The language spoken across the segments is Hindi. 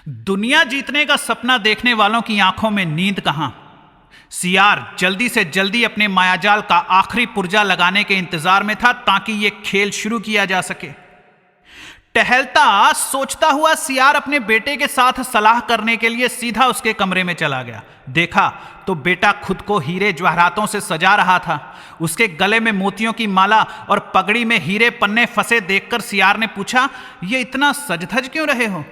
दुनिया जीतने का सपना देखने वालों की आंखों में नींद कहां। सीआर जल्दी से जल्दी अपने मायाजाल का आखिरी पुर्जा लगाने के इंतजार में था ताकि यह खेल शुरू किया जा सके। टहलता सोचता हुआ सीआर अपने बेटे के साथ सलाह करने के लिए सीधा उसके कमरे में चला गया। देखा तो बेटा खुद को हीरे जवाहरातों से सजा रहा था। उसके गले में मोतियों की माला और पगड़ी में हीरे पन्ने फंसे देखकर सीआर ने पूछा, ये इतना सज-धज क्यों रहे हो?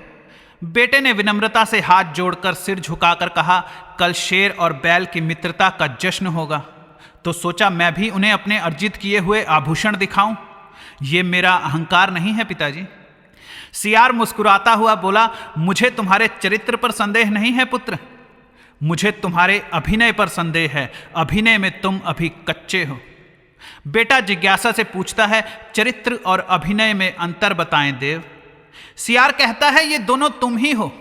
बेटे ने विनम्रता से हाथ जोड़कर सिर झुकाकर कहा, कल शेर और बैल की मित्रता का जश्न होगा, तो सोचा मैं भी उन्हें अपने अर्जित किए हुए आभूषण दिखाऊं। ये मेरा अहंकार नहीं है पिताजी। सीआर मुस्कुराता हुआ बोला, मुझे तुम्हारे चरित्र पर संदेह नहीं है पुत्र, मुझे तुम्हारे अभिनय पर संदेह है। अभिनय में तुम अभी कच्चे हो। बेटा जिज्ञासा से पूछता है, चरित्र और अभिनय में अंतर बताएं देव। सीआर कहता है, ये दोनों तुम ही हो।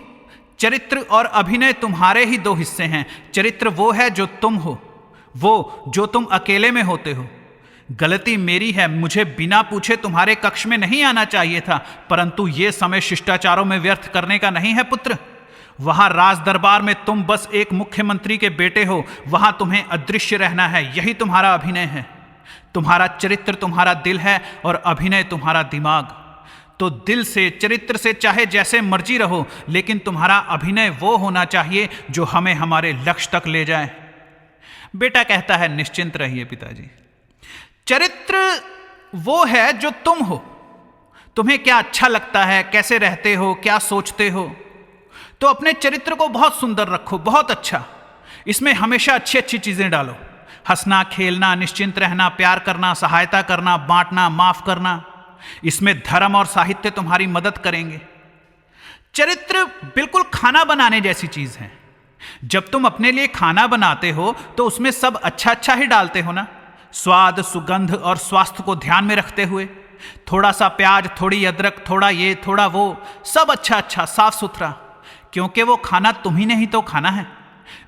चरित्र और अभिनय तुम्हारे ही दो हिस्से हैं। चरित्र वो है जो तुम हो, वो जो तुम अकेले में होते हो। गलती मेरी है, मुझे बिना पूछे तुम्हारे कक्ष में नहीं आना चाहिए था, परंतु ये समय शिष्टाचारों में व्यर्थ करने का नहीं है पुत्र। वहां राज दरबार में तुम बस एक मुख्यमंत्री के बेटे हो, वहां तुम्हें अदृश्य रहना है, यही तुम्हारा अभिनय है। तुम्हारा चरित्र तुम्हारा दिल है और अभिनय तुम्हारा दिमाग। तो दिल से चरित्र से चाहे जैसे मर्जी रहो, लेकिन तुम्हारा अभिनय वो होना चाहिए जो हमें हमारे लक्ष्य तक ले जाए। बेटा कहता है, निश्चिंत रहिए पिताजी। चरित्र वो है जो तुम हो। तुम्हें क्या अच्छा लगता है, कैसे रहते हो, क्या सोचते हो, तो अपने चरित्र को बहुत सुंदर रखो, बहुत अच्छा। इसमें हमेशा अच्छी अच्छी चीजें डालो। हंसना, खेलना, निश्चिंत रहना, प्यार करना, सहायता करना, बांटना, माफ करना। इसमें धर्म और साहित्य तुम्हारी मदद करेंगे। चरित्र बिल्कुल खाना बनाने जैसी चीज है। जब तुम अपने लिए खाना बनाते हो तो उसमें सब अच्छा अच्छा ही डालते हो ना, स्वाद, सुगंध और स्वास्थ्य को ध्यान में रखते हुए। थोड़ा सा प्याज, थोड़ी अदरक, थोड़ा ये, थोड़ा वो, सब अच्छा अच्छा, साफ सुथरा, क्योंकि वो खाना तुम्ही ने ही तो खाना है।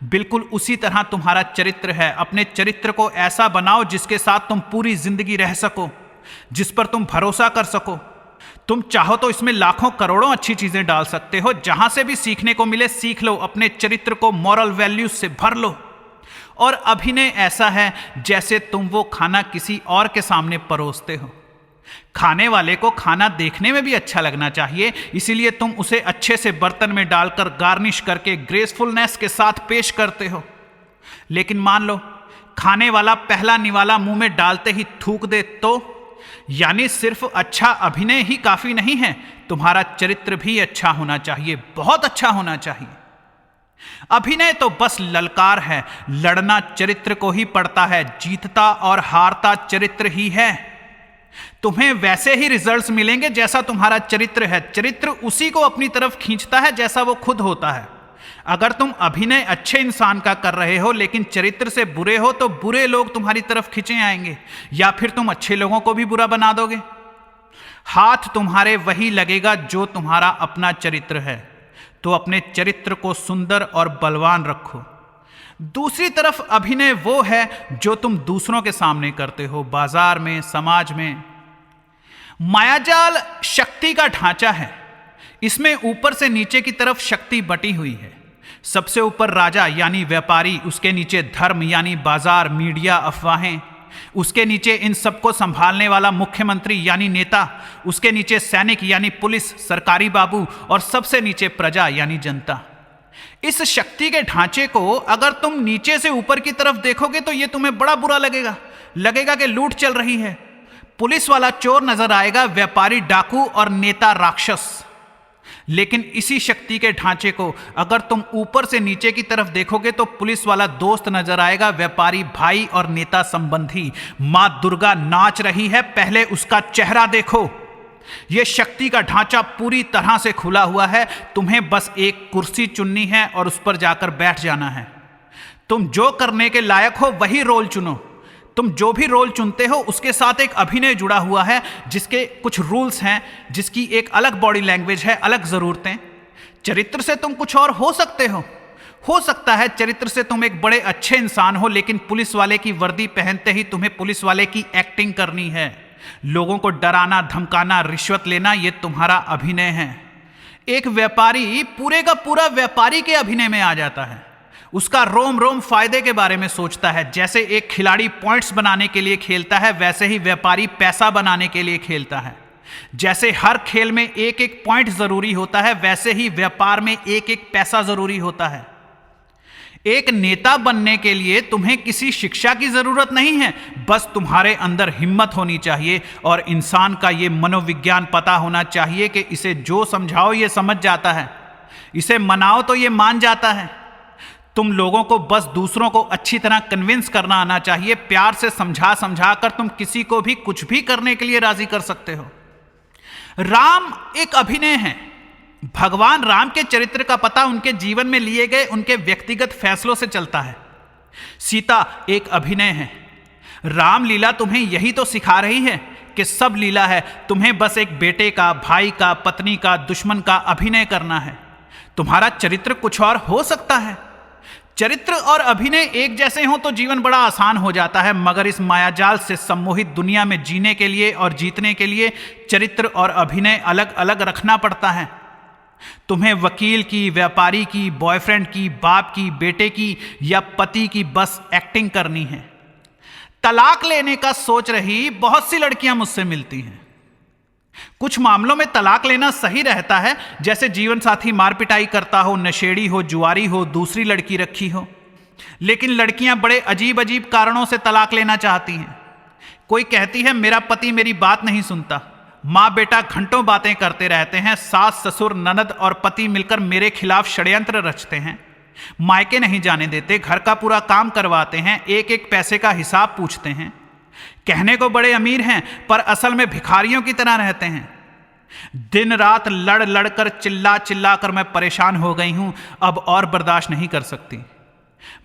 बिल्कुल उसी तरह तुम्हारा चरित्र है। अपने चरित्र को ऐसा बनाओ जिसके साथ तुम पूरी जिंदगी रह सको, जिस पर तुम भरोसा कर सको। तुम चाहो तो इसमें लाखों करोड़ों अच्छी चीजें डाल सकते हो। जहां से भी सीखने को मिले सीख लो। अपने चरित्र को मॉरल वैल्यूज से भर लो। और अभिनय ऐसा है जैसे तुम वो खाना किसी और के सामने परोसते हो। खाने वाले को खाना देखने में भी अच्छा लगना चाहिए, इसीलिए तुम उसे अच्छे से बर्तन में डालकर गार्निश करके ग्रेसफुलनेस के साथ पेश करते हो। लेकिन मान लो खाने वाला पहला निवाला मुंह में डालते ही थूक दे तो? यानी सिर्फ अच्छा अभिनय ही काफी नहीं है, तुम्हारा चरित्र भी अच्छा होना चाहिए, बहुत अच्छा होना चाहिए। अभिनय तो बस ललकार है, लड़ना चरित्र को ही पड़ता है। जीतता और हारता चरित्र ही है। तुम्हें वैसे ही रिजल्ट्स मिलेंगे जैसा तुम्हारा चरित्र है। चरित्र उसी को अपनी तरफ खींचता है जैसा वो खुद होता है। अगर तुम अभिनय अच्छे इंसान का कर रहे हो लेकिन चरित्र से बुरे हो तो बुरे लोग तुम्हारी तरफ खींचे आएंगे, या फिर तुम अच्छे लोगों को भी बुरा बना दोगे। हाथ तुम्हारे वही लगेगा जो तुम्हारा अपना चरित्र है। तो अपने चरित्र को सुंदर और बलवान रखो। दूसरी तरफ अभिनय वो है जो तुम दूसरों के सामने करते हो, बाजार में, समाज में। मायाजाल शक्ति का ढांचा है। इसमें ऊपर से नीचे की तरफ शक्ति बटी हुई है। सबसे ऊपर राजा यानी व्यापारी, उसके नीचे धर्म यानी बाजार, मीडिया, अफवाहें, उसके नीचे इन सबको संभालने वाला मुख्यमंत्री यानी नेता, उसके नीचे सैनिक यानी पुलिस, सरकारी बाबू, और सबसे नीचे प्रजा यानी जनता। इस शक्ति के ढांचे को अगर तुम नीचे से ऊपर की तरफ देखोगे तो यह तुम्हें बड़ा बुरा लगेगा कि लूट चल रही है। पुलिस वाला चोर नजर आएगा, व्यापारी डाकू और नेता राक्षस। लेकिन इसी शक्ति के ढांचे को अगर तुम ऊपर से नीचे की तरफ देखोगे तो पुलिस वाला दोस्त नजर आएगा, व्यापारी भाई और नेता संबंधी। मां दुर्गा नाच रही है, पहले उसका चेहरा देखो। यह शक्ति का ढांचा पूरी तरह से खुला हुआ है। तुम्हें बस एक कुर्सी चुननी है और उस पर जाकर बैठ जाना है। तुम जो करने के लायक हो वही रोल चुनो। तुम जो भी रोल चुनते हो उसके साथ एक अभिनय जुड़ा हुआ है, जिसके कुछ रूल्स हैं, जिसकी एक अलग बॉडी लैंग्वेज है, अलग जरूरतें। चरित्र से तुम कुछ और हो सकते हो सकता है चरित्र से तुम एक बड़े अच्छे इंसान हो, लेकिन पुलिस वाले की वर्दी पहनते ही तुम्हें पुलिस वाले की एक्टिंग करनी है। लोगों को डराना, धमकाना, रिश्वत लेना, यह तुम्हारा अभिनय है। एक व्यापारी पूरे का पूरा व्यापारी के अभिनय में आ जाता है। उसका रोम रोम फायदे के बारे में सोचता है। जैसे एक खिलाड़ी पॉइंट्स बनाने के लिए खेलता है, वैसे ही व्यापारी पैसा बनाने के लिए खेलता है। जैसे हर खेल में एक एक पॉइंट जरूरी होता है, वैसे ही व्यापार में एक एक पैसा जरूरी होता है। एक नेता बनने के लिए तुम्हें किसी शिक्षा की जरूरत नहीं है, बस तुम्हारे अंदर हिम्मत होनी चाहिए और इंसान का ये मनोविज्ञान पता होना चाहिए कि इसे जो समझाओ ये समझ जाता है, इसे मनाओ तो ये मान जाता है। तुम लोगों को बस दूसरों को अच्छी तरह कन्विंस करना आना चाहिए। प्यार से समझा समझा कर तुम किसी को भी कुछ भी करने के लिए राजी कर सकते हो। राम एक अभिनय है। भगवान राम के चरित्र का पता उनके जीवन में लिए गए उनके व्यक्तिगत फैसलों से चलता है। सीता एक अभिनय है। रामलीला तुम्हें यही तो सिखा रही है कि सब लीला है, तुम्हें बस एक बेटे का, भाई का, पत्नी का, दुश्मन का अभिनय करना है। तुम्हारा चरित्र कुछ और हो सकता है। चरित्र और अभिनय एक जैसे हों तो जीवन बड़ा आसान हो जाता है, मगर इस मायाजाल से सम्मोहित दुनिया में जीने के लिए और जीतने के लिए चरित्र और अभिनय अलग अलग रखना पड़ता है। तुम्हें वकील की, व्यापारी की, बॉयफ्रेंड की, बाप की, बेटे की या पति की बस एक्टिंग करनी है। तलाक लेने का सोच रही बहुत सी लड़कियां मुझसे मिलती हैं। कुछ मामलों में तलाक लेना सही रहता है, जैसे जीवन साथी मार पिटाई करता हो, नशेड़ी हो, जुआरी हो, दूसरी लड़की रखी हो। लेकिन लड़कियां बड़े अजीब अजीब कारणों से तलाक लेना चाहती हैं। कोई कहती है मेरा पति मेरी बात नहीं सुनता, माँ बेटा घंटों बातें करते रहते हैं, सास ससुर ननद और पति मिलकर मेरे खिलाफ षड्यंत्र रचते हैं, मायके नहीं जाने देते, घर का पूरा काम करवाते हैं, एक एक पैसे का हिसाब पूछते हैं। कहने को बड़े अमीर हैं पर असल में भिखारियों की तरह रहते हैं। दिन रात लड़ लड़ कर, चिल्ला चिल्ला कर मैं परेशान हो गई हूं, अब और बर्दाश्त नहीं कर सकती।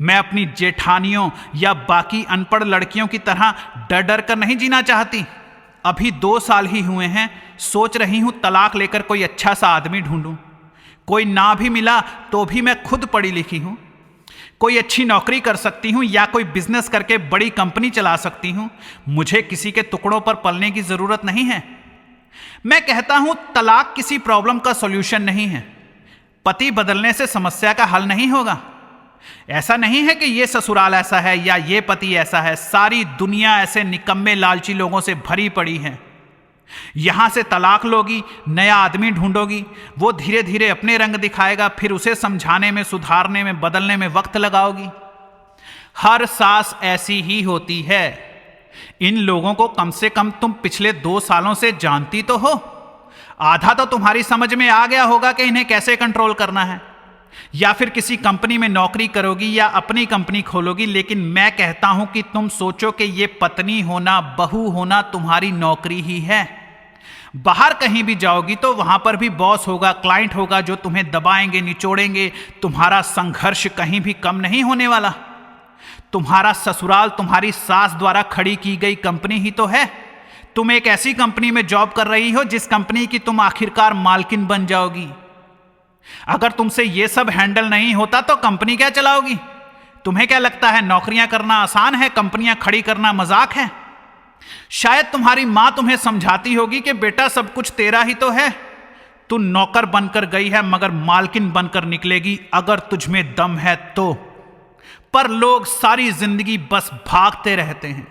मैं अपनी जेठानियों या बाकी अनपढ़ लड़कियों की तरह डर डर कर नहीं जीना चाहती। अभी 2 साल ही हुए हैं, सोच रही हूं तलाक लेकर कोई अच्छा सा आदमी ढूंढूं। कोई ना भी मिला तो भी मैं खुद पढ़ी लिखी हूं, कोई अच्छी नौकरी कर सकती हूं या कोई बिजनेस करके बड़ी कंपनी चला सकती हूं। मुझे किसी के टुकड़ों पर पलने की जरूरत नहीं है। मैं कहता हूं तलाक किसी प्रॉब्लम का सॉल्यूशन नहीं है। पति बदलने से समस्या का हल नहीं होगा। ऐसा नहीं है कि ये ससुराल ऐसा है या ये पति ऐसा है। सारी दुनिया ऐसे निकम्मे लालची लोगों से भरी पड़ी है। यहां से तलाक लोगी, नया आदमी ढूंढोगी, वो धीरे धीरे अपने रंग दिखाएगा, फिर उसे समझाने में, सुधारने में, बदलने में वक्त लगाओगी। हर सास ऐसी ही होती है। इन लोगों को कम से कम तुम पिछले 2 सालों से जानती तो हो। आधा तो तुम्हारी समझ में आ गया होगा कि इन्हें कैसे कंट्रोल करना है। या फिर किसी कंपनी में नौकरी करोगी या अपनी कंपनी खोलोगी। लेकिन मैं कहता हूं कि तुम सोचो कि ये पत्नी होना, बहू होना तुम्हारी नौकरी ही है। बाहर कहीं भी जाओगी तो वहां पर भी बॉस होगा, क्लाइंट होगा जो तुम्हें दबाएंगे, निचोड़ेंगे। तुम्हारा संघर्ष कहीं भी कम नहीं होने वाला। तुम्हारा ससुराल तुम्हारी सास द्वारा खड़ी की गई कंपनी ही तो है। तुम एक ऐसी कंपनी में जॉब कर रही हो जिस कंपनी की तुम आखिरकार मालकिन बन जाओगी। अगर तुमसे यह सब हैंडल नहीं होता तो कंपनी क्या चलाओगी? तुम्हें क्या लगता है नौकरियां करना आसान है, कंपनियां खड़ी करना मजाक है? शायद तुम्हारी मां तुम्हें समझाती होगी कि बेटा सब कुछ तेरा ही तो है, तू नौकर बनकर गई है मगर मालकिन बनकर निकलेगी अगर तुझमें दम है तो। पर लोग सारी जिंदगी बस भागते रहते हैं।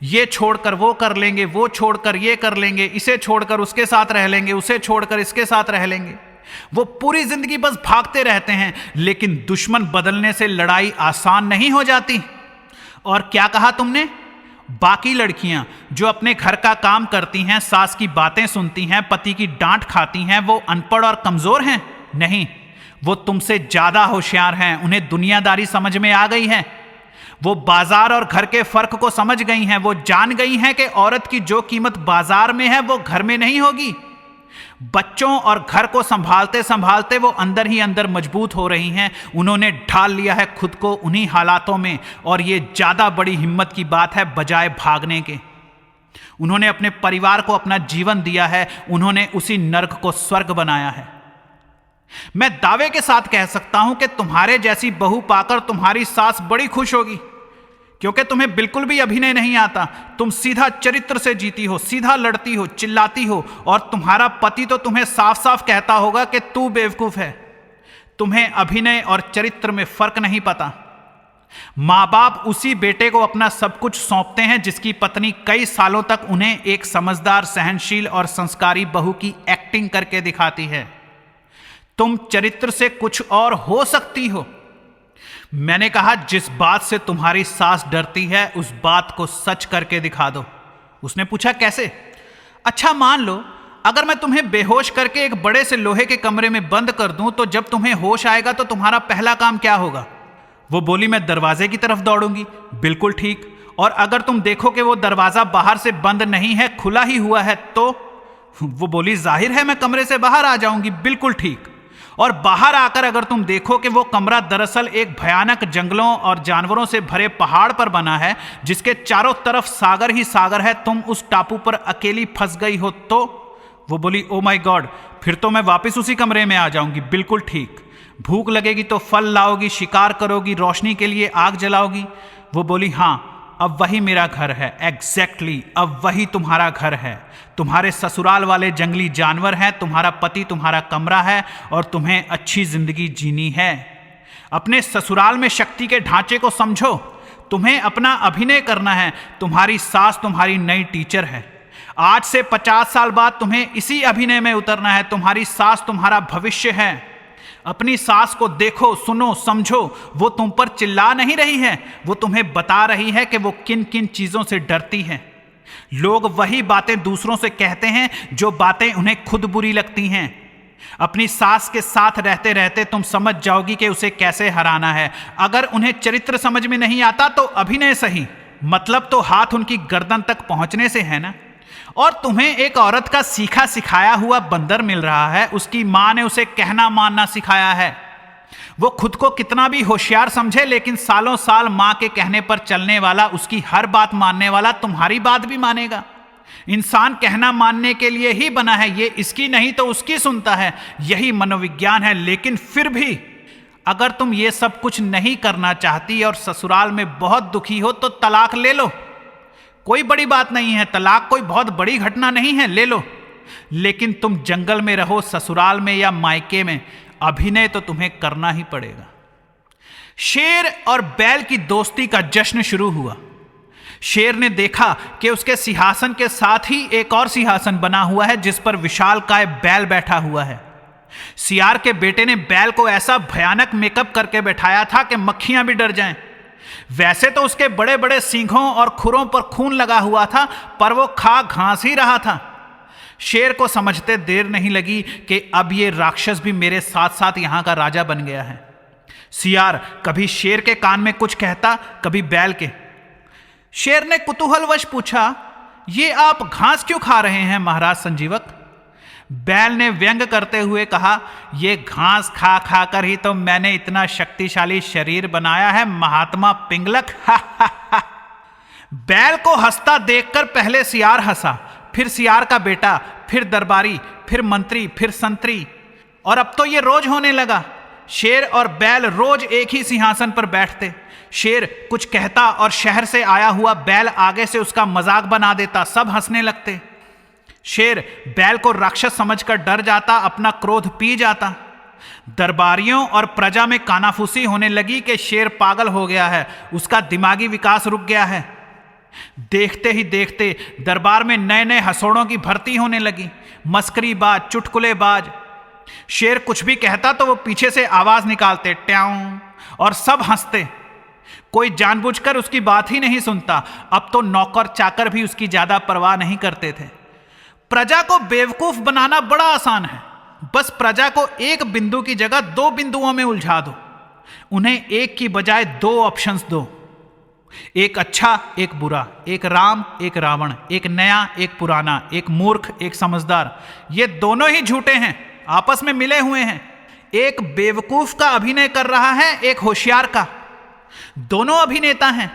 ये छोड़कर वो कर लेंगे, वो छोड़कर ये कर लेंगे, इसे छोड़कर उसके साथ रह लेंगे, उसे छोड़कर इसके साथ रह लेंगे। वो पूरी जिंदगी बस भागते रहते हैं। लेकिन दुश्मन बदलने से लड़ाई आसान नहीं हो जाती। और क्या कहा तुमने? बाकी लड़कियां जो अपने घर का काम करती हैं, सास की बातें सुनती हैं, पति की डांट खाती हैं, वो अनपढ़ और कमजोर हैं? नहीं, वो तुमसे ज्यादा होशियार हैं। उन्हें दुनियादारी समझ में आ गई है। वो बाजार और घर के फर्क को समझ गई हैं। वो जान गई हैं कि औरत की जो कीमत बाजार में है वो घर में नहीं होगी। बच्चों और घर को संभालते संभालते वो अंदर ही अंदर मजबूत हो रही हैं। उन्होंने ढाल लिया है खुद को उन्हीं हालातों में, और ये ज्यादा बड़ी हिम्मत की बात है बजाय भागने के। उन्होंने अपने परिवार को अपना जीवन दिया है। उन्होंने उसी नर्क को स्वर्ग बनाया है। मैं दावे के साथ कह सकता हूं कि तुम्हारे जैसी बहू पाकर तुम्हारी सास बड़ी खुश होगी, क्योंकि तुम्हें बिल्कुल भी अभिनय नहीं आता। तुम सीधा चरित्र से जीती हो, सीधा लड़ती हो, चिल्लाती हो, और तुम्हारा पति तो तुम्हें साफ साफ कहता होगा कि तू बेवकूफ है। तुम्हें अभिनय और चरित्र में फर्क नहीं पता। माँ बाप उसी बेटे को अपना सब कुछ सौंपते हैं जिसकी पत्नी कई सालों तक उन्हें एक समझदार, सहनशील और संस्कारी बहू की एक्टिंग करके दिखाती है। तुम चरित्र से कुछ और हो सकती हो। मैंने कहा, जिस बात से तुम्हारी सास डरती है उस बात को सच करके दिखा दो। उसने पूछा, कैसे? अच्छा, मान लो अगर मैं तुम्हें बेहोश करके एक बड़े से लोहे के कमरे में बंद कर दूं तो जब तुम्हें होश आएगा तो तुम्हारा पहला काम क्या होगा? वो बोली, मैं दरवाजे की तरफ दौड़ूंगी। बिल्कुल ठीक। और अगर तुम देखो कि वो दरवाजा बाहर से बंद नहीं है, खुला ही हुआ है, तो? वो बोली, जाहिर है मैं कमरे से बाहर आ जाऊंगी। बिल्कुल ठीक। और बाहर आकर अगर तुम देखो कि वो कमरा दरअसल एक भयानक जंगलों और जानवरों से भरे पहाड़ पर बना है जिसके चारों तरफ सागर ही सागर है, तुम उस टापू पर अकेली फंस गई हो, तो? वो बोली, ओ माय गॉड, फिर तो मैं वापस उसी कमरे में आ जाऊंगी। बिल्कुल ठीक। भूख लगेगी तो फल लाओगी, शिकार करोगी, रोशनी के लिए आग जलाओगी। वो बोली, हाँ, अब वही मेरा घर है। एग्जैक्टली, अब वही तुम्हारा घर है। तुम्हारे ससुराल वाले जंगली जानवर हैं, तुम्हारा पति तुम्हारा कमरा है, और तुम्हें अच्छी जिंदगी जीनी है। अपने ससुराल में शक्ति के ढांचे को समझो। तुम्हें अपना अभिनय करना है। तुम्हारी सास तुम्हारी नई टीचर है। आज से 50 साल बाद तुम्हें इसी अभिनय में उतरना है। तुम्हारी सास तुम्हारा भविष्य है। अपनी सास को देखो, सुनो, समझो। वो तुम पर चिल्ला नहीं रही है, वो तुम्हें बता रही है कि वो किन किन चीजों से डरती है। लोग वही बातें दूसरों से कहते हैं जो बातें उन्हें खुद बुरी लगती हैं। अपनी सास के साथ रहते रहते तुम समझ जाओगी कि उसे कैसे हराना है। अगर उन्हें चरित्र समझ में नहीं आता तो अभिनय सही, मतलब तो हाथ उनकी गर्दन तक पहुंचने से है ना। और तुम्हें एक औरत का सीखा सिखाया हुआ बंदर मिल रहा है। उसकी मां ने उसे कहना मानना सिखाया है। वो खुद को कितना भी होशियार समझे, लेकिन सालों साल मां के कहने पर चलने वाला, उसकी हर बात मानने वाला तुम्हारी बात भी मानेगा। इंसान कहना मानने के लिए ही बना है। ये इसकी नहीं तो उसकी सुनता है। यही मनोविज्ञान है। लेकिन फिर भी अगर तुम ये सब कुछ नहीं करना चाहती और ससुराल में बहुत दुखी हो तो तलाक ले लो। कोई बड़ी बात नहीं है, तलाक कोई बहुत बड़ी घटना नहीं है, ले लो। लेकिन तुम जंगल में रहो, ससुराल में या मायके में, अभिनय तो तुम्हें करना ही पड़ेगा। शेर और बैल की दोस्ती का जश्न शुरू हुआ। शेर ने देखा कि उसके सिंहासन के साथ ही एक और सिंहासन बना हुआ है जिस पर विशालकाय बैल बैठा हुआ है। सियार के बेटे ने बैल को ऐसा भयानक मेकअप करके बैठाया था कि मक्खियां भी डर जाएं। वैसे तो उसके बड़े बड़े सींगों और खुरों पर खून लगा हुआ था, पर वो खा घास ही रहा था। शेर को समझते देर नहीं लगी कि अब ये राक्षस भी मेरे साथ साथ यहां का राजा बन गया है। सियार कभी शेर के कान में कुछ कहता, कभी बैल के। शेर ने कुतूहलवश पूछा, ये आप घास क्यों खा रहे हैं महाराज संजीवक? बैल ने व्यंग करते हुए कहा, ये घास खा खा कर ही तो मैंने इतना शक्तिशाली शरीर बनाया है महात्मा पिंगलक। बैल को हंसता देखकर पहले सियार हंसा, फिर सियार का बेटा, फिर दरबारी, फिर मंत्री, फिर संतरी, और अब तो ये रोज होने लगा। शेर और बैल रोज एक ही सिंहासन पर बैठते। शेर कुछ कहता और शहर से आया हुआ बैल आगे से उसका मजाक बना देता। सब हंसने लगते। शेर बैल को राक्षस समझकर डर जाता, अपना क्रोध पी जाता। दरबारियों और प्रजा में कानाफूसी होने लगी कि शेर पागल हो गया है, उसका दिमागी विकास रुक गया है। देखते ही देखते दरबार में नए नए हंसोड़ों की भर्ती होने लगी, मस्करीबाज, चुटकुलेबाज। शेर कुछ भी कहता तो वो पीछे से आवाज निकालते, ट्याऊं, और सब हंसते। कोई जानबूझकर उसकी बात ही नहीं सुनता। अब तो नौकर चाकर भी उसकी ज्यादा परवाह नहीं करते थे। प्रजा को बेवकूफ बनाना बड़ा आसान है। बस प्रजा को एक बिंदु की जगह दो बिंदुओं में उलझा दो। उन्हें एक की बजाय दो ऑप्शंस दो, एक अच्छा एक बुरा, एक राम एक रावण, एक नया एक पुराना, एक मूर्ख एक समझदार। ये दोनों ही झूठे हैं, आपस में मिले हुए हैं। एक बेवकूफ का अभिनय कर रहा है, एक होशियार का। दोनों अभिनेता हैं।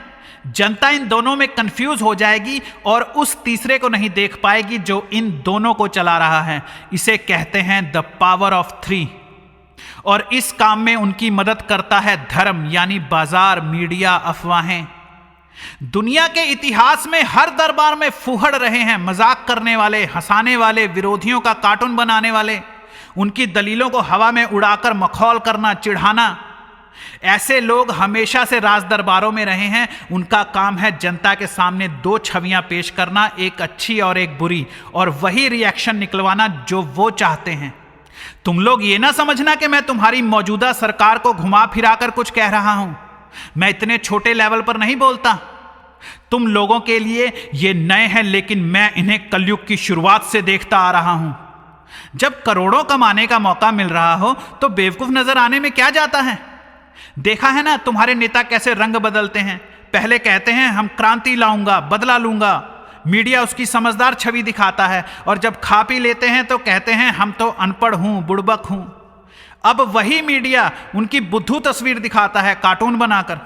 जनता इन दोनों में कंफ्यूज हो जाएगी और उस तीसरे को नहीं देख पाएगी जो इन दोनों को चला रहा है। इसे कहते हैं द पावर ऑफ 3। और इस काम में उनकी मदद करता है धर्म, यानी बाजार, मीडिया, अफवाहें। दुनिया के इतिहास में हर दरबार में फुहड़ रहे हैं मजाक करने वाले, हंसाने वाले, विरोधियों का कार्टून बनाने वाले, उनकी दलीलों को हवा में उड़ाकर मखौल करना, चिढ़ाना। ऐसे लोग हमेशा से राज दरबारों में रहे हैं। उनका काम है जनता के सामने दो छवियां पेश करना, एक अच्छी और एक बुरी, और वही रिएक्शन निकलवाना जो वो चाहते हैं। तुम लोग ये ना समझना कि मैं तुम्हारी मौजूदा सरकार को घुमा फिराकर कुछ कह रहा हूं। मैं इतने छोटे लेवल पर नहीं बोलता। तुम लोगों के लिए ये नए हैं, लेकिन मैं इन्हें कलयुग की शुरुआत से देखता आ रहा हूं। जब करोड़ों कमाने का मौका मिल रहा हो तो बेवकूफ नजर आने में क्या जाता है। देखा है ना तुम्हारे नेता कैसे रंग बदलते हैं। पहले कहते हैं हम क्रांति लाऊंगा, बदला लूंगा, मीडिया उसकी समझदार छवि दिखाता है, और जब खा पी लेते हैं तो कहते हैं हम तो अनपढ़ हूं, बुड़बक हूं। अब वही मीडिया उनकी बुद्धू तस्वीर दिखाता है कार्टून बनाकर।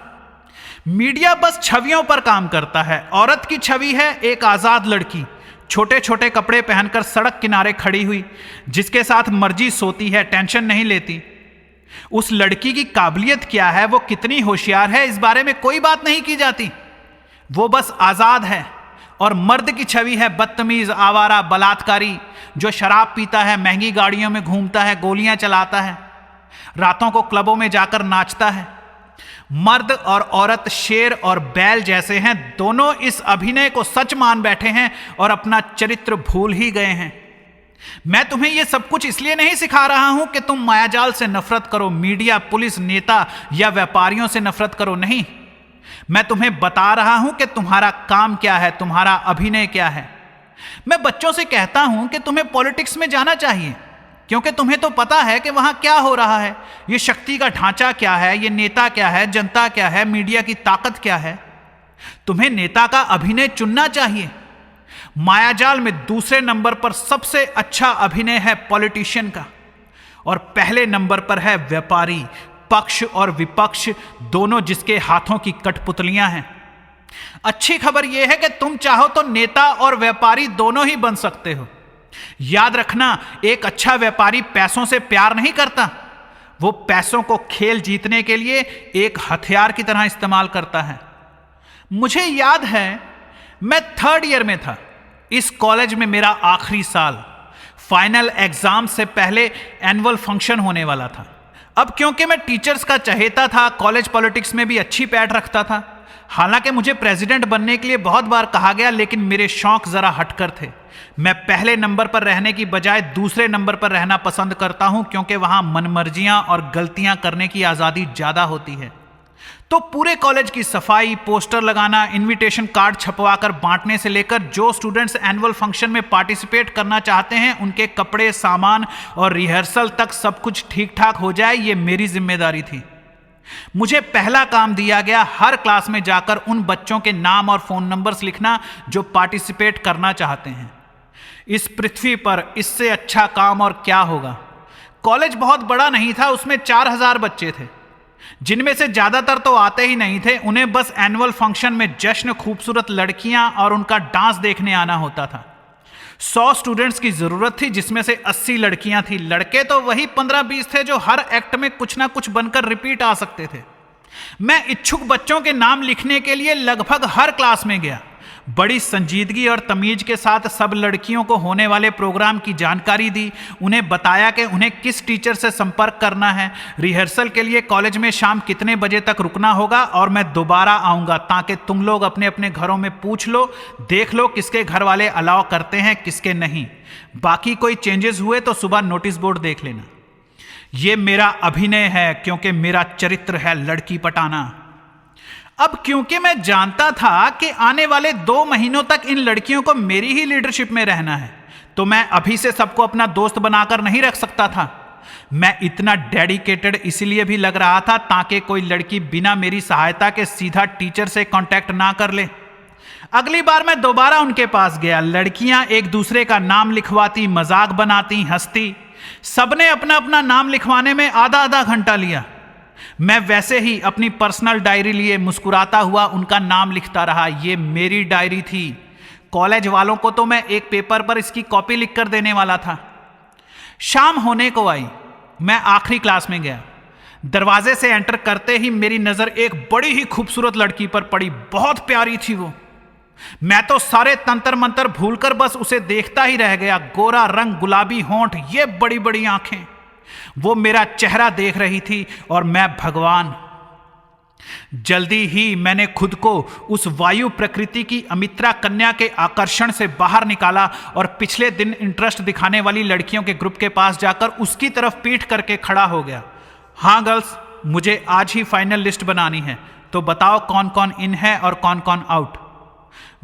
मीडिया बस छवियों पर काम करता है। औरत की छवि है एक आजाद लड़की, छोटे छोटे कपड़े पहनकर सड़क किनारे खड़ी हुई, जिसके साथ मर्जी सोती है, टेंशन नहीं लेती। उस लड़की की काबिलियत क्या है, वो कितनी होशियार है, इस बारे में कोई बात नहीं की जाती। वो बस आजाद है। और मर्द की छवि है बदतमीज, आवारा, बलात्कारी, जो शराब पीता है, महंगी गाड़ियों में घूमता है, गोलियां चलाता है, रातों को क्लबों में जाकर नाचता है। मर्द और औरत शेर और बैल जैसे हैं। दोनों इस अभिनय को सच मान बैठे हैं और अपना चरित्र भूल ही गए हैं। मैं तुम्हें यह सब कुछ इसलिए नहीं सिखा रहा हूं कि तुम मायाजाल से नफरत करो, मीडिया, पुलिस, नेता या व्यापारियों से नफरत करो। नहीं, मैं तुम्हें बता रहा हूं कि तुम्हारा काम क्या है, तुम्हारा अभिनय क्या है। मैं बच्चों से कहता हूं कि तुम्हें पॉलिटिक्स में जाना चाहिए, क्योंकि तुम्हें तो पता है कि वहां क्या हो रहा है, ये शक्ति का ढांचा क्या है, ये नेता क्या है, जनता क्या है, मीडिया की ताकत क्या है। तुम्हें नेता का अभिनय चुनना चाहिए। मायाजाल में दूसरे नंबर पर सबसे अच्छा अभिनय है पॉलिटिशियन का, और पहले नंबर पर है व्यापारी, पक्ष और विपक्ष दोनों जिसके हाथों की कठपुतलियां हैं। अच्छी खबर यह है कि तुम चाहो तो नेता और व्यापारी दोनों ही बन सकते हो। याद रखना, एक अच्छा व्यापारी पैसों से प्यार नहीं करता, वो पैसों को खेल जीतने के लिए एक हथियार की तरह इस्तेमाल करता है। मुझे याद है मैं 3rd ईयर में था। इस कॉलेज में मेरा आखिरी साल, फाइनल एग्जाम से पहले एनुअल फंक्शन होने वाला था। अब क्योंकि मैं टीचर्स का चहेता था, कॉलेज पॉलिटिक्स में भी अच्छी पैठ रखता था। हालांकि मुझे प्रेसिडेंट बनने के लिए बहुत बार कहा गया, लेकिन मेरे शौक जरा हटकर थे। मैं पहले नंबर पर रहने की बजाय दूसरे नंबर पर रहना पसंद करता हूं, क्योंकि वहां मनमर्जियां और गलतियां करने की आज़ादी ज़्यादा होती है। तो पूरे कॉलेज की सफाई, पोस्टर लगाना, इनविटेशन कार्ड छपवाकर बांटने से लेकर जो स्टूडेंट्स एनुअल फंक्शन में पार्टिसिपेट करना चाहते हैं उनके कपड़े, सामान और रिहर्सल तक सब कुछ ठीक ठाक हो जाए, ये मेरी जिम्मेदारी थी। मुझे पहला काम दिया गया हर क्लास में जाकर उन बच्चों के नाम और फोन नंबर्स लिखना जो पार्टिसिपेट करना चाहते हैं। इस पृथ्वी पर इससे अच्छा काम और क्या होगा। कॉलेज बहुत बड़ा नहीं था, उसमें 4000 बच्चे थे, जिनमें से ज्यादातर तो आते ही नहीं थे। उन्हें बस एनुअल फंक्शन में जश्न, खूबसूरत लड़कियां और उनका डांस देखने आना होता था। 100 स्टूडेंट्स की जरूरत थी, जिसमें से 80 लड़कियां थी। लड़के तो वही 15-20 थे जो हर एक्ट में कुछ ना कुछ बनकर रिपीट आ सकते थे। मैं इच्छुक बच्चों के नाम लिखने के लिए लगभग हर क्लास में गया। बड़ी संजीदगी और तमीज के साथ सब लड़कियों को होने वाले प्रोग्राम की जानकारी दी। उन्हें बताया कि उन्हें किस टीचर से संपर्क करना है, रिहर्सल के लिए कॉलेज में शाम कितने बजे तक रुकना होगा, और मैं दोबारा आऊँगा ताकि तुम लोग अपने अपने घरों में पूछ लो, देख लो किसके घर वाले अलाउ करते हैं, किसके नहीं। बाकी कोई चेंजेस हुए तो सुबह नोटिस बोर्ड देख लेना। ये मेरा अभिनय है, क्योंकि मेरा चरित्र है लड़की पटाना। अब क्योंकि मैं जानता था कि आने वाले 2 महीनों तक इन लड़कियों को मेरी ही लीडरशिप में रहना है, तो मैं अभी से सबको अपना दोस्त बनाकर नहीं रख सकता था। मैं इतना डेडिकेटेड इसलिए भी लग रहा था ताकि कोई लड़की बिना मेरी सहायता के सीधा टीचर से कांटेक्ट ना कर ले। अगली बार मैं दोबारा उनके पास गया। लड़कियां एक दूसरे का नाम लिखवाती, मजाक बनाती, हंसती। सबने अपना अपना नाम लिखवाने में आधा आधा घंटा लिया। मैं वैसे ही अपनी पर्सनल डायरी लिए मुस्कुराता हुआ उनका नाम लिखता रहा। ये मेरी डायरी थी। कॉलेज वालों को तो मैं एक पेपर पर इसकी कॉपी लिखकर देने वाला था। शाम होने को आई। मैं आखिरी क्लास में गया। दरवाजे से एंटर करते ही मेरी नजर एक बड़ी ही खूबसूरत लड़की पर पड़ी। बहुत प्यारी थी वो। मैं तो सारे तंत्र मंत्र भूलकर बस उसे देखता ही रह गया। गोरा रंग, गुलाबी होंठ, ये बड़ी बड़ी आंखें। वो मेरा चेहरा देख रही थी और मैं भगवान। जल्दी ही मैंने खुद को उस वायु प्रकृति की अमित्रा कन्या के आकर्षण से बाहर निकाला और पिछले दिन इंटरेस्ट दिखाने वाली लड़कियों के ग्रुप के पास जाकर उसकी तरफ पीठ करके खड़ा हो गया। हाँ गर्ल्स, मुझे आज ही फाइनल लिस्ट बनानी है, तो बताओ कौन कौन इन है और कौन कौन आउट।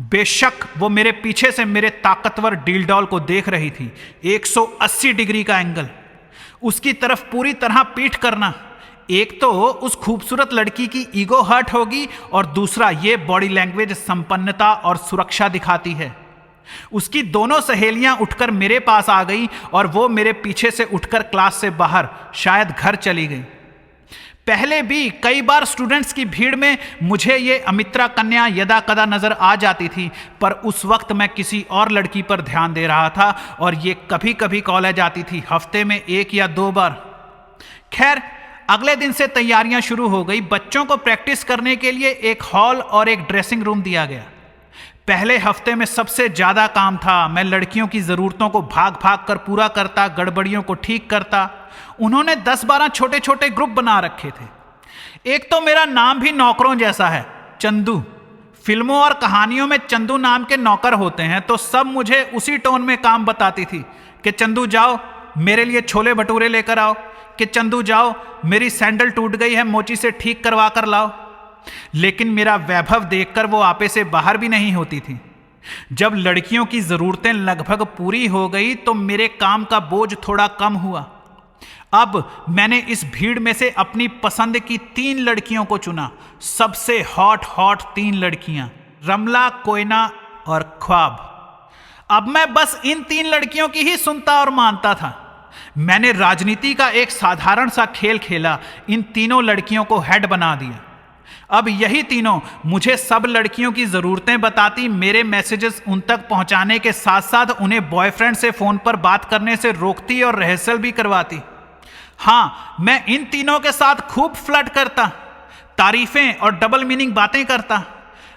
बेशक वो मेरे पीछे से मेरे ताकतवर डील डॉल को देख रही थी। 180 डिग्री का एंगल, उसकी तरफ पूरी तरह पीठ करना। एक तो उस खूबसूरत लड़की की ईगो हर्ट होगी और दूसरा ये बॉडी लैंग्वेज संपन्नता और सुरक्षा दिखाती है। उसकी दोनों सहेलियां उठकर मेरे पास आ गई और वो मेरे पीछे से उठकर क्लास से बाहर शायद घर चली गई। पहले भी कई बार स्टूडेंट्स की भीड़ में मुझे ये अमित्रा कन्या यदा कदा नजर आ जाती थी, पर उस वक्त मैं किसी और लड़की पर ध्यान दे रहा था और ये कभी कभी कॉलेज आती थी, हफ्ते में 1 या 2 बार। खैर, अगले दिन से तैयारियां शुरू हो गई। बच्चों को प्रैक्टिस करने के लिए एक हॉल और एक ड्रेसिंग रूम दिया गया। पहले हफ्ते में सबसे ज्यादा काम था। मैं लड़कियों की जरूरतों को भाग भाग कर पूरा करता, गड़बड़ियों को ठीक करता। उन्होंने 10-12 छोटे छोटे ग्रुप बना रखे थे। एक तो मेरा नाम भी नौकरों जैसा है, चंदू। फिल्मों और कहानियों में चंदू नाम के नौकर होते हैं, तो सब मुझे उसी टोन में काम बताती थी कि चंदू जाओ मेरे लिए छोले भटूरे लेकर आओ, कि चंदू जाओ मेरी सैंडल टूट गई है, मोची से ठीक करवा कर लाओ। लेकिन मेरा वैभव देखकर वो आपे से बाहर भी नहीं होती थी। जब लड़कियों की जरूरतें लगभग पूरी हो गई तो मेरे काम का बोझ थोड़ा कम हुआ। अब मैंने इस भीड़ में से अपनी पसंद की 3 लड़कियों को चुना। सबसे हॉट 3 लड़कियां, रमला, कोयना और ख्वाब। अब मैं बस इन 3 लड़कियों की ही सुनता और मानता था। मैंने राजनीति का एक साधारण सा खेल खेला, इन तीनों लड़कियों को हेड बना दिया। अब यही तीनों मुझे सब लड़कियों की जरूरतें बताती, मेरे मैसेजेस उन तक पहुंचाने के साथ साथ उन्हें बॉयफ्रेंड से फोन पर बात करने से रोकती और रिहर्सल भी करवाती। हाँ, मैं इन तीनों के साथ खूब फ्लर्ट करता, तारीफें और डबल मीनिंग बातें करता।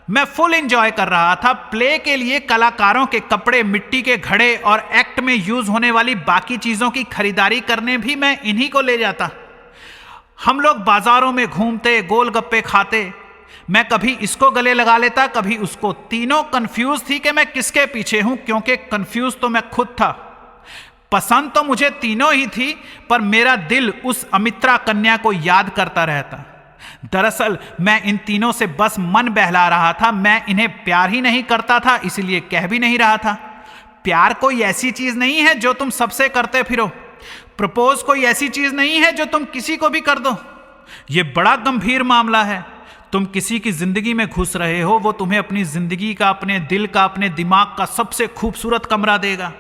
मैं फुल एंजॉय कर रहा था। प्ले के लिए कलाकारों के कपड़े, मिट्टी के घड़े और एक्ट में यूज होने वाली बाकी चीजों की खरीदारी करने भी मैं इन्हीं को ले जाता। हम लोग बाजारों में घूमते, गोलगप्पे खाते। मैं कभी इसको गले लगा लेता, कभी उसको। तीनों कंफ्यूज थी कि मैं किसके पीछे हूं, क्योंकि कंफ्यूज तो मैं खुद था। पसंद तो मुझे तीनों ही थी, पर मेरा दिल उस अमित्रा कन्या को याद करता रहता। दरअसल मैं इन तीनों से बस मन बहला रहा था। मैं इन्हें प्यार ही नहीं करता था, इसलिए कह भी नहीं रहा था। प्यार कोई ऐसी चीज नहीं है जो तुम सबसे करते फिरो। प्रपोज कोई ऐसी चीज नहीं है जो तुम किसी को भी कर दो। यह बड़ा गंभीर मामला है। तुम किसी की जिंदगी में घुस रहे हो, वो तुम्हें अपनी जिंदगी का, अपने दिल का, अपने दिमाग का सबसे खूबसूरत कमरा देगा।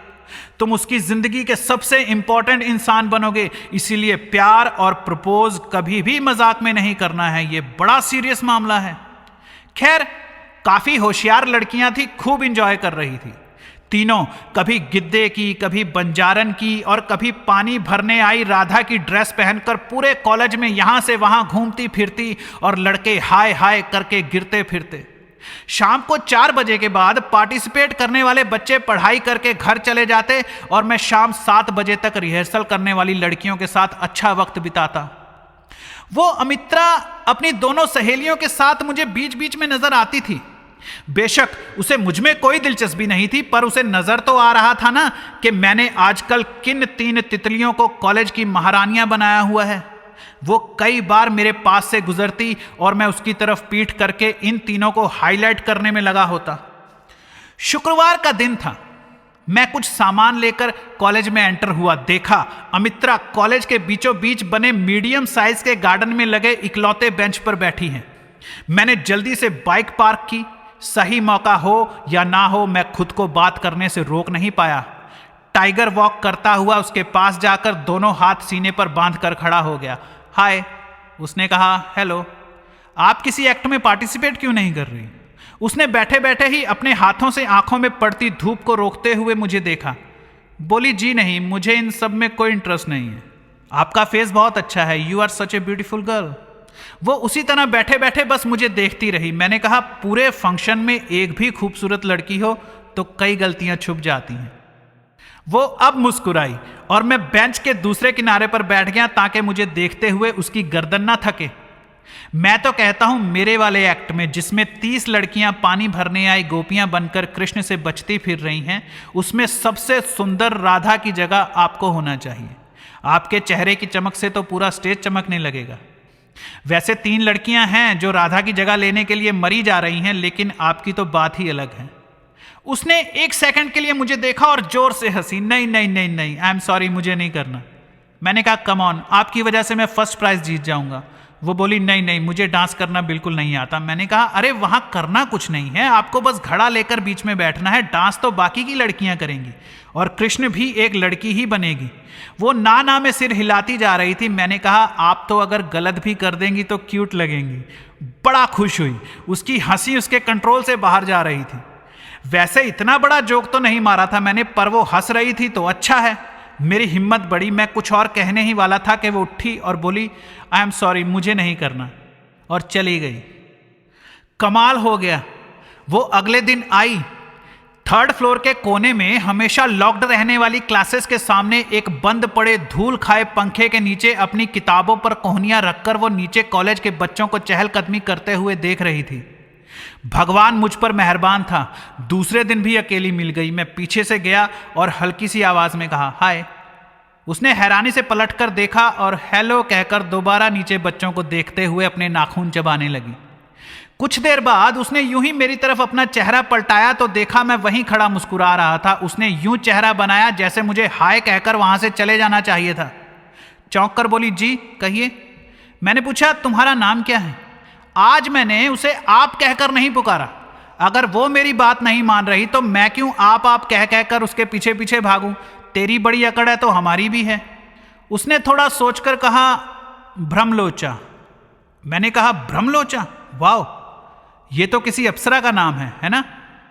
तुम उसकी जिंदगी के सबसे इंपॉर्टेंट इंसान बनोगे। इसीलिए प्यार और प्रपोज कभी भी मजाक में नहीं करना है, यह बड़ा सीरियस मामला है। खैर, काफी होशियार लड़कियां थी, खूब एंजॉय कर रही थी। तीनों कभी गिद्दे की, कभी बंजारन की और कभी पानी भरने आई राधा की ड्रेस पहनकर पूरे कॉलेज में यहां से वहां घूमती फिरती और लड़के हाय हाय करके गिरते फिरते। शाम को 4 बजे के बाद पार्टिसिपेट करने वाले बच्चे पढ़ाई करके घर चले जाते और मैं शाम 7 बजे तक रिहर्सल करने वाली लड़कियों के साथ अच्छा वक्त बिताता। वो अमित्रा अपनी दोनों सहेलियों के साथ मुझे बीच बीच में नजर आती थी। बेशक उसे मुझ में कोई दिलचस्पी नहीं थी, पर उसे नजर तो आ रहा था ना कि मैंने आजकल किन 3 तितलियों को कॉलेज की महारानियां बनाया हुआ है। वो कई बार मेरे पास से गुजरती और मैं उसकी तरफ पीठ करके इन तीनों को हाईलाइट करने में लगा होता। शुक्रवार का दिन था। मैं कुछ सामान लेकर कॉलेज में एंटर हुआ। देखा अमित्रा कॉलेज के बीचों बीच बने मीडियम साइज के गार्डन में लगे इकलौते बेंच पर बैठी हैं। मैंने जल्दी से बाइक पार्क की। सही मौका हो या ना हो, मैं खुद को बात करने से रोक नहीं पाया। टाइगर वॉक करता हुआ उसके पास जाकर दोनों हाथ सीने पर बांधकर खड़ा हो गया। हाय, उसने कहा। हेलो, आप किसी एक्ट में पार्टिसिपेट क्यों नहीं कर रही? उसने बैठे बैठे ही अपने हाथों से आंखों में पड़ती धूप को रोकते हुए मुझे देखा। बोली, जी नहीं, मुझे इन सब में कोई इंटरेस्ट नहीं है। आपका फेस बहुत अच्छा है, you are such a beautiful girl. वो उसी तरह बैठे बैठे बस मुझे देखती रही। मैंने कहा पूरे फंक्शन में एक भी खूबसूरत लड़की हो तो कई गलतियां छुप जाती हैं। वो अब मुस्कुराई और मैं बेंच के दूसरे किनारे पर बैठ गया ताकि मुझे देखते हुए उसकी गर्दन ना थके। मैं तो कहता हूं मेरे वाले एक्ट में जिसमें 30 लड़कियां पानी भरने आई गोपियां बनकर कृष्ण से बचती फिर रही हैं, उसमें सबसे सुंदर राधा की जगह आपको होना चाहिए। आपके चेहरे की चमक से तो पूरा स्टेज चमकने लगेगा। वैसे 3 लड़कियां हैं जो राधा की जगह लेने के लिए मरी जा रही हैं, लेकिन आपकी तो बात ही अलग है। उसने 1 सेकंड के लिए मुझे देखा और जोर से हंसी। नहीं नहीं नहीं नहीं, आई एम सॉरी, मुझे नहीं करना। मैंने कहा कम ऑन, आपकी वजह से मैं फर्स्ट प्राइज जीत जाऊंगा। वो बोली नहीं नहीं, मुझे डांस करना बिल्कुल नहीं आता। मैंने कहा अरे वहां करना कुछ नहीं है, आपको बस घड़ा लेकर बीच में बैठना है, डांस तो बाकी की लड़कियां करेंगी और कृष्ण भी एक लड़की ही बनेगी। वो ना में सिर हिलाती जा रही थी। मैंने कहा आप तो अगर गलत भी कर देंगी तो क्यूट लगेंगी। बड़ा खुश हुई, उसकी हंसी उसके कंट्रोल से बाहर जा रही थी। वैसे इतना बड़ा जोक तो नहीं मारा था मैंने, पर वो हंस रही थी तो अच्छा है। मेरी हिम्मत बढ़ी, मैं कुछ और कहने ही वाला था कि वो उठी और बोली आई एम सॉरी, मुझे नहीं करना, और चली गई। कमाल हो गया। वो अगले दिन आई। 3rd फ्लोर के कोने में हमेशा लॉक्ड रहने वाली क्लासेस के सामने एक बंद पड़े धूल खाए पंखे के नीचे अपनी किताबों पर कोहनियां रखकर वो नीचे कॉलेज के बच्चों को चहलकदमी करते हुए देख रही थी। भगवान मुझ पर मेहरबान था, दूसरे दिन भी अकेली मिल गई। मैं पीछे से गया और हल्की सी आवाज में कहा हाय। उसने हैरानी से पलटकर देखा और हेलो कहकर दोबारा नीचे बच्चों को देखते हुए अपने नाखून चबाने लगी। कुछ देर बाद उसने यूं ही मेरी तरफ अपना चेहरा पलटाया तो देखा मैं वहीं खड़ा मुस्कुरा रहा था। उसने यूं चेहरा बनाया जैसे मुझे हाय कहकर वहां से चले जाना चाहिए था। चौंक कर बोली जी कहिए। मैंने पूछा तुम्हारा नाम क्या है? आज मैंने उसे आप कहकर नहीं पुकारा। अगर वो मेरी बात नहीं मान रही तो मैं क्यों आप कह कहकर उसके पीछे पीछे भागूं? तेरी बड़ी अकड़ है तो हमारी भी है। उसने थोड़ा सोचकर कहा भ्रमलोचा। मैंने कहा भ्रमलोचा, वाह, ये तो किसी अप्सरा का नाम है ना?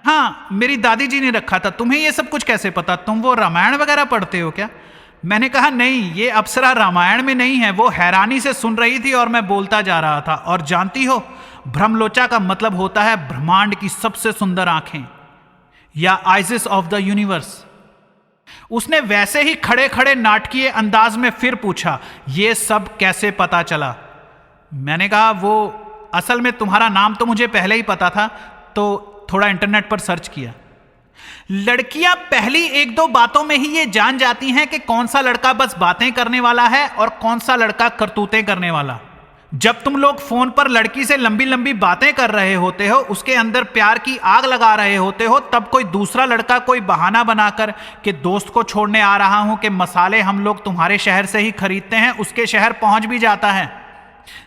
हाँ, मेरी दादी जी ने रखा था। तुम्हें ये सब कुछ कैसे पता? तुम वो रामायण वगैरह पढ़ते हो क्या? मैंने कहा नहीं, ये अप्सरा रामायण में नहीं है। वो हैरानी से सुन रही थी और मैं बोलता जा रहा था। और जानती हो, भ्रमलोचा का मतलब होता है ब्रह्मांड की सबसे सुंदर आंखें या आइजिस ऑफ द यूनिवर्स। उसने वैसे ही खड़े खड़े नाटकीय अंदाज में फिर पूछा ये सब कैसे पता चला? मैंने कहा वो असल में तुम्हारा नाम तो मुझे पहले ही पता था, तो थोड़ा इंटरनेट पर सर्च किया। लड़कियां पहली 1-2 बातों में ही ये जान जाती हैं कि कौन सा लड़का बस बातें करने वाला है और कौन सा लड़का करतूतें करने वाला। जब तुम लोग फोन पर लड़की से लंबी लंबी बातें कर रहे होते हो, उसके अंदर प्यार की आग लगा रहे होते हो, तब कोई दूसरा लड़का कोई बहाना बनाकर कि दोस्त को छोड़ने आ रहा हूं, कि मसाले हम लोग तुम्हारे शहर से ही खरीदते हैं, उसके शहर पहुंच भी जाता है।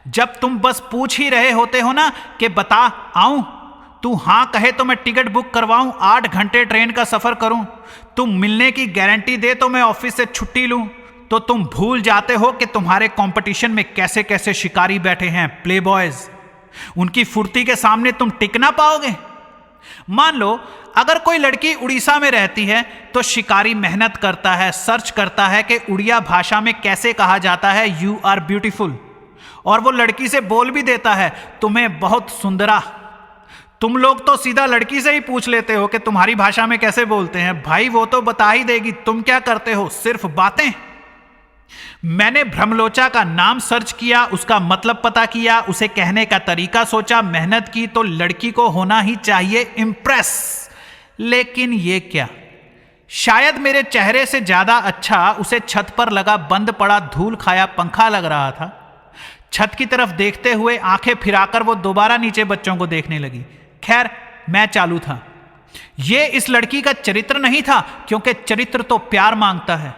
जब तुम बस पूछ ही रहे होते हो ना कि बता आऊं, तू हां कहे तो मैं टिकट बुक करवाऊं, 8 घंटे ट्रेन का सफर करूं, तुम मिलने की गारंटी दे तो मैं ऑफिस से छुट्टी लूं, तो तुम भूल जाते हो कि तुम्हारे कंपटीशन में कैसे कैसे शिकारी बैठे हैं, प्ले बॉयज। उनकी फुर्ती के सामने तुम टिक ना पाओगे। मान लो अगर कोई लड़की उड़ीसा में रहती है तो शिकारी मेहनत करता है, सर्च करता है कि उड़िया भाषा में कैसे कहा जाता है यू आर ब्यूटीफुल, और वो लड़की से बोल भी देता है तुम्हें बहुत सुंदरा। तुम लोग तो सीधा लड़की से ही पूछ लेते हो कि तुम्हारी भाषा में कैसे बोलते हैं। भाई वो तो बता ही देगी, तुम क्या करते हो, सिर्फ बातें। मैंने भ्रमलोचा का नाम सर्च किया, उसका मतलब पता किया, उसे कहने का तरीका सोचा, मेहनत की, तो लड़की को होना ही चाहिए इंप्रेस। लेकिन ये क्या, शायद मेरे चेहरे से ज्यादा अच्छा उसे छत पर लगा बंद पड़ा धूल खाया पंखा लग रहा था। छत की तरफ देखते हुए आंखें फिराकर वो दोबारा नीचे बच्चों को देखने लगी। खैर मैं चालू था। ये इस लड़की का चरित्र नहीं था, क्योंकि चरित्र तो प्यार मांगता है।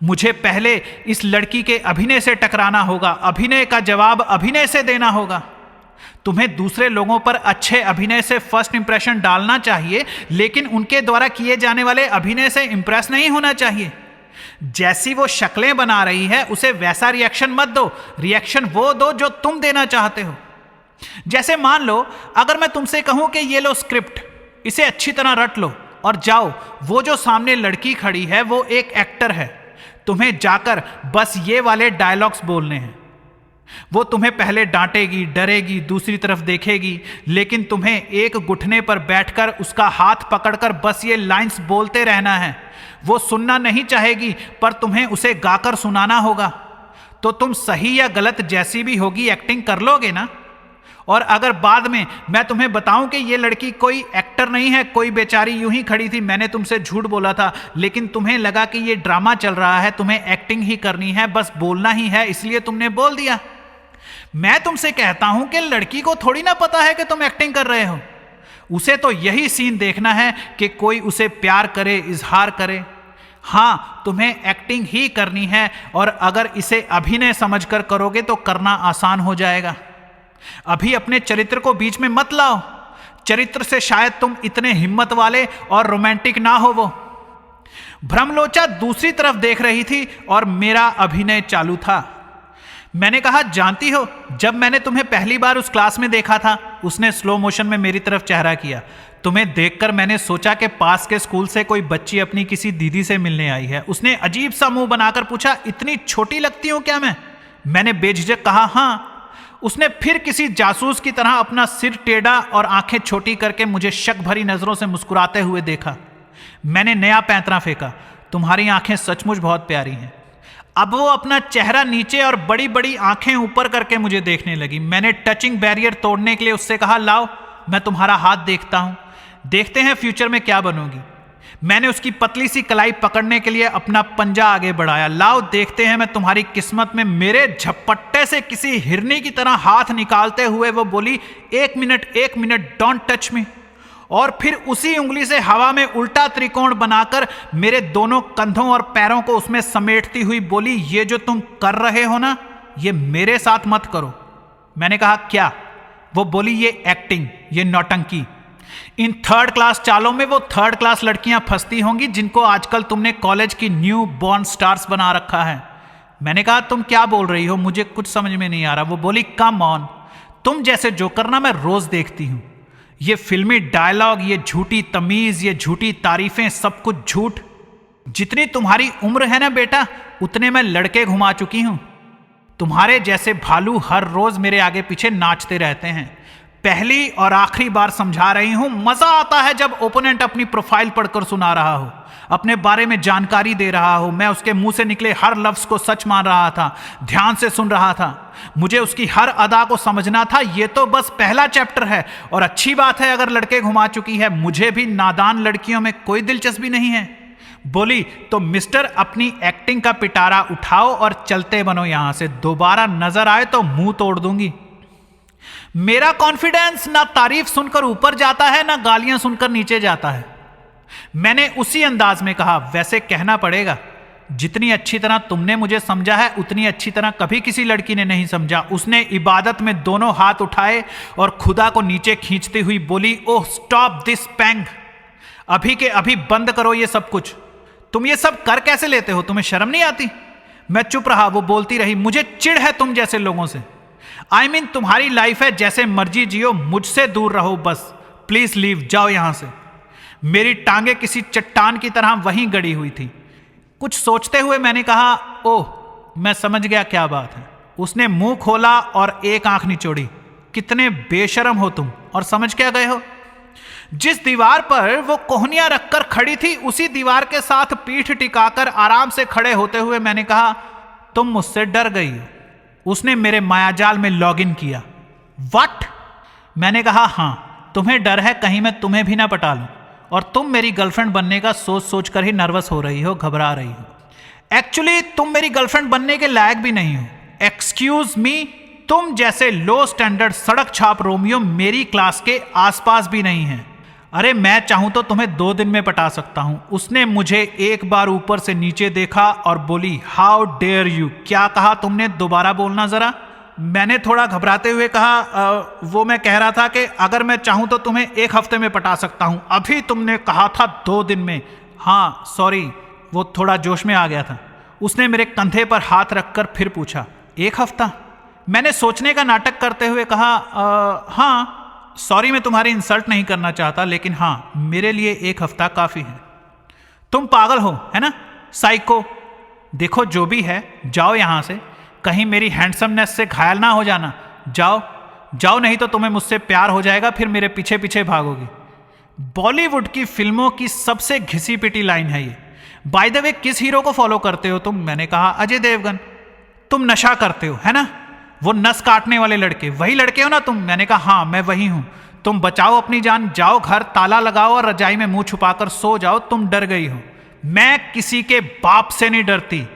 मुझे पहले इस लड़की के अभिनय से टकराना होगा, अभिनय का जवाब अभिनय से देना होगा। तुम्हें दूसरे लोगों पर अच्छे अभिनय से फर्स्ट इंप्रेशन डालना चाहिए, लेकिन उनके द्वारा किए जाने वाले अभिनय से इंप्रेस नहीं होना चाहिए। जैसी वो शक्लें बना रही है उसे वैसा रिएक्शन मत दो, रिएक्शन वो दो जो तुम देना चाहते हो। जैसे मान लो अगर मैं तुमसे कहूं कि ये लो स्क्रिप्ट, इसे अच्छी तरह रट लो और जाओ। वो जो सामने लड़की खड़ी है वो एक एक्टर है, तुम्हें जाकर बस ये वाले डायलॉग्स बोलने हैं। वो तुम्हें पहले डांटेगी, डरेगी, दूसरी तरफ देखेगी, लेकिन तुम्हें एक घुटने पर बैठकर उसका हाथ पकड़कर बस ये लाइंस बोलते रहना है। वो सुनना नहीं चाहेगी, पर तुम्हें उसे गाकर सुनाना होगा। तो तुम सही या गलत जैसी भी होगी एक्टिंग कर लोगे ना। और अगर बाद में मैं तुम्हें बताऊं कि ये लड़की कोई एक्टर नहीं है, कोई बेचारी यूं ही खड़ी थी, मैंने तुमसे झूठ बोला था, लेकिन तुम्हें लगा कि ये ड्रामा चल रहा है, तुम्हें एक्टिंग ही करनी है, बस बोलना ही है, इसलिए तुमने बोल दिया। मैं तुमसे कहता हूं कि लड़की को थोड़ी ना पता है कि तुम एक्टिंग कर रहे हो। उसे तो यही सीन देखना है कि कोई उसे प्यार करे, इजहार करे। हां, तुम्हें एक्टिंग ही करनी है, और अगर इसे अभिनय समझकर करोगे तो करना आसान हो जाएगा। अभी अपने चरित्र को बीच में मत लाओ। चरित्र से शायद तुम इतने हिम्मत वाले और रोमांटिक ना हो। वो भ्रमलोचा दूसरी तरफ देख रही थी और मेरा अभिनय चालू था। मैंने कहा, जानती हो, जब मैंने तुम्हें पहली बार उस क्लास में देखा था, उसने स्लो मोशन में मेरी तरफ चेहरा किया। तुम्हें देखकर मैंने सोचा कि पास के स्कूल से कोई बच्ची अपनी किसी दीदी से मिलने आई है। उसने अजीब सा मुंह बनाकर पूछा, इतनी छोटी लगती हूं क्या मैं? मैंने बेझिझक कहा, हां। उसने फिर किसी जासूस की तरह अपना सिर टेढ़ा और आंखें छोटी करके मुझे शक भरी नजरों से मुस्कुराते हुए देखा। मैंने नया पैंतरा फेंका, तुम्हारी आंखें सचमुच बहुत प्यारी हैं। अब वो अपना चेहरा नीचे और बड़ी बड़ी आंखें ऊपर करके मुझे देखने लगी। मैंने टचिंग बैरियर तोड़ने के लिए उससे कहा, लाओ मैं तुम्हारा हाथ देखता हूं, देखते हैं फ्यूचर में क्या बनोगी। मैंने उसकी पतली सी कलाई पकड़ने के लिए अपना पंजा आगे बढ़ाया। लाओ देखते हैं मैं तुम्हारी किस्मत में। मेरे झपट्टे से किसी हिरनी की तरह हाथ निकालते हुए वो बोली, एक मिनट, डोंट टच मी। और फिर उसी उंगली से हवा में उल्टा त्रिकोण बनाकर मेरे दोनों कंधों और पैरों को उसमें समेटती हुई बोली, ये जो तुम कर रहे हो ना, ये मेरे साथ मत करो। मैंने कहा, क्या? वो बोली, ये एक्टिंग, ये नौटंकी। इन थर्ड क्लास चालों में वो थर्ड क्लास लड़कियां फंसती होंगी जिनको आजकल तुमने कॉलेज की न्यू बॉर्न स्टार्स बना रखा है। मैंने कहा, तुम क्या बोल रही हो? मुझे कुछ समझ में नहीं आ रहा। वो बोली, कम ऑन, तुम जैसे जो करना मैं रोज देखती हूं। ये फिल्मी डायलॉग, ये झूठी तमीज, ये झूठी तारीफें, सब कुछ झूठ। जितनी तुम्हारी उम्र है ना बेटा, उतने मैं लड़के घुमा चुकी हूं। तुम्हारे जैसे भालू हर रोज मेरे आगे पीछे नाचते रहते हैं। पहली और आखिरी बार समझा रही हूं, मजा आता है जब ओपोनेंट अपनी प्रोफाइल पढ़कर सुना रहा हो, अपने बारे में जानकारी दे रहा हो। मैं उसके मुंह से निकले हर लफ्ज को सच मान रहा था, ध्यान से सुन रहा था। मुझे उसकी हर अदा को समझना था। यह तो बस पहला चैप्टर है, और अच्छी बात है अगर लड़के घुमा चुकी है। मुझे भी नादान लड़कियों में कोई दिलचस्पी नहीं है। बोली, तो मिस्टर, अपनी एक्टिंग का पिटारा उठाओ और चलते बनो यहां से। दोबारा नजर आए तो मुंह तोड़ दूंगी। मेरा कॉन्फिडेंस ना तारीफ सुनकर ऊपर जाता है, ना गालियां सुनकर नीचे जाता है। मैंने उसी अंदाज में कहा, वैसे कहना पड़ेगा, जितनी अच्छी तरह तुमने मुझे समझा है, उतनी अच्छी तरह कभी किसी लड़की ने नहीं समझा। उसने इबादत में दोनों हाथ उठाए और खुदा को नीचे खींचती हुई बोली, ओह स्टॉप दिस पैंग, अभी के अभी बंद करो ये सब कुछ। तुम ये सब कर कैसे लेते हो? तुम्हें शर्म नहीं आती? मैं चुप रहा। वो बोलती रही, मुझे चिढ़ है तुम जैसे लोगों से। I mean, तुम्हारी लाइफ है, जैसे मर्जी जियो, मुझसे दूर रहो बस। प्लीज लीव, जाओ यहां से। मेरी टांगे किसी चट्टान की तरह वहीं गड़ी हुई थी। कुछ सोचते हुए मैंने कहा, ओह मैं समझ गया क्या बात है। उसने मुंह खोला और एक आंख निचोड़ी। कितने बेशरम हो तुम, और समझ क्या गए हो? जिस दीवार पर वो कोहनियां रखकर खड़ी थी, उसी दीवार के साथ पीठ टिकाकर आराम से खड़े होते हुए मैंने कहा, तुम मुझसे डर गई हो। उसने मेरे मायाजाल में लॉगिन किया। व्हाट? मैंने कहा, हां, तुम्हें डर है कहीं मैं तुम्हें भी ना पटा लूं, और तुम मेरी गर्लफ्रेंड बनने का सोच सोच कर ही नर्वस हो रही हो, घबरा रही हो। एक्चुअली तुम मेरी गर्लफ्रेंड बनने के लायक भी नहीं हो। एक्सक्यूज मी, तुम जैसे लो स्टैंडर्ड सड़क छाप रोमियो मेरी क्लास के आसपास भी नहीं है। अरे मैं चाहूं तो तुम्हें 2 दिन में पटा सकता हूं। उसने मुझे एक बार ऊपर से नीचे देखा और बोली, हाउ डेयर यू। क्या कहा तुमने? दोबारा बोलना जरा। मैंने थोड़ा घबराते हुए कहा, वो मैं कह रहा था कि अगर मैं चाहूं तो तुम्हें 1 हफ्ते में पटा सकता हूं। अभी तुमने कहा था 2 दिन में। हाँ सॉरी, वो थोड़ा जोश में आ गया था। उसने मेरे कंधे पर हाथ रखकर फिर पूछा, 1 हफ्ता? मैंने सोचने का नाटक करते हुए कहा, हाँ सॉरी, मैं तुम्हारी इंसल्ट नहीं करना चाहता, लेकिन हाँ मेरे लिए 1 हफ्ता काफी है। तुम पागल हो, है ना? साइको। देखो जो भी है, जाओ यहां से, कहीं मेरी हैंडसमनेस से घायल ना हो जाना। जाओ जाओ, नहीं तो तुम्हें मुझसे प्यार हो जाएगा, फिर मेरे पीछे पीछे भागोगी। बॉलीवुड की फिल्मों की सबसे घिसी पिटी लाइन है ये। बाय द वे, किस हीरो को फॉलो करते हो तुम? मैंने कहा अजय देवगन। तुम नशा करते हो है ना? वो नस काटने वाले लड़के, वही लड़के हो ना तुम? मैंने कहा हाँ मैं वही हूं। तुम बचाओ अपनी जान, जाओ घर, ताला लगाओ और रजाई में मुंह छुपाकर सो जाओ। तुम डर गई हो। मैं किसी के बाप से नहीं डरती।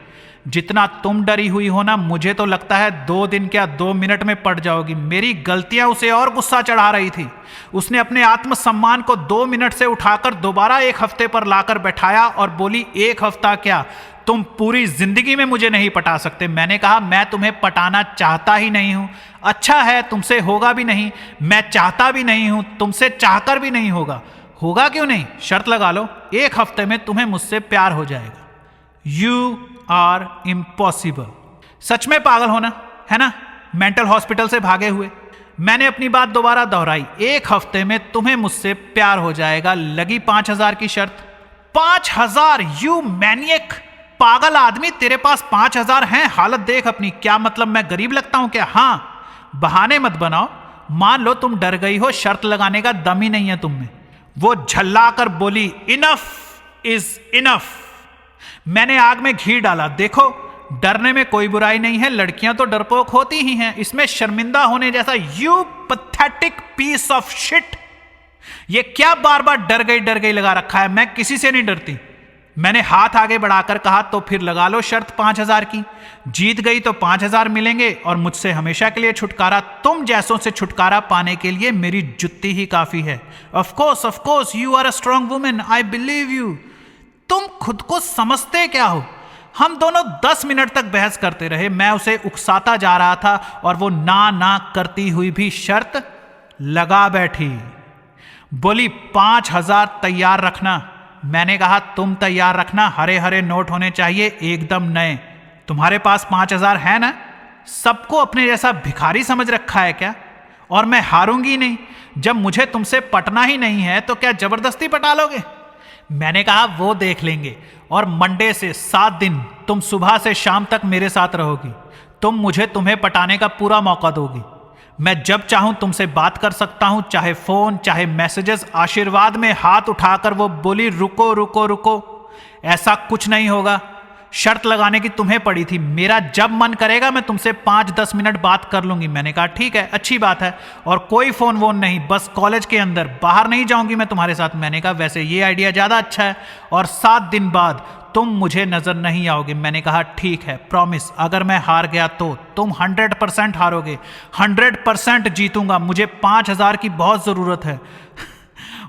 जितना तुम डरी हुई हो ना, मुझे तो लगता है 2 दिन क्या 2 मिनट में पड़ जाओगी। मेरी गलतियां उसे और गुस्सा चढ़ा रही थी। उसने अपने आत्मसम्मान को 2 मिनट से उठाकर दोबारा 1 हफ्ते पर लाकर बैठाया और बोली 1 हफ्ता क्या, तुम पूरी जिंदगी में मुझे नहीं पटा सकते। मैंने कहा मैं तुम्हें पटाना चाहता ही नहीं हूं। अच्छा है, तुमसे होगा भी नहीं। मैं चाहता भी नहीं हूं, तुमसे चाहकर भी नहीं होगा। होगा क्यों नहीं? शर्त लगा लो, 1 हफ्ते में तुम्हें मुझसे प्यार हो जाएगा। You are impossible. सच में पागल होना है ना? मेंटल हॉस्पिटल से भागे हुए। मैंने अपनी बात दोबारा दोहराई, 1 हफ्ते में तुम्हें मुझसे प्यार हो जाएगा। लगी 5,000 की शर्त। 5,000? यू मैनियक, पागल आदमी, तेरे पास 5,000 हैं? हालत देख अपनी। क्या मतलब, मैं गरीब लगता हूं क्या? हाँ, बहाने मत बनाओ। मान लो तुम डर गई हो, शर्त लगाने का दम ही नहीं है तुम में। वो झल्ला कर बोली इनफ इज इनफ। मैंने आग में घी डाला। देखो, डरने में कोई बुराई नहीं है, लड़कियां तो डरपोक होती ही हैं, इसमें शर्मिंदा होने जैसा। You pathetic piece of shit. ये क्या बार बार डर गई लगा रखा है? मैं किसी से नहीं डरती। मैंने हाथ आगे बढ़ाकर कहा तो फिर लगा लो शर्त 5,000 की। जीत गई तो 5,000 मिलेंगे और मुझसे हमेशा के लिए छुटकारा। तुम जैसों से छुटकारा पाने के लिए मेरी जुत्ती ही काफी है। Of course you are a strong women, I believe you. तुम खुद को समझते क्या हो? हम दोनों 10 मिनट तक बहस करते रहे। मैं उसे उकसाता जा रहा था और वो ना करती हुई भी शर्त लगा बैठी। बोली 5,000 तैयार रखना। मैंने कहा तुम तैयार रखना, हरे हरे नोट होने चाहिए, एकदम नए। तुम्हारे पास 5,000 है ना? सबको अपने जैसा भिखारी समझ रखा है क्या? और मैं हारूंगी नहीं। जब मुझे तुमसे पटना ही नहीं है तो क्या जबरदस्ती पटा लोगे? मैंने कहा वो देख लेंगे। और मंडे से 7 दिन तुम सुबह से शाम तक मेरे साथ रहोगी। तुम मुझे तुम्हें पटाने का पूरा मौका दोगी। मैं जब चाहूं तुमसे बात कर सकता हूं, चाहे फोन चाहे मैसेजेस। आशीर्वाद में हाथ उठाकर वो बोली रुको रुको रुको, ऐसा कुछ नहीं होगा। शर्त लगाने की तुम्हें पड़ी थी। मेरा जब मन करेगा मैं तुमसे 5-10 मिनट बात कर लूंगी। मैंने कहा ठीक है, अच्छी बात है। और कोई फोन वोन नहीं, बस कॉलेज के अंदर, बाहर नहीं जाऊंगी मैं तुम्हारे साथ। मैंने कहा वैसे ये आइडिया ज्यादा अच्छा है। और 7 दिन बाद तुम मुझे नजर नहीं आओगे। मैंने कहा ठीक है, प्रॉमिस। अगर मैं हार गया तो तुम 100% हारोगे। 100% जीतूंगा। मुझे 5,000 की बहुत जरूरत है।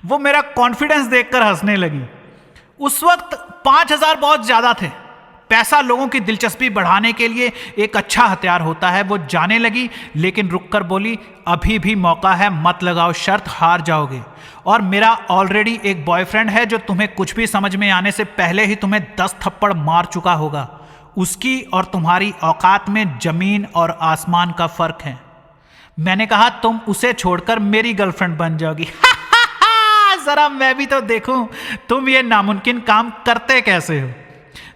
वो मेरा कॉन्फिडेंस देखकर हंसने लगी। उस वक्त 5,000 बहुत ज्यादा थे। पैसा लोगों की दिलचस्पी बढ़ाने के लिए एक अच्छा हथियार होता है। वो जाने लगी, लेकिन रुककर बोली अभी भी मौका है, मत लगाओ शर्त, हार जाओगे। और मेरा ऑलरेडी एक बॉयफ्रेंड है जो तुम्हें कुछ भी समझ में आने से पहले ही तुम्हें 10 थप्पड़ मार चुका होगा। उसकी और तुम्हारी औकात में जमीन और आसमान का फर्क है। मैंने कहा तुम उसे छोड़कर मेरी गर्लफ्रेंड बन जाओगी। जरा मैं भी तो देखूं तुम ये नामुमकिन काम करते कैसे हो।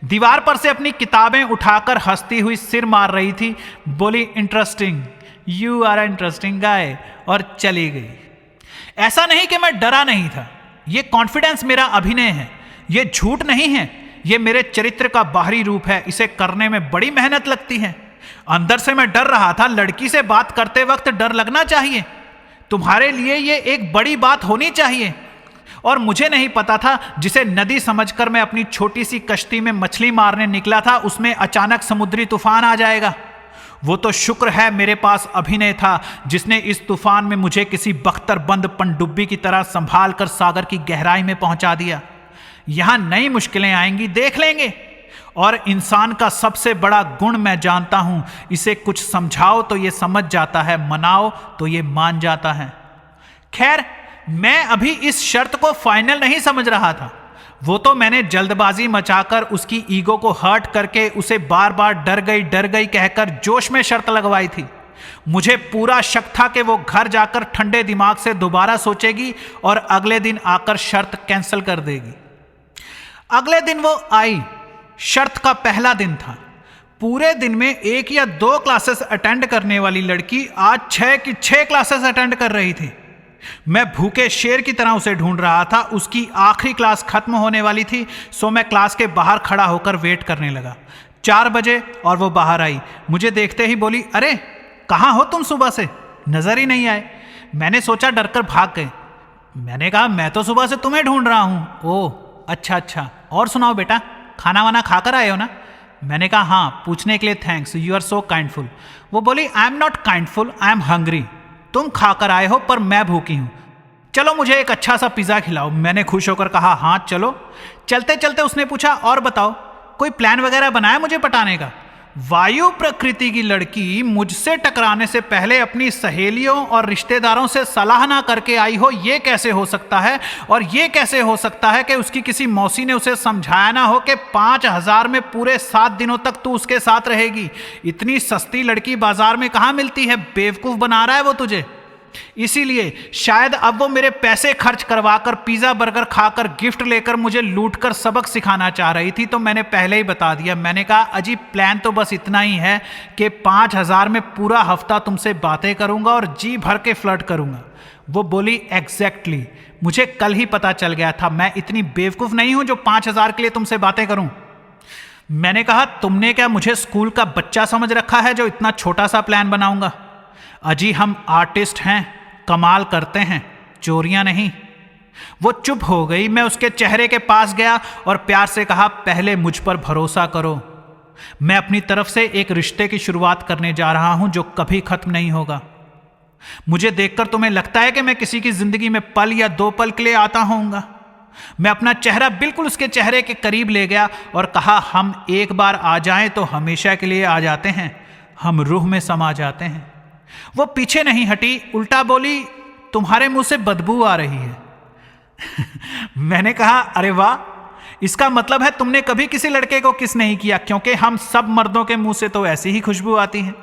दीवार पर से अपनी किताबें उठाकर हंसती हुई सिर मार रही थी। बोली interesting, you are interesting guy, और चली गई। ऐसा नहीं कि मैं डरा नहीं था। यह कॉन्फिडेंस मेरा अभिनय है, यह झूठ नहीं है। यह मेरे चरित्र का बाहरी रूप है। इसे करने में बड़ी मेहनत लगती है। अंदर से मैं डर रहा था। लड़की से बात करते वक्त डर लगना चाहिए। तुम्हारे लिए यह एक बड़ी बात होनी चाहिए। और मुझे नहीं पता था, जिसे नदी समझकर मैं अपनी छोटी सी कश्ती में मछली मारने निकला था, उसमें अचानक समुद्री तूफान आ जाएगा। वो तो शुक्र है मेरे पास अभिनय था, जिसने इस तूफान में मुझे किसी बख्तरबंद पनडुब्बी की तरह संभाल कर सागर की गहराई में पहुंचा दिया। यहां नई मुश्किलें आएंगी, देख लेंगे। और इंसान का सबसे बड़ा गुण मैं जानता हूं, इसे कुछ समझाओ तो ये समझ जाता है, मनाओ तो ये मान जाता है। खैर, मैं अभी इस शर्त को फाइनल नहीं समझ रहा था। वो तो मैंने जल्दबाजी मचाकर, उसकी ईगो को हर्ट करके, उसे बार बार डर गई कहकर जोश में शर्त लगवाई थी। मुझे पूरा शक था कि वो घर जाकर ठंडे दिमाग से दोबारा सोचेगी और अगले दिन आकर शर्त कैंसिल कर देगी। अगले दिन वो आई शर्त का पहला दिन था। पूरे दिन में 1 या 2 क्लासेस अटेंड करने वाली लड़की आज 6 की 6 क्लासेस अटेंड कर रही थी। मैं भूखे शेर की तरह उसे ढूंढ रहा था। उसकी आखिरी क्लास खत्म होने वाली थी, सो मैं क्लास के बाहर खड़ा होकर वेट करने लगा। 4 बजे और वो बाहर आई। मुझे देखते ही बोली, अरे कहाँ हो तुम, सुबह से नजर ही नहीं आए। मैंने सोचा डरकर भाग गए। मैंने कहा, मैं तो सुबह से तुम्हें ढूंढ रहा हूँ। ओह अच्छा, और सुनाओ बेटा, खाना वाना खाकर आए हो ना? मैंने कहा हाँ, पूछने के लिए thanks, you are so kindful. वो बोली, I am not kindful, I am hungry. तुम खाकर आए हो पर मैं भूखी हूँ, चलो मुझे एक अच्छा सा पिज़्ज़ा खिलाओ। मैंने खुश होकर कहा हाँ चलो। चलते चलते उसने पूछा, और बताओ कोई प्लान वगैरह बनाया मुझे पटाने का? वायु प्रकृति की लड़की मुझसे टकराने से पहले अपनी सहेलियों और रिश्तेदारों से सलाह ना करके आई हो, ये कैसे हो सकता है? और ये कैसे हो सकता है कि उसकी किसी मौसी ने उसे समझाया ना हो कि 5,000 में पूरे 7 दिनों तक तू उसके साथ रहेगी? इतनी सस्ती लड़की बाजार में कहाँ मिलती है? बेवकूफ़ बना रहा है वो तुझे। इसीलिए शायद अब वो मेरे पैसे खर्च करवाकर पिज़्ज़ा बर्गर खाकर गिफ्ट लेकर मुझे लूटकर सबक सिखाना चाह रही थी, तो मैंने पहले ही बता दिया। मैंने कहा अजी प्लान तो बस इतना ही है कि 5,000 में पूरा हफ्ता तुमसे बातें करूंगा और जी भर के फ्लर्ट करूंगा। वो बोली, एग्जैक्टली, मुझे कल ही पता चल गया था, मैं इतनी बेवकूफ़ नहीं हूं जो 5,000 के लिए तुमसे बातें करूं। मैंने कहा, तुमने क्या मुझे स्कूल का बच्चा समझ रखा है जो इतना छोटा सा प्लान बनाऊंगा? अजी हम आर्टिस्ट हैं, कमाल करते हैं, चोरियां नहीं। वो चुप हो गई। मैं उसके चेहरे के पास गया और प्यार से कहा, पहले मुझ पर भरोसा करो। मैं अपनी तरफ से एक रिश्ते की शुरुआत करने जा रहा हूं जो कभी खत्म नहीं होगा। मुझे देखकर तुम्हें लगता है कि मैं किसी की जिंदगी में पल या 2 पल के लिए आता होऊंगा? मैं अपना चेहरा बिल्कुल उसके चेहरे के करीब ले गया और कहा, हम एक बार आ जाएं तो हमेशा के लिए आ जाते हैं, हम रूह में समा जाते हैं। वो पीछे नहीं हटी, उल्टा बोली, तुम्हारे मुंह से बदबू आ रही है। मैंने कहा, अरे वाह, इसका मतलब है तुमने कभी किसी लड़के को किस नहीं किया, क्योंकि हम सब मर्दों के मुंह से तो ऐसी ही खुशबू आती है।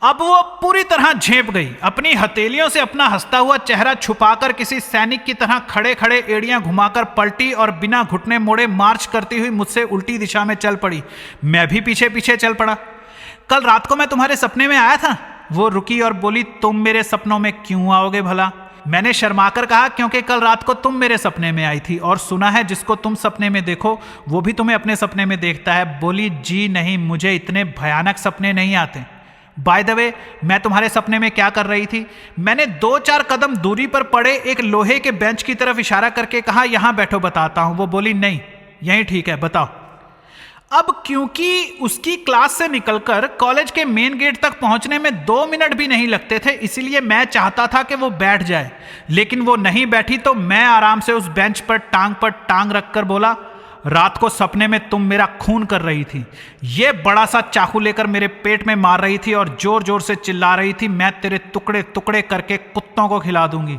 अब वो पूरी तरह झेप गई। अपनी हथेलियों से अपना हंसता हुआ चेहरा छुपाकर किसी सैनिक की तरह खड़े खड़े एड़ियां घुमाकर पलटी और बिना घुटने मोड़े मार्च करती हुई मुझसे उल्टी दिशा में चल पड़ी। मैं भी पीछे पीछे चल पड़ा। कल रात को मैं तुम्हारे सपने में आया था। वो रुकी और बोली, तुम मेरे सपनों में क्यों आओगे भला? मैंने शर्माकर कहा, क्योंकि कल रात को तुम मेरे सपने में आई थी और सुना है जिसको तुम सपने में देखो वो भी तुम्हें अपने सपने में देखता है। बोली, जी नहीं, मुझे इतने भयानक सपने नहीं आते। बाय द वे, मैं तुम्हारे सपने में क्या कर रही थी? मैंने 2-4 कदम दूरी पर पड़े एक लोहे के बेंच की तरफ इशारा करके कहा, यहां बैठो, बताता हूं। वो बोली, नहीं, यहीं ठीक है, बताओ। अब क्योंकि उसकी क्लास से निकलकर कॉलेज के मेन गेट तक पहुंचने में 2 मिनट भी नहीं लगते थे, इसलिए मैं चाहता था कि वो बैठ जाए, लेकिन वो नहीं बैठी। तो मैं आराम से उस बेंच पर टांग रखकर बोला, रात को सपने में तुम मेरा खून कर रही थी। ये बड़ा सा चाकू लेकर मेरे पेट में मार रही थी और जोर जोर से चिल्ला रही थी, मैं तेरे टुकड़े टुकड़े करके कुत्तों को खिला दूंगी।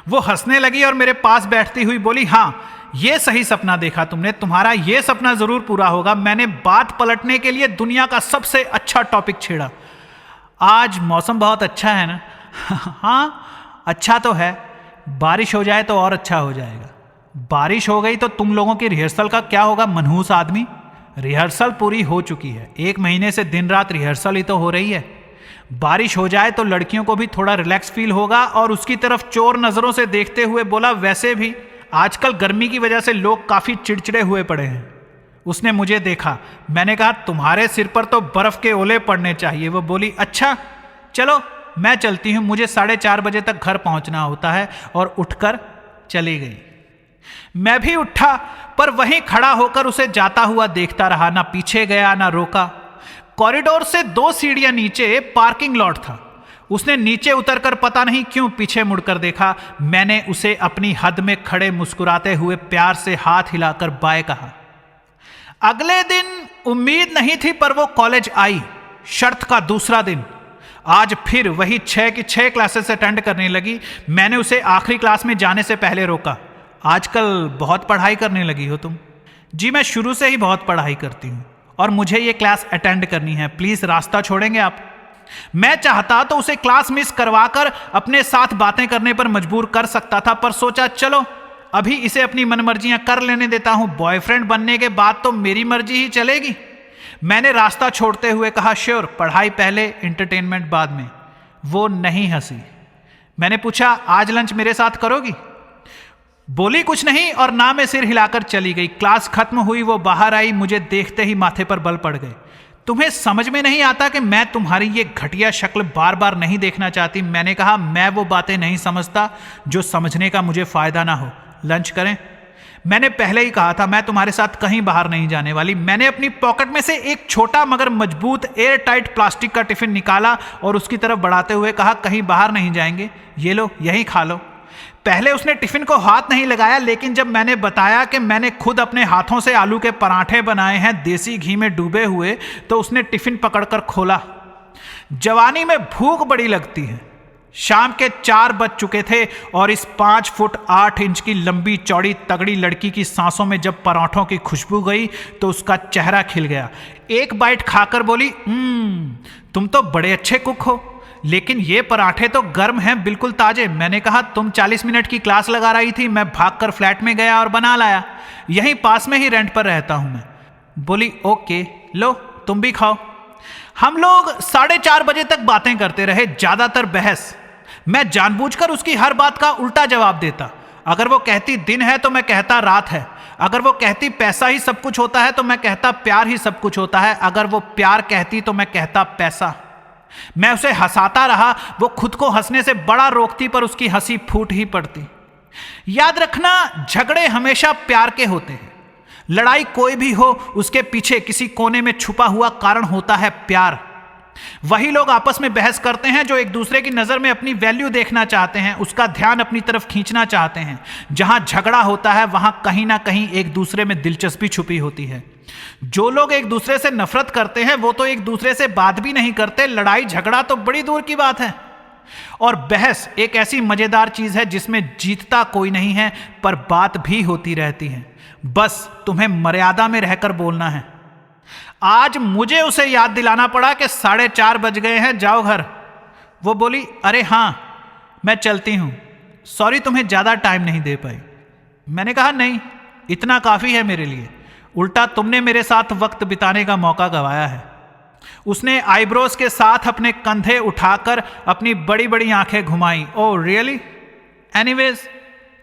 वो हंसने लगी और मेरे पास बैठती हुई बोली, हाँ, ये सही सपना देखा तुमने, तुम्हारा ये सपना जरूर पूरा होगा। मैंने बात पलटने के लिए दुनिया का सबसे अच्छा टॉपिक छेड़ा। आज मौसम बहुत अच्छा है ना? हाँ, अच्छा तो है, बारिश हो जाए तो और अच्छा हो जाएगा। बारिश हो गई तो तुम लोगों की रिहर्सल का क्या होगा, मनहूस आदमी? रिहर्सल पूरी हो चुकी है, 1 महीने से दिन रात रिहर्सल ही तो हो रही है। बारिश हो जाए तो लड़कियों को भी थोड़ा रिलैक्स फील होगा। और उसकी तरफ चोर नजरों से देखते हुए बोला, वैसे भी आजकल गर्मी की वजह से लोग काफी चिड़चिड़े हुए पड़े हैं। उसने मुझे देखा। मैंने कहा, तुम्हारे सिर पर तो बर्फ के ओले पड़ने चाहिए। वो बोली, अच्छा चलो मैं चलती हूं, मुझे 4:30 बजे तक घर पहुंचना होता है। और उठकर चली गई। मैं भी उठा, पर वहीं खड़ा होकर उसे जाता हुआ देखता रहा। ना पीछे गया ना रोका। कॉरिडोर से 2 सीढ़ियां नीचे पार्किंग लॉट था। उसने नीचे उतरकर पता नहीं क्यों पीछे मुड़कर देखा। मैंने उसे अपनी हद में खड़े मुस्कुराते हुए प्यार से हाथ हिलाकर बाय कहा। अगले दिन उम्मीद नहीं थी, पर वो कॉलेज आई। शर्त का दूसरा दिन। आज फिर वही 6 की 6 क्लासेस अटेंड करने लगी। मैंने उसे आखिरी क्लास में जाने से पहले रोका। आजकल बहुत पढ़ाई करने लगी हो तुम? जी, मैं शुरू से ही बहुत पढ़ाई करती हूँ और मुझे ये क्लास अटेंड करनी है, प्लीज रास्ता छोड़ेंगे आप? मैं चाहता तो उसे क्लास मिस करवाकर अपने साथ बातें करने पर मजबूर कर सकता था, पर सोचा चलो अभी इसे अपनी मनमर्जियां कर लेने देता हूं, बॉयफ्रेंड बनने के बाद तो मेरी मर्जी ही चलेगी। मैंने रास्ता छोड़ते हुए कहा, श्योर, पढ़ाई पहले, एंटरटेनमेंट बाद में। वो नहीं हंसी। मैंने पूछा, आज लंच मेरे साथ करोगी? बोली कुछ नहीं और ना में सिर हिलाकर चली गई। क्लास खत्म हुई, वो बाहर आई, मुझे देखते ही माथे पर बल पड़ गए। तुम्हें समझ में नहीं आता कि मैं तुम्हारी ये घटिया शक्ल बार बार नहीं देखना चाहती। मैंने कहा, मैं वो बातें नहीं समझता जो समझने का मुझे फायदा ना हो। लंच करें? मैंने पहले ही कहा था, मैं तुम्हारे साथ कहीं बाहर नहीं जाने वाली। मैंने अपनी पॉकेट में से एक छोटा मगर मजबूत एयर टाइट प्लास्टिक का टिफिन निकाला और उसकी तरफ बढ़ाते हुए कहा, कहीं बाहर नहीं जाएंगे, ये लो, यहीं खा लो। पहले उसने टिफिन को हाथ नहीं लगाया, लेकिन जब मैंने बताया कि मैंने खुद अपने हाथों से आलू के पराठे बनाए हैं देसी घी में डूबे हुए, तो उसने टिफिन पकड़कर खोला। जवानी में भूख बड़ी लगती है। शाम के 4 बज चुके थे और इस 5 फुट 8 इंच की लंबी चौड़ी तगड़ी लड़की की सांसों में जब पराठों की खुशबू गई तो उसका चेहरा खिल गया। एक बाइट खाकर बोली, तुम तो बड़े अच्छे कुक हो, लेकिन ये पराठे तो गर्म हैं, बिल्कुल ताजे। मैंने कहा, तुम 40 मिनट की क्लास लगा रही थी, मैं भागकर फ्लैट में गया और बना लाया। यहीं पास में ही रेंट पर रहता हूं मैं। बोली, ओके, लो तुम भी खाओ। हम लोग 4:30 बजे तक बातें करते रहे, ज्यादातर बहस। मैं जानबूझकर उसकी हर बात का उल्टा जवाब देता। अगर वो कहती दिन है तो मैं कहता रात है। अगर वो कहती पैसा ही सब कुछ होता है तो मैं कहता प्यार ही सब कुछ होता है। अगर वो प्यार कहती तो मैं कहता पैसा। मैं उसे हंसाता रहा, वो खुद को हंसने से बड़ा रोकती पर उसकी हंसी फूट ही पड़ती। याद रखना, झगड़े हमेशा प्यार के होते हैं। लड़ाई कोई भी हो, उसके पीछे किसी कोने में छुपा हुआ कारण होता है प्यार। वही लोग आपस में बहस करते हैं जो एक दूसरे की नजर में अपनी वैल्यू देखना चाहते हैं, उसका ध्यान अपनी तरफ खींचना चाहते हैं। जहां झगड़ा होता है वहां कहीं ना कहीं एक दूसरे में दिलचस्पी छुपी होती है। जो लोग एक दूसरे से नफरत करते हैं वो तो एक दूसरे से बात भी नहीं करते। लड़ाई झगड़ा तो बड़ी दूर की बात है। और बहस एक ऐसी मजेदार चीज है जिसमें जीतता कोई नहीं है, पर बात भी होती रहती है। बस तुम्हें मर्यादा में रहकर बोलना है। आज मुझे उसे याद दिलाना पड़ा कि 4:30 बज गए हैं, जाओ घर। वो बोली, अरे हां, मैं चलती हूं, सॉरी तुम्हें ज्यादा टाइम नहीं दे पाई। मैंने कहा, नहीं, इतना काफी है मेरे लिए। उल्टा तुमने मेरे साथ वक्त बिताने का मौका गंवाया है। उसने आईब्रोज के साथ अपने कंधे उठाकर अपनी बड़ी बड़ी आंखें घुमाई। Oh really? Anyways,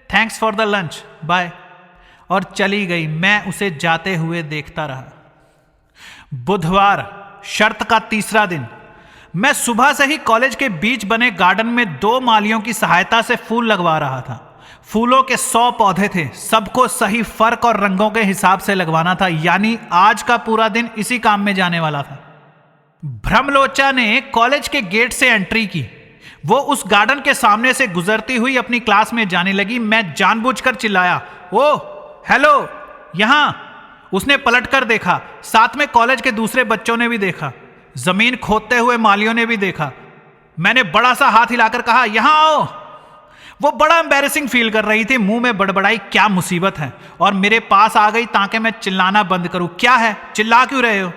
thanks for the lunch, bye. और चली गई। मैं उसे जाते हुए देखता रहा। बुधवार, शर्त का तीसरा दिन। मैं सुबह से ही कॉलेज के बीच बने गार्डन में 2 मालियों की सहायता से फूल लगवा रहा था। फूलों के 100 पौधे थे, सबको सही फर्क और रंगों के हिसाब से लगवाना था, यानी आज का पूरा दिन इसी काम में जाने वाला था। भ्रमलोचा ने कॉलेज के गेट से एंट्री की। वो उस गार्डन के सामने से गुजरती हुई अपनी क्लास में जाने लगी। मैं जानबूझकर चिल्लाया, ओ हेलो, यहां। उसने पलटकर देखा, साथ में कॉलेज के दूसरे बच्चों ने भी देखा, जमीन खोदते हुए मालियों ने भी देखा। मैंने बड़ा सा हाथ हिलाकर कहा, यहां आओ। वो बड़ा एम्बैरेसिंग फील कर रही थी, मुंह में बड़बड़ाई, क्या मुसीबत है, और मेरे पास आ गई ताकि मैं चिल्लाना बंद करूं। क्या है, चिल्ला क्यों रहे हो?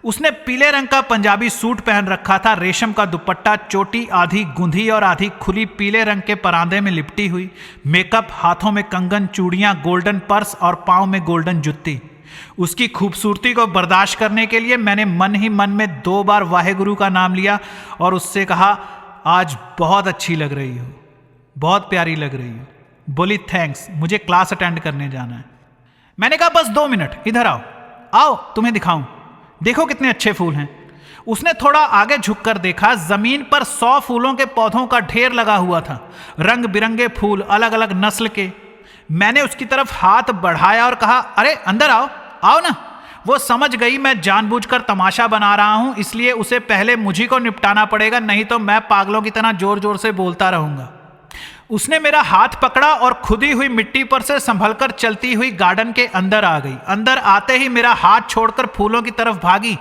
उसने पीले रंग का पंजाबी सूट पहन रखा था, रेशम का दुपट्टा, चोटी आधी गुंधी और आधी खुली पीले रंग के परांदे में लिपटी हुई, मेकअप, हाथों में कंगन, चूड़ियां, गोल्डन पर्स और पांव में गोल्डन जुत्ती। उसकी खूबसूरती को बर्दाश्त करने के लिए मैंने मन ही मन में 2 बार वाहेगुरु का नाम लिया और उससे कहा, आज बहुत अच्छी लग रही हो, बहुत प्यारी लग रही हो। बोली, थैंक्स, मुझे क्लास अटेंड करने जाना है। मैंने कहा, बस 2 मिनट, इधर आओ, आओ तुम्हें दिखाऊं, देखो कितने अच्छे फूल हैं। उसने थोड़ा आगे झुककर देखा, जमीन पर 100 फूलों के पौधों का ढेर लगा हुआ था, रंग बिरंगे फूल, अलग अलग नस्ल के। मैंने उसकी तरफ हाथ बढ़ाया और कहा, अरे अंदर आओ, आओ ना। वो समझ गई मैं जानबूझकर तमाशा बना रहा हूं, इसलिए उसे पहले मुझी को निपटाना पड़ेगा, नहीं तो मैं पागलों की तरह जोर जोर से बोलता रहूंगा। उसने मेरा हाथ पकड़ा और खुदी हुई मिट्टी पर से संभलकर चलती हुई गार्डन के अंदर आ गई। अंदर आते ही मेरा हाथ छोड़कर फूलों की तरफ भागी।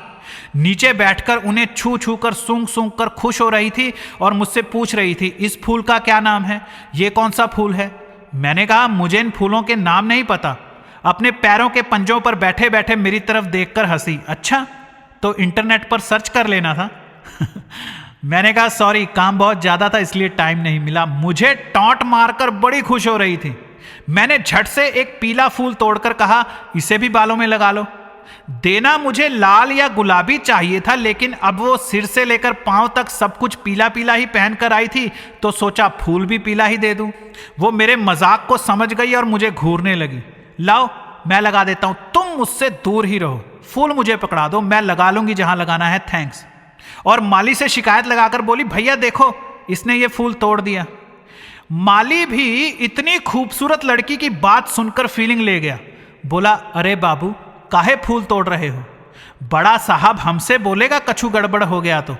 नीचे बैठकर उन्हें छू छू कर सूंघ सूंघ कर खुश हो रही थी और मुझसे पूछ रही थी, इस फूल का क्या नाम है, ये कौन सा फूल है? मैंने कहा, मुझे इन फूलों के नाम नहीं पता। अपने पैरों के पंजों पर बैठे बैठे मेरी तरफ देखकर हंसी। अच्छा, तो इंटरनेट पर सर्च कर लेना था। मैंने कहा, सॉरी, काम बहुत ज्यादा था इसलिए टाइम नहीं मिला। मुझे टॉन्ट मारकर बड़ी खुश हो रही थी। मैंने झट से एक पीला फूल तोड़कर कहा, इसे भी बालों में लगा लो। देना मुझे लाल या गुलाबी चाहिए था, लेकिन अब वो सिर से लेकर पांव तक सब कुछ पीला पीला ही पहन कर आई थी, तो सोचा फूल भी पीला ही दे दूं। वो मेरे मजाक को समझ गई और मुझे घूरने लगी। लाओ मैं लगा देता हूं, तुम मुझसे दूर ही रहो। फूल मुझे पकड़ा दो, मैं लगा लूंगी जहां लगाना है, थैंक्स। और माली से शिकायत लगाकर बोली, भैया देखो इसने ये फूल तोड़ दिया। माली भी इतनी खूबसूरत लड़की की बात सुनकर फीलिंग ले गया। बोला, अरे बाबू काहे फूल तोड़ रहे हो? बड़ा साहब हमसे बोलेगा कछु गड़बड़ हो गया तो।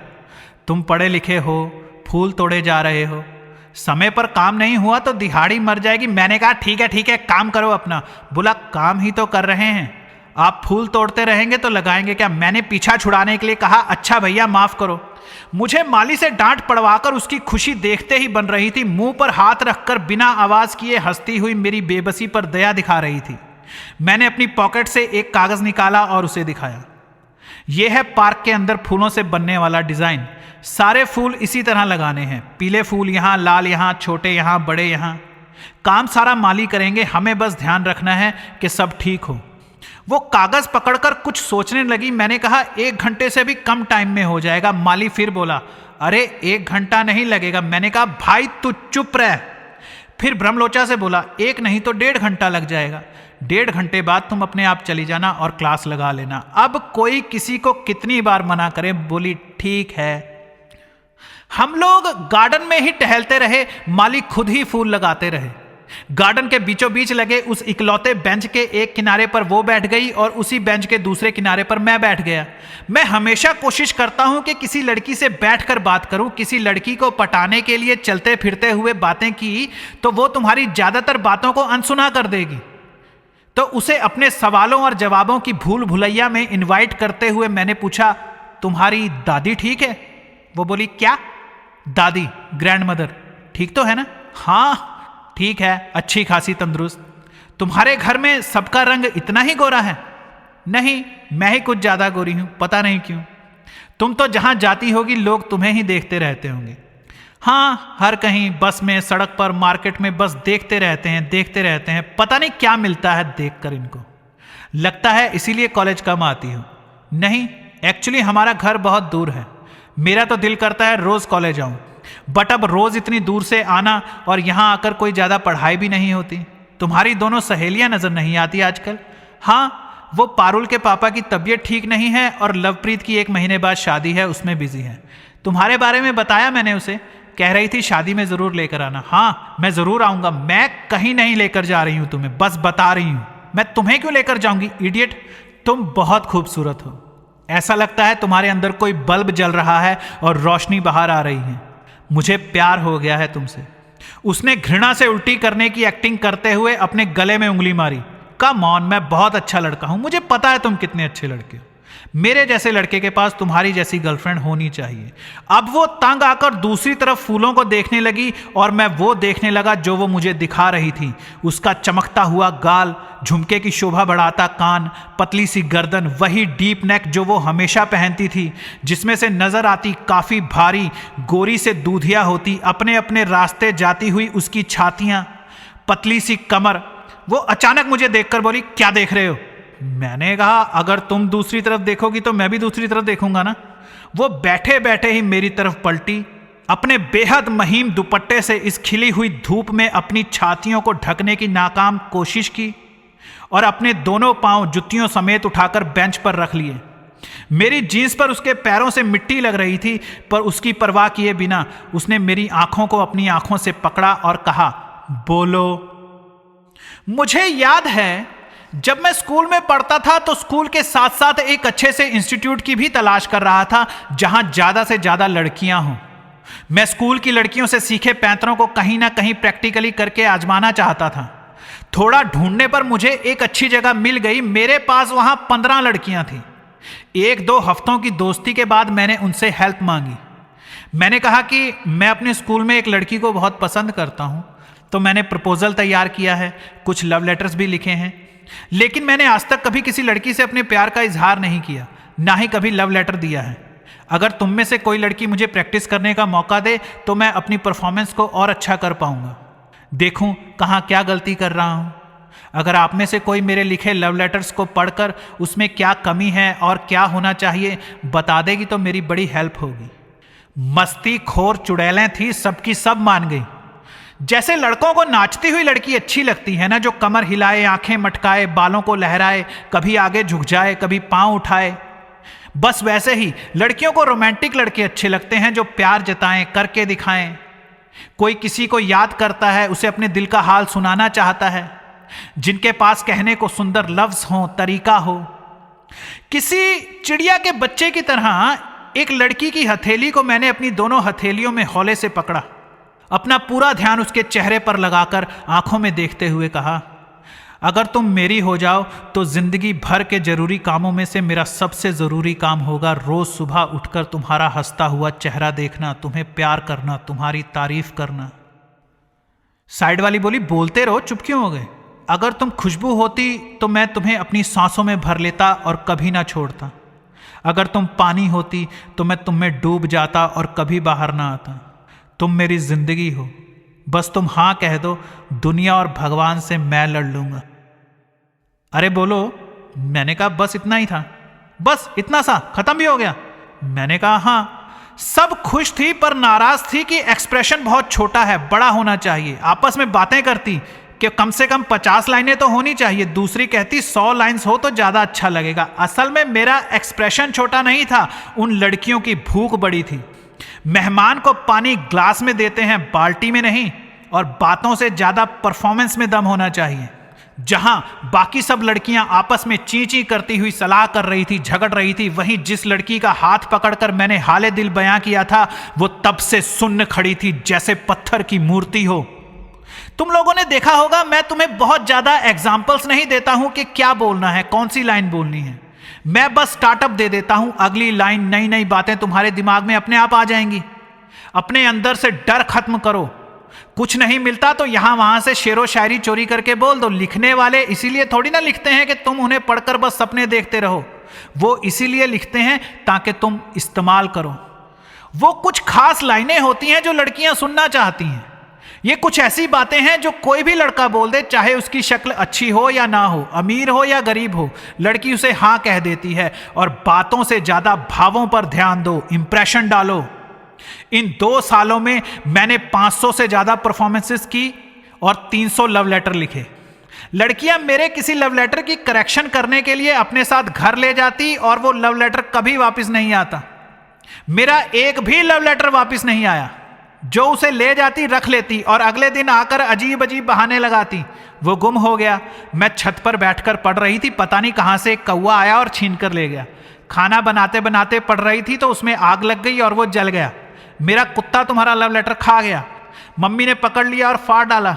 तुम पढ़े लिखे हो, फूल तोड़े जा रहे हो, समय पर काम नहीं हुआ तो दिहाड़ी मर जाएगी। मैंने कहा ठीक है काम करो अपना। बोला, काम ही तो कर रहे हैं, आप फूल तोड़ते रहेंगे तो लगाएंगे क्या? मैंने पीछा छुड़ाने के लिए कहा, अच्छा भैया माफ करो। मुझे माली से डांट पड़वाकर उसकी खुशी देखते ही बन रही थी। मुंह पर हाथ रखकर बिना आवाज किए हंसती हुई मेरी बेबसी पर दया दिखा रही थी। मैंने अपनी पॉकेट से एक कागज निकाला और उसे दिखाया। यह है पार्क के अंदर फूलों से बनने वाला डिजाइन। सारे फूल इसी तरह लगाने हैं, पीले फूल यहां, लाल यहां, छोटे यहां, बड़े यहां। काम सारा माली करेंगे, हमें बस ध्यान रखना है कि सब ठीक हो। वो कागज पकड़कर कुछ सोचने लगी। मैंने कहा 1 घंटे से भी कम टाइम में हो जाएगा। माली फिर बोला, अरे 1 घंटा नहीं लगेगा। मैंने कहा भाई तू चुप रह। फिर ब्रह्मलोचा से बोला, 1 नहीं तो 1.5 घंटा लग जाएगा। 1.5 घंटे बाद तुम अपने आप चली जाना और क्लास लगा लेना। अब कोई किसी को कितनी बार मना करे। बोली ठीक है। हम लोग गार्डन में ही टहलते रहे, माली खुद ही फूल लगाते रहे। गार्डन के बीचों बीच लगे उस इकलौते बेंच के एक किनारे पर वो बैठ गई और उसी बेंच के दूसरे किनारे पर मैं बैठ गया। मैं हमेशा कोशिश करता हूं कि किसी लड़की से बैठकर बात करूं। किसी लड़की को पटाने के लिए चलते फिरते हुए बातें की तो वो तुम्हारी ज्यादातर बातों को अनसुना कर देगी। तो उसे अपने सवालों और जवाबों की भूल भुलैया में इनवाइट करते हुए मैंने पूछा, तुम्हारी दादी ठीक है? वो बोली, क्या दादी? ग्रैंड मदर ठीक तो है ना? हाँ ठीक है, अच्छी खासी तंदुरुस्त। तुम्हारे घर में सबका रंग इतना ही गोरा है? नहीं, मैं ही कुछ ज्यादा गोरी हूं, पता नहीं क्यों। तुम तो जहां जाती होगी लोग तुम्हें ही देखते रहते होंगे। हाँ, हर कहीं, बस में, सड़क पर, मार्केट में, बस देखते रहते हैं। पता नहीं क्या मिलता है देखकर इनको। लगता है इसीलिए कॉलेज कम आती हो। नहीं, एक्चुअली हमारा घर बहुत दूर है। मेरा तो दिल करता है रोज कॉलेज आऊं, बट अब रोज इतनी दूर से आना और यहां आकर कोई ज्यादा पढ़ाई भी नहीं होती। तुम्हारी दोनों सहेलियां नजर नहीं आती आजकल। हाँ, वो पारुल के पापा की तबीयत ठीक नहीं है और लवप्रीत की 1 महीने बाद शादी है, उसमें बिजी है। तुम्हारे बारे में बताया मैंने उसे, कह रही थी शादी में जरूर लेकर आना। हाँ मैं जरूर आऊंगा। मैं कहीं नहीं लेकर जा रही हूं तुम्हें, बस बता रही हूं। मैं तुम्हें क्यों लेकर जाऊंगी इडियट? तुम बहुत खूबसूरत हो। ऐसा लगता है तुम्हारे अंदर कोई बल्ब जल रहा है और रोशनी बाहर आ रही है। मुझे प्यार हो गया है तुमसे। उसने घृणा से उल्टी करने की एक्टिंग करते हुए अपने गले में उंगली मारी। कम ऑन, मैं बहुत अच्छा लड़का हूं, मुझे पता है तुम कितने अच्छे लड़के हो। मेरे जैसे लड़के के पास तुम्हारी जैसी गर्लफ्रेंड होनी चाहिए। अब वो तंग आकर दूसरी तरफ फूलों को देखने लगी और मैं वो देखने लगा जो वो मुझे दिखा रही थी। उसका चमकता हुआ गाल, झुमके की शोभा बढ़ाता कान, पतली सी गर्दन, वही डीप नेक जो वो हमेशा पहनती थी, जिसमें से नजर आती काफी भारी, गोरी से दूधिया होती, अपने अपने रास्ते जाती हुई उसकी छातियां, पतली सी कमर। वो अचानक मुझे देखकर बोली, क्या देख रहे हो? मैंने कहा, अगर तुम दूसरी तरफ देखोगी तो मैं भी दूसरी तरफ देखूंगा ना। वो बैठे बैठे ही मेरी तरफ पलटी, अपने बेहद महीन दुपट्टे से इस खिली हुई धूप में अपनी छातियों को ढकने की नाकाम कोशिश की और अपने दोनों पांव जुतियों समेत उठाकर बेंच पर रख लिए। मेरी जींस पर उसके पैरों से मिट्टी लग रही थी, पर उसकी परवाह किए बिना उसने मेरी आंखों को अपनी आंखों से पकड़ा और कहा, बोलो। मुझे याद है जब मैं स्कूल में पढ़ता था तो स्कूल के साथ साथ एक अच्छे से इंस्टीट्यूट की भी तलाश कर रहा था जहां ज्यादा से ज्यादा लड़कियां हों। मैं स्कूल की लड़कियों से सीखे पैंतरों को कहीं ना कहीं प्रैक्टिकली करके आजमाना चाहता था। थोड़ा ढूंढने पर मुझे एक अच्छी जगह मिल गई। मेरे पास वहां 15 लड़कियां थी। 1-2 हफ्तों की दोस्ती के बाद मैंने उनसे हेल्प मांगी। मैंने कहा कि मैं अपने स्कूल में एक लड़की को बहुत पसंद करता हूं, तो मैंने प्रपोजल तैयार किया है, कुछ लव लेटर्स भी लिखे हैं, लेकिन मैंने आज तक कभी किसी लड़की से अपने प्यार का इजहार नहीं किया, ना ही कभी लव लेटर दिया है। अगर तुम में से कोई लड़की मुझे प्रैक्टिस करने का मौका दे तो मैं अपनी परफॉर्मेंस को और अच्छा कर पाऊंगा। देखूं कहाँ क्या गलती कर रहा हूं। अगर आप में से कोई मेरे लिखे लव लेटर्स को पढ़कर उसमें क्या कमी है और क्या होना चाहिए बता देगी तो मेरी बड़ी हेल्प होगी। मस्ती खोर चुड़ैलें थी, सबकी सब मान गई। जैसे लड़कों को नाचती हुई लड़की अच्छी लगती है ना, जो कमर हिलाए, आंखें मटकाए, बालों को लहराए, कभी आगे झुक जाए, कभी पांव उठाए, बस वैसे ही लड़कियों को रोमांटिक लड़के अच्छे लगते हैं, जो प्यार जताएं, करके दिखाएं। कोई किसी को याद करता है, उसे अपने दिल का हाल सुनाना चाहता है, जिनके पास कहने को सुंदर लफ्ज हो, तरीका हो। किसी चिड़िया के बच्चे की तरह एक लड़की की हथेली को मैंने अपनी दोनों हथेलियों में हौले से पकड़ा, अपना पूरा ध्यान उसके चेहरे पर लगाकर आंखों में देखते हुए कहा, अगर तुम मेरी हो जाओ तो जिंदगी भर के जरूरी कामों में से मेरा सबसे जरूरी काम होगा रोज सुबह उठकर तुम्हारा हंसता हुआ चेहरा देखना, तुम्हें प्यार करना, तुम्हारी तारीफ करना। साइड वाली बोली, बोलते रहो, चुप क्यों हो गए? अगर तुम खुशबू होती तो मैं तुम्हें अपनी सांसों में भर लेता और कभी ना छोड़ता। अगर तुम पानी होती तो मैं तुम में डूब जाता और कभी बाहर ना आता। तुम मेरी जिंदगी हो, बस तुम हाँ कह दो, दुनिया और भगवान से मैं लड़ लूंगा। अरे बोलो। मैंने कहा बस इतना ही था। बस इतना सा, खत्म भी हो गया? मैंने कहा हाँ। सब खुश थी पर नाराज थी कि एक्सप्रेशन बहुत छोटा है, बड़ा होना चाहिए। आपस में बातें करती कि कम से कम 50 लाइनें तो होनी चाहिए, दूसरी कहती 100 लाइन्स हो तो ज्यादा अच्छा लगेगा। असल में मेरा एक्सप्रेशन छोटा नहीं था, उन लड़कियों की भूख बड़ी थी। मेहमान को पानी ग्लास में देते हैं, बाल्टी में नहीं, और बातों से ज्यादा परफॉर्मेंस में दम होना चाहिए। जहां बाकी सब लड़कियां आपस में ची ची करती हुई सलाह कर रही थी, झगड़ रही थी, वहीं जिस लड़की का हाथ पकड़कर मैंने हाले दिल बयां किया था, वो तब से सुन्न खड़ी थी जैसे पत्थर की मूर्ति हो। तुम लोगों ने देखा होगा, मैं तुम्हें बहुत ज्यादा एग्जाम्पल्स नहीं देता हूं कि क्या बोलना है, कौन सी लाइन बोलनी है। मैं बस स्टार्टअप दे देता हूं, अगली लाइन नई नई बातें तुम्हारे दिमाग में अपने आप आ जाएंगी। अपने अंदर से डर खत्म करो। कुछ नहीं मिलता तो यहां वहां से शेरो शायरी चोरी करके बोल दो। लिखने वाले इसीलिए थोड़ी ना लिखते हैं कि तुम उन्हें पढ़कर बस सपने देखते रहो, वो इसीलिए लिखते हैं ताकि तुम इस्तेमाल करो। वो कुछ खास लाइनें होती हैं जो लड़कियां सुनना चाहती हैं। ये कुछ ऐसी बातें हैं जो कोई भी लड़का बोल दे, चाहे उसकी शक्ल अच्छी हो या ना हो, अमीर हो या गरीब हो, लड़की उसे हाँ कह देती है। और बातों से ज्यादा भावों पर ध्यान दो, इंप्रेशन डालो। इन 2 सालों में मैंने 500 से ज्यादा परफॉर्मेंसेस की और 300 लव लेटर लिखे। लड़कियां मेरे किसी लव लेटर की करेक्शन करने के लिए अपने साथ घर ले जाती और वो लव लेटर कभी वापस नहीं आता। मेरा एक भी लव लेटर वापस नहीं आया। जो उसे ले जाती रख लेती और अगले दिन आकर अजीब अजीब बहाने लगाती। वो गुम हो गया। मैं छत पर बैठकर पढ़ रही थी, पता नहीं कहां से एक कौवा आया और छीन कर ले गया। खाना बनाते बनाते पढ़ रही थी तो उसमें आग लग गई और वो जल गया। मेरा कुत्ता तुम्हारा लव लेटर खा गया। मम्मी ने पकड़ लिया और फाड़ डाला।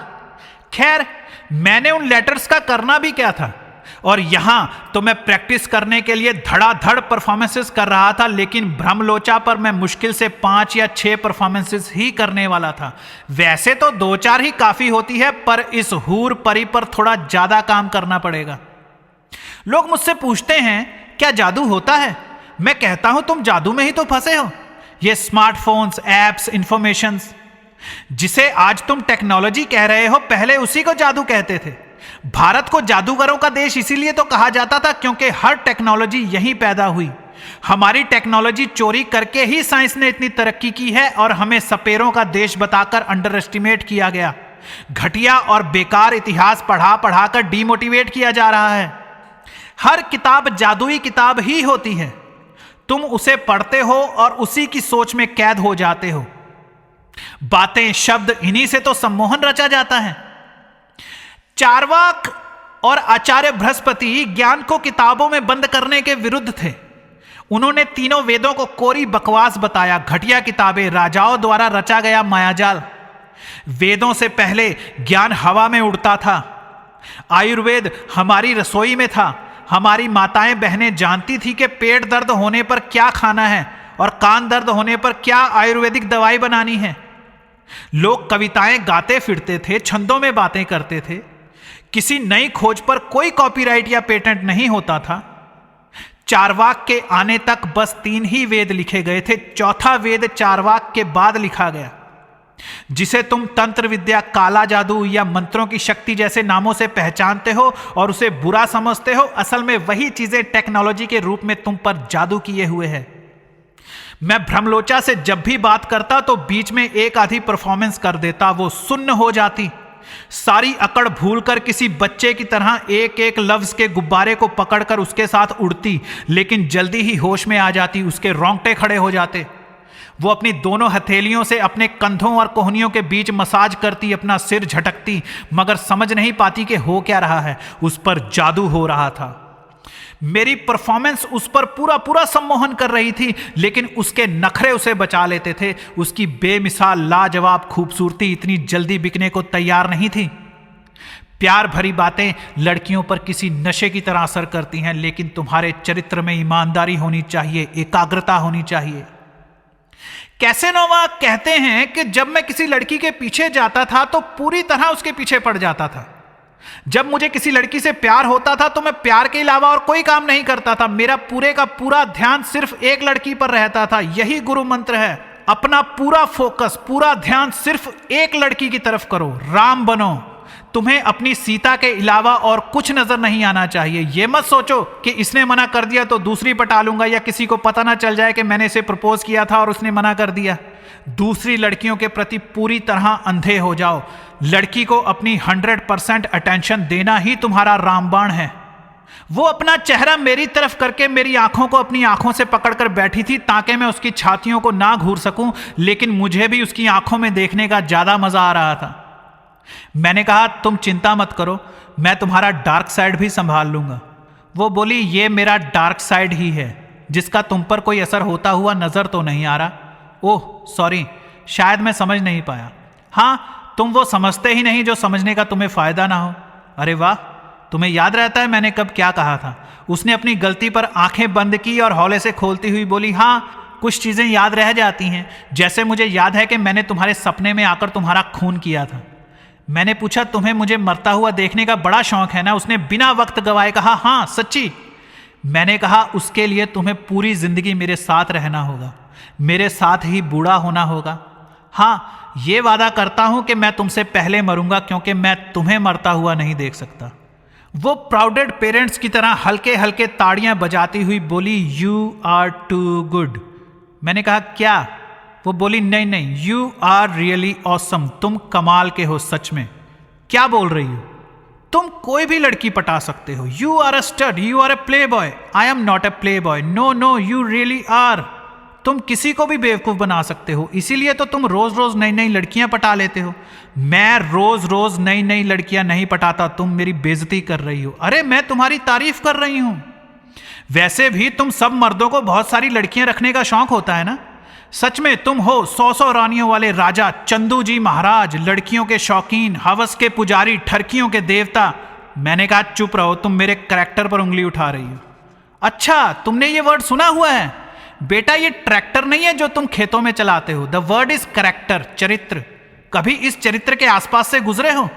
खैर, मैंने उन लेटर्स का करना भी क्या था। और यहां तो मैं प्रैक्टिस करने के लिए धड़ाधड़ परफॉर्मेंसेस कर रहा था, लेकिन भ्रमलोचा पर मैं मुश्किल से 5 या 6 परफॉर्मेंसेस ही करने वाला था। वैसे तो 2-4 ही काफी होती है, पर इस हूर परी पर थोड़ा ज्यादा काम करना पड़ेगा। लोग मुझसे पूछते हैं क्या जादू होता है? मैं कहता हूं तुम जादू में ही तो फंसे हो। ये स्मार्टफोन्स, एप्स, इंफॉर्मेशंस, जिसे आज तुम टेक्नोलॉजी कह रहे हो, पहले उसी को जादू कहते थे। भारत को जादूगरों का देश इसीलिए तो कहा जाता था क्योंकि हर टेक्नोलॉजी यहीं पैदा हुई। हमारी टेक्नोलॉजी चोरी करके ही साइंस ने इतनी तरक्की की है और हमें सपेरों का देश बताकर अंडर एस्टिमेट किया गया। घटिया और बेकार इतिहास पढ़ा पढ़ा कर डीमोटिवेट किया जा रहा है। हर किताब जादुई किताब ही होती है। तुम उसे पढ़ते हो और उसी की सोच में कैद हो जाते हो। बातें, शब्द, इन्हीं से तो सम्मोहन रचा जाता है। चार्वाक और आचार्य बृहस्पति ज्ञान को किताबों में बंद करने के विरुद्ध थे। उन्होंने तीनों वेदों को कोरी बकवास बताया, घटिया किताबें, राजाओं द्वारा रचा गया मायाजाल। वेदों से पहले ज्ञान हवा में उड़ता था। आयुर्वेद हमारी रसोई में था। हमारी माताएं बहनें जानती थी कि पेट दर्द होने पर क्या खाना है और कान दर्द होने पर क्या आयुर्वेदिक दवाई बनानी है। लोग कविताएं गाते फिरते थे, छंदों में बातें करते थे। किसी नई खोज पर कोई कॉपीराइट या पेटेंट नहीं होता था। चारवाक के आने तक बस 3 ही वेद लिखे गए थे। चौथा वेद चारवाक के बाद लिखा गया। जिसे तुम तंत्र विद्या, काला जादू या मंत्रों की शक्ति जैसे नामों से पहचानते हो और उसे बुरा समझते हो, असल में वही चीजें टेक्नोलॉजी के रूप में तुम पर जादू किए हुए है। मैं भ्रमलोचा से जब भी बात करता तो बीच में एक आधी परफॉर्मेंस कर देता, वो सुन्न हो जाती, सारी अकड़ भूलकर किसी बच्चे की तरह एक एक लफ्ज के गुब्बारे को पकड़कर उसके साथ उड़ती, लेकिन जल्दी ही होश में आ जाती, उसके रोंगटे खड़े हो जाते। वो अपनी दोनों हथेलियों से अपने कंधों और कोहनियों के बीच मसाज करती, अपना सिर झटकती, मगर समझ नहीं पाती कि हो क्या रहा है। उस पर जादू हो रहा था। मेरी परफॉर्मेंस उस पर पूरा पूरा सम्मोहन कर रही थी, लेकिन उसके नखरे उसे बचा लेते थे। उसकी बेमिसाल लाजवाब खूबसूरती इतनी जल्दी बिकने को तैयार नहीं थी। प्यार भरी बातें लड़कियों पर किसी नशे की तरह असर करती हैं, लेकिन तुम्हारे चरित्र में ईमानदारी होनी चाहिए, एकाग्रता होनी चाहिए। कैसेनोवा कहते हैं कि जब मैं किसी लड़की के पीछे जाता था तो पूरी तरह उसके पीछे पड़ जाता था। जब मुझे किसी लड़की से प्यार होता था तो मैं प्यार के अलावा और कोई काम नहीं करता था। मेरा पूरे का पूरा ध्यान सिर्फ एक लड़की पर रहता था। यही गुरु मंत्र है। अपना पूरा फोकस, पूरा ध्यान सिर्फ एक लड़की की तरफ करो। राम बनो। तुम्हें अपनी सीता के अलावा और कुछ नजर नहीं आना चाहिए। यह मत सोचो कि इसने मना कर दिया तो दूसरी पटा लूंगा, या किसी को पता ना चल जाए कि मैंने इसे प्रपोज किया था और उसने मना कर दिया। दूसरी लड़कियों के प्रति पूरी तरह अंधे हो जाओ। लड़की को अपनी 100% अटेंशन देना ही तुम्हारा रामबाण है। वो अपना चेहरा मेरी तरफ करके मेरी आंखों को अपनी आंखों से पकड़कर बैठी थी ताकि मैं उसकी छातियों को ना घूर सकूं, लेकिन मुझे भी उसकी आंखों में देखने का ज्यादा मजा आ रहा था। मैंने कहा, तुम चिंता मत करो, मैं तुम्हारा डार्क साइड भी संभाल लूंगा। वो बोली, ये मेरा डार्क साइड ही है जिसका तुम पर कोई असर होता हुआ नजर तो नहीं आ रहा। ओह सॉरी, शायद मैं समझ नहीं पाया। हाँ, तुम वो समझते ही नहीं जो समझने का तुम्हें फायदा ना हो। अरे वाह, तुम्हें याद रहता है मैंने कब क्या कहा था। उसने अपनी गलती पर आंखें बंद की और हौले से खोलती हुई बोली, हाँ कुछ चीजें याद रह जाती हैं। जैसे मुझे याद है कि मैंने तुम्हारे सपने में आकर तुम्हारा खून किया था। मैंने पूछा, तुम्हें मुझे मरता हुआ देखने का बड़ा शौक है ना? उसने बिना वक्त गवाए कहा, हाँ सच्ची। मैंने कहा, उसके लिए तुम्हें पूरी जिंदगी मेरे साथ रहना होगा, मेरे साथ ही बूढ़ा होना होगा। हाँ, ये वादा करता हूं कि मैं तुमसे पहले मरूंगा, क्योंकि मैं तुम्हें मरता हुआ नहीं देख सकता। वो प्राउडेड पेरेंट्स की तरह हल्के हल्के ताड़ियां बजाती हुई बोली, यू आर टू गुड। मैंने कहा, क्या? वो बोली, नहीं नहीं, यू आर रियली ऑसम। तुम कमाल के हो सच में। क्या बोल रही हो? तुम कोई भी लड़की पटा सकते हो। You are a stud, you are a playboy. I am not a playboy. No no, you really are. तुम किसी को भी बेवकूफ बना सकते हो, इसीलिए तो तुम रोज रोज नई नई लड़कियां पटा लेते हो। मैं रोज रोज नई नई लड़कियां नहीं पटाता। तुम मेरी बेइज्जती कर रही हो। अरे मैं तुम्हारी तारीफ कर रही हूं। वैसे भी तुम सब मर्दों को बहुत सारी लड़कियां रखने का शौक होता है ना? सच में तुम हो 100 रानियों वाले राजा, चंदू जी महाराज, लड़कियों के शौकीन, हवस के पुजारी, ठरकियों के देवता। मैंने कहा, चुप रहो, तुम मेरे करैक्टर पर उंगली उठा रही हो। अच्छा, तुमने ये वर्ड सुना हुआ है? बेटा, ये ट्रैक्टर नहीं है जो तुम खेतों में चलाते हो। द वर्ड इज करैक्टर, चरित्र। कभी इस चरित्र के आसपास से गुजरे हो?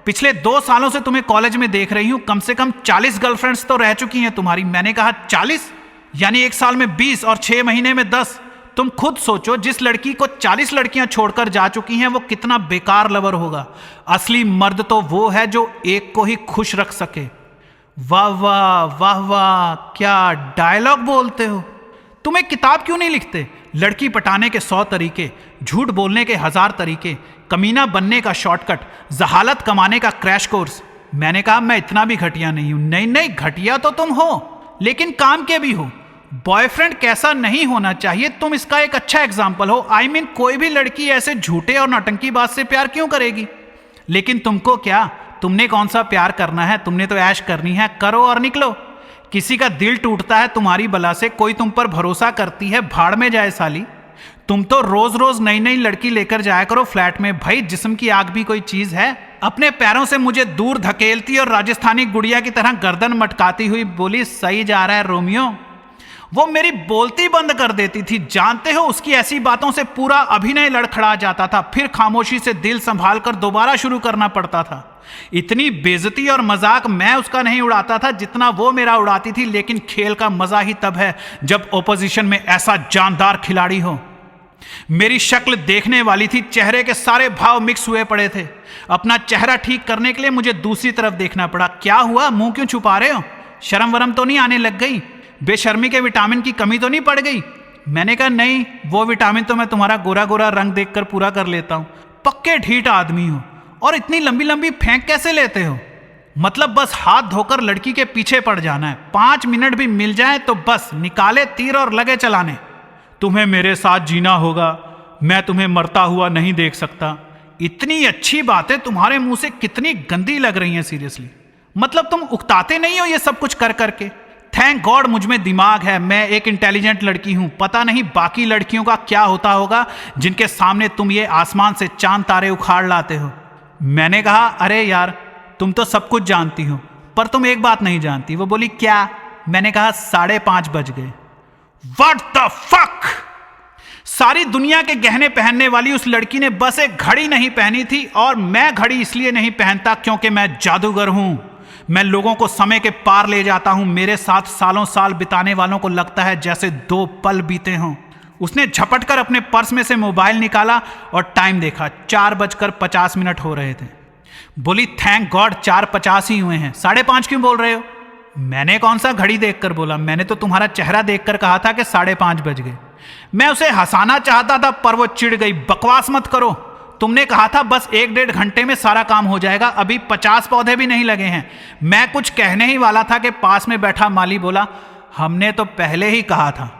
पिछले 2 सालों से तुम्हें कॉलेज में देख रही हूं, कम से कम 40 गर्लफ्रेंड्स तो रह चुकी हैं तुम्हारी। मैंने कहा 40? यानी 1 साल में 20 और 6 महीने में 10। तुम खुद सोचो, जिस लड़की को 40 लड़कियां छोड़कर जा चुकी हैं वो कितना बेकार लवर होगा। असली मर्द तो वो है जो एक को ही खुश रख सके। वाह वाह वाह वाह, क्या डायलॉग बोलते हो। तुम एक किताब क्यों नहीं लिखते? लड़की पटाने के 100 तरीके, झूठ बोलने के 1000 तरीके, कमीना बनने का शॉर्टकट, जहालत कमाने का क्रैश कोर्स। मैंने कहा, मैं इतना भी घटिया नहीं हूं। नहीं नहीं, घटिया तो तुम हो, लेकिन काम के भी हो। बॉयफ्रेंड कैसा नहीं होना चाहिए, तुम इसका एक अच्छा एग्जाम्पल हो। आई मीन, कोई भी लड़की ऐसे झूठे और नौटंकीबाज से प्यार क्यों करेगी? लेकिन तुमको क्या, तुमने कौन सा प्यार करना है? तुमने तो ऐश करनी है, करो और निकलो। किसी का दिल टूटता है तुम्हारी बला से, कोई तुम पर भरोसा करती है, भाड़ में जाए साली। तुम तो रोज रोज नई नई लड़की लेकर जाया करो फ्लैट में। भाई, जिस्म की आग भी कोई चीज है? अपने पैरों से मुझे दूर धकेलती और राजस्थानी गुड़िया की तरह गर्दन मटकाती हुई बोली, सही जा रहा है रोमियो। वो मेरी बोलती बंद कर देती थी। जानते हो, उसकी ऐसी बातों से पूरा अभिनय लड़खड़ा जाता था, फिर खामोशी से दिल संभाल कर दोबारा शुरू करना पड़ता था। इतनी बेइज्जती और मजाक मैं उसका नहीं उड़ाता था जितना वो मेरा उड़ाती थी, लेकिन खेल का मजा ही तब है जब ओपोजिशन में ऐसा जानदार खिलाड़ी हो। मेरी शक्ल देखने वाली थी, चेहरे के सारे भाव मिक्स हुए पड़े थे। अपना चेहरा ठीक करने के लिए मुझे दूसरी तरफ देखना पड़ा। क्या हुआ, मुंह क्यों छुपा रहे हो? शर्म वरम तो नहीं आने लग गई? बेशर्मी के विटामिन की कमी तो नहीं पड़ गई? मैंने कहा नहीं, वो विटामिन तो मैं तुम्हारा गोरा गोरा रंग देखकर पूरा कर लेता हूं। पक्के ढीठ आदमी हो, और इतनी लंबी लंबी फेंक कैसे लेते हो? मतलब बस हाथ धोकर लड़की के पीछे पड़ जाना है, 5 मिनट भी मिल जाए तो बस निकाले तीर और लगे चलाने। तुम्हें मेरे साथ जीना होगा, मैं तुम्हें मरता हुआ नहीं देख सकता। इतनी अच्छी बातें तुम्हारे मुंह से कितनी गंदी लग रही हैं सीरियसली। मतलब तुम उकताते नहीं हो ये सब कुछ कर करके? थैंक गॉड मुझ में दिमाग है, मैं एक इंटेलिजेंट लड़की हूं। पता नहीं बाकी लड़कियों का क्या होता होगा जिनके सामने तुम ये आसमान से चांद तारे उखाड़ लाते हो। मैंने कहा अरे यार तुम तो सब कुछ जानती हो, पर तुम एक बात नहीं जानती। वो बोली क्या? मैंने कहा 5:30 बज गए। What the fuck? सारी दुनिया के गहने पहनने वाली उस लड़की ने बस एक घड़ी नहीं पहनी थी, और मैं घड़ी इसलिए नहीं पहनता क्योंकि मैं जादूगर हूं। मैं लोगों को समय के पार ले जाता हूं। मेरे साथ सालों साल बिताने वालों को लगता है जैसे 2 पल बीते हों। उसने झपटकर अपने पर्स में से मोबाइल निकाला और टाइम देखा, 4:50 हो रहे थे। बोली थैंक गॉड 4:50 ही हुए हैं, 5:30 क्यों बोल रहे हो? मैंने कौन सा घड़ी देखकर बोला, मैंने तो तुम्हारा चेहरा देखकर कहा था कि 5:30 बज गए। मैं उसे हंसाना चाहता था पर वो चिढ़ गई। बकवास मत करो, तुमने कहा था बस 1-1.5 घंटे में सारा काम हो जाएगा, अभी 50 पौधे भी नहीं लगे हैं। मैं कुछ कहने ही वाला था कि पास में बैठा माली बोला हमने तो पहले ही कहा था।